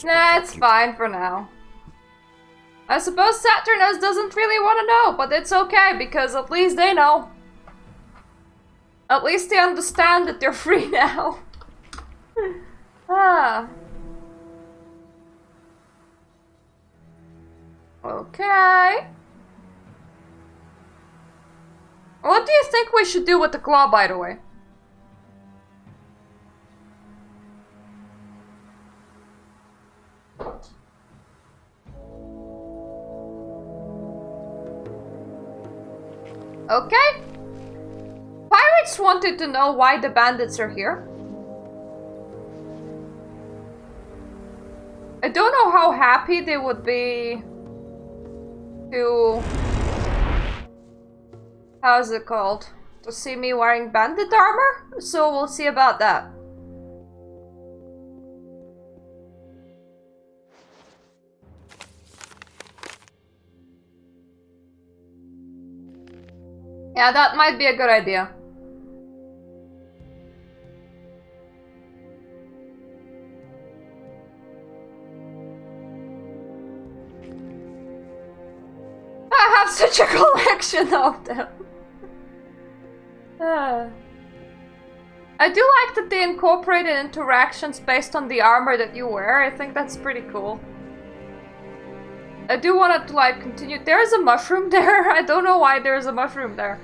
That's fine for now. I suppose Saturnus doesn't really want to know, but it's okay because at least they know. At least they understand that they're free now. Ah. Okay. What do you think we should do with the claw, by the way? Okay. Pirates wanted to know why the bandits are here. I don't know how happy they would be to... How's it called? To see me wearing bandit armor? So we'll see about that. Yeah, that might be a good idea. I have such a collection of them. I do like that they incorporated interactions based on the armor that you wear. I think that's pretty cool. I do want to like continue. There's a mushroom there. I don't know why there's a mushroom there.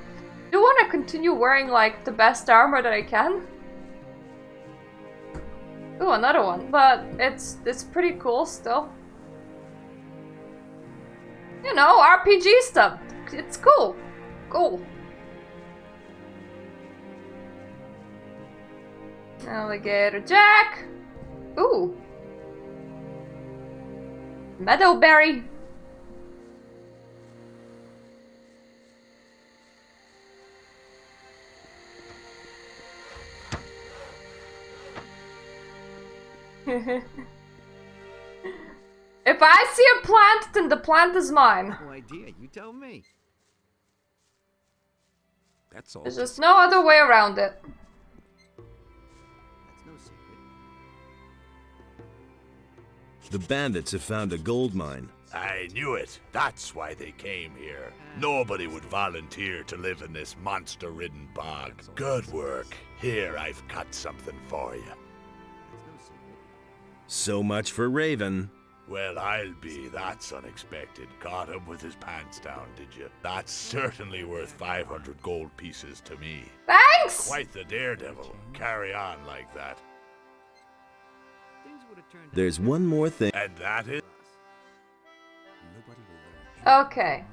I do want to continue wearing like the best armor that I can. Ooh, another one. But it's pretty cool still. You know, RPG stuff. It's cool. Cool. Alligator Jack. Ooh. Meadowberry. If I see a plant, then the plant is mine. No idea, you tell me. That's all. There's just no other way around it. That's no secret. The bandits have found a gold mine. I knew it. That's why they came here. Nobody would volunteer to live in this monster-ridden bog. Good work. Here, I've cut something for you. So much for Raven. Well, I'll be. That's unexpected. Caught him with his pants down, did you? That's certainly worth 500 gold pieces to me. Thanks! Quite the daredevil. Carry on like that. There's one more thing. And that is... Okay.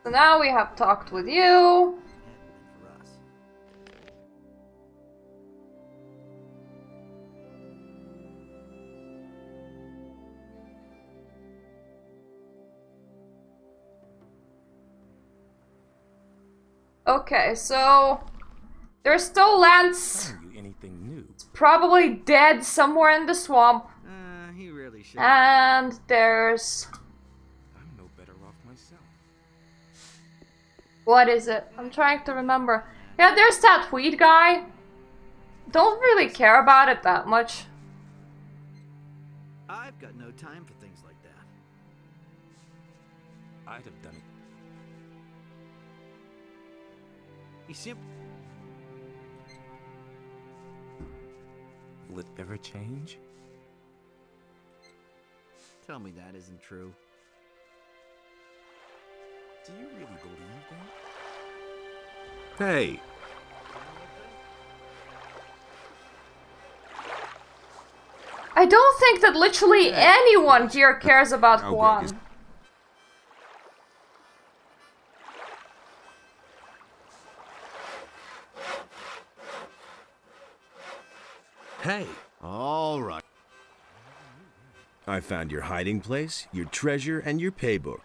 So now we have talked with you. Okay, so there's still Lance. Anything new? It's probably dead somewhere in the swamp. He really should. And there's... I'm no better off myself. What is it? I'm trying to remember. Yeah, there's that weed guy. Don't really care about it that much. I've got no time for things like that. I'd have done it. He simply... Will it ever change? Tell me that isn't true. Do you really believe that? Hey. I don't think that literally anyone here cares about Guan. Hey! All right. I found your hiding place, your treasure, and your paybook.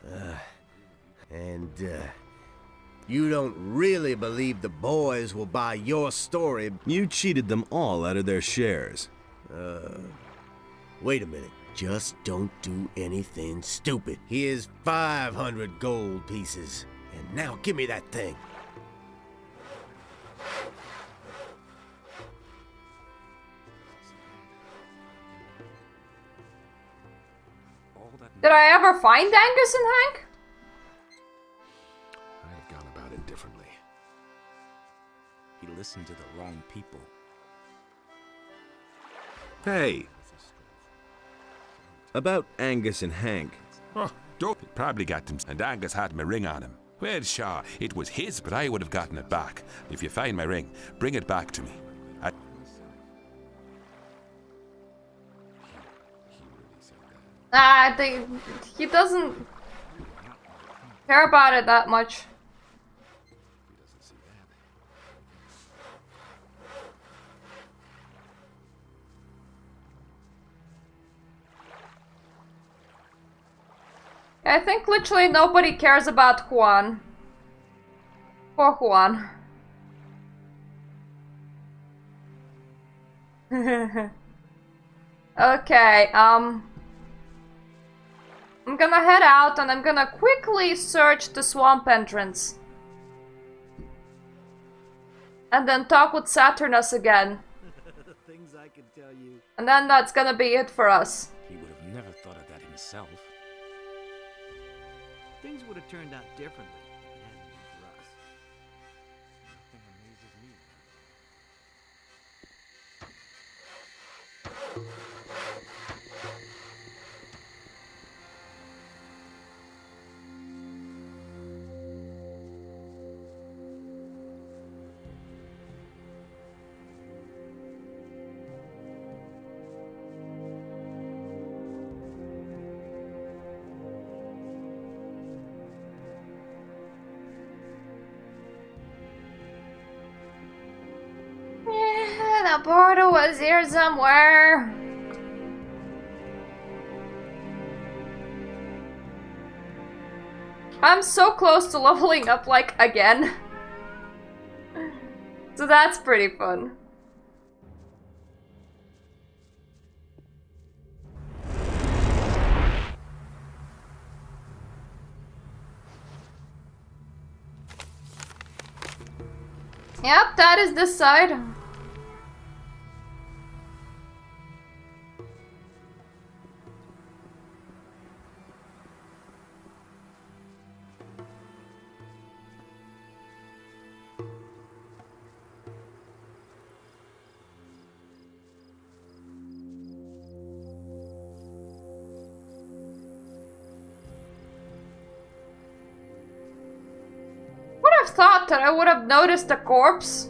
You don't really believe the boys will buy your story. You cheated them all out of their shares. Wait a minute. Just don't do anything stupid. Here's 500 gold pieces. And now give me that thing. Did I ever find Angus and Hank? I'd have gone about it differently. He listened to the wrong people. Hey! About Angus and Hank. Oh, dope. Probably got him, and Angus had my ring on him. Well, sure, it was his, but I would have gotten it back. If you find my ring, bring it back to me. I think he doesn't care about it that much. I think literally nobody cares about Juan. Poor Juan. Okay, I'm gonna head out and I'm gonna quickly search the swamp entrance. And then talk with Saturnus again. Things I can tell you. And then that's gonna be it for us. He would have never thought of that himself. Things would have turned out differently if it hadn't been for us. Nothing amazes me. The portal was here somewhere. I'm so close to leveling up, like, again. So that's pretty fun. Yep, that is this side. Thought that I would have noticed the corpse.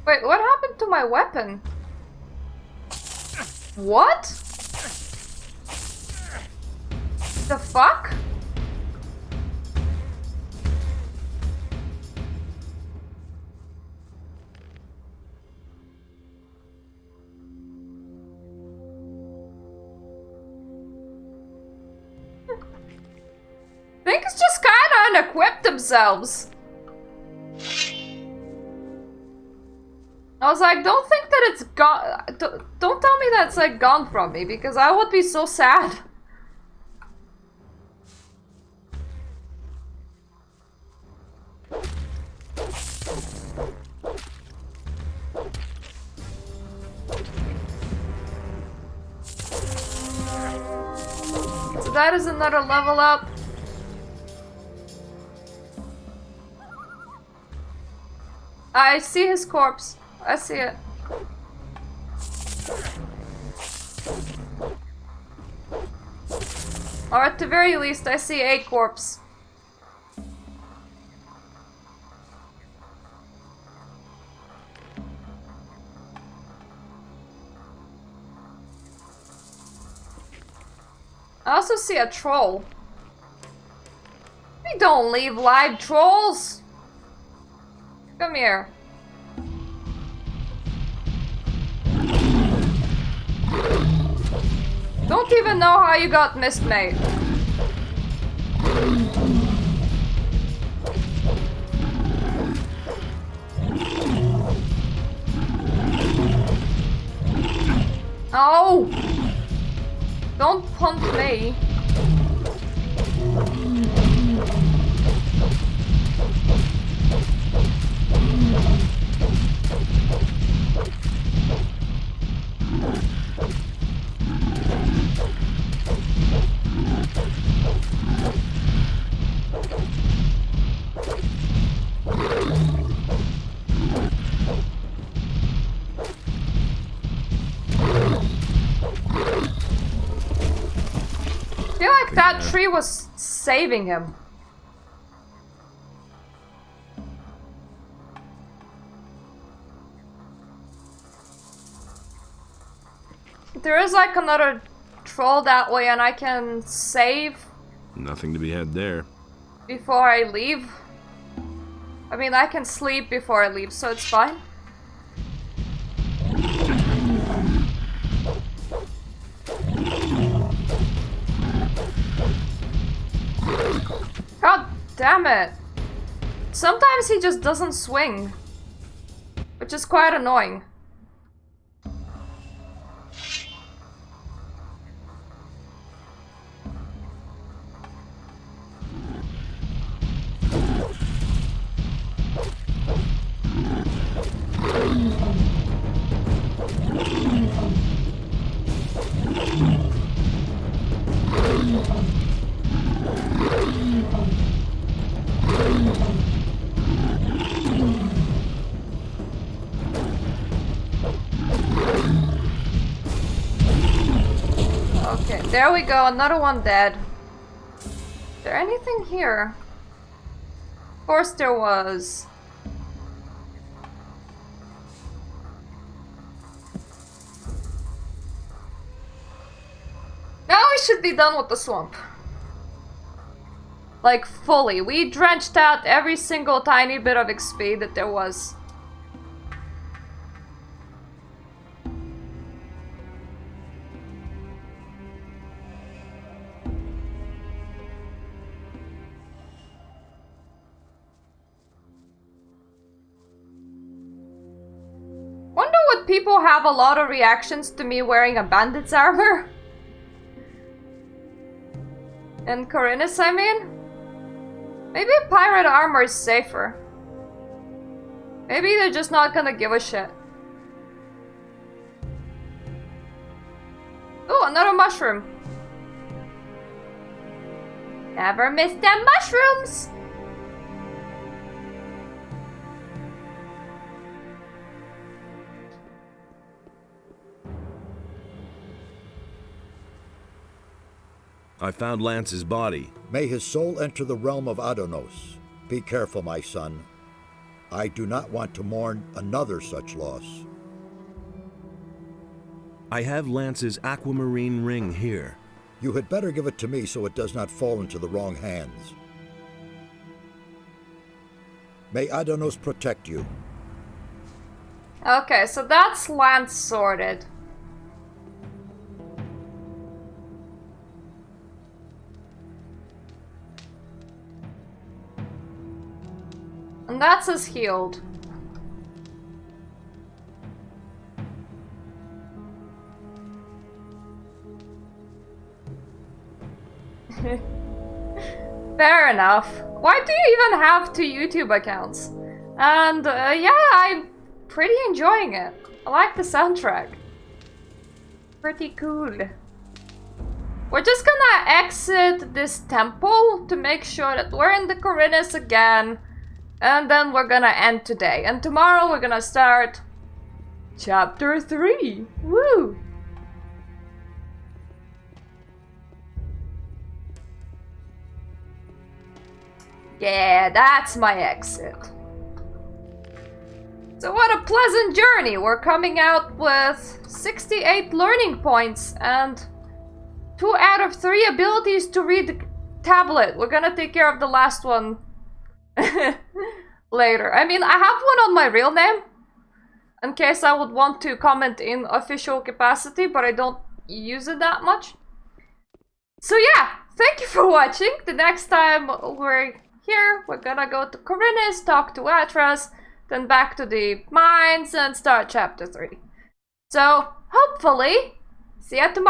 Wait, what happened to my weapon? What? The fuck? Things just kinda unequip themselves. I was like, don't think that it's gone. Don't tell me that it's like gone from me, because I would be so sad. So that is another level up. I see his corpse. I see it. Or at the very least, I see a corpse. I also see a troll. We don't leave live trolls. Come here. Don't even know how you got missed, mate. Oh! Don't punch me. I feel like that tree was saving him. There is like another troll that way and I can save Nothing to be had there. before I leave. I mean, I can sleep before I leave, so it's fine. God damn it. Sometimes he just doesn't swing, which is quite annoying. Okay, there we go, another one dead. Is there anything here? Of course there was. Now we should be done with the swamp. Like, fully. We drenched out every single tiny bit of XP that there was. Wonder would people have a lot of reactions to me wearing a bandit's armor? And Khorinis, I mean? Maybe pirate armor is safer. Maybe they're just not gonna give a shit. Oh, another mushroom. Never miss them mushrooms! I found Lance's body. May his soul enter the realm of Adonos. Be careful, my son. I do not want to mourn another such loss. I have Lance's aquamarine ring here. You had better give it to me so it does not fall into the wrong hands. May Adonos protect you. Okay, so that's Lance sorted. And that's his healed. Fair enough. Why do you even have 2 YouTube accounts? And yeah, I'm pretty enjoying it. I like the soundtrack. Pretty cool. We're just gonna exit this temple to make sure that we're in the Khorinis again. And then we're gonna end today. And tomorrow we're gonna start Chapter 3. Woo! Yeah, that's my exit. So what a pleasant journey. We're coming out with 68 learning points and 2 out of 3 abilities to read the tablet. We're gonna take care of the last one later. I mean, I have one on my real name in case I would want to comment in official capacity, but I don't use it that much. So yeah, thank you for watching. The next time we're here, we're gonna go to Khorinis, talk to Xardas, then back to the mines and start chapter 3. So hopefully, see you tomorrow.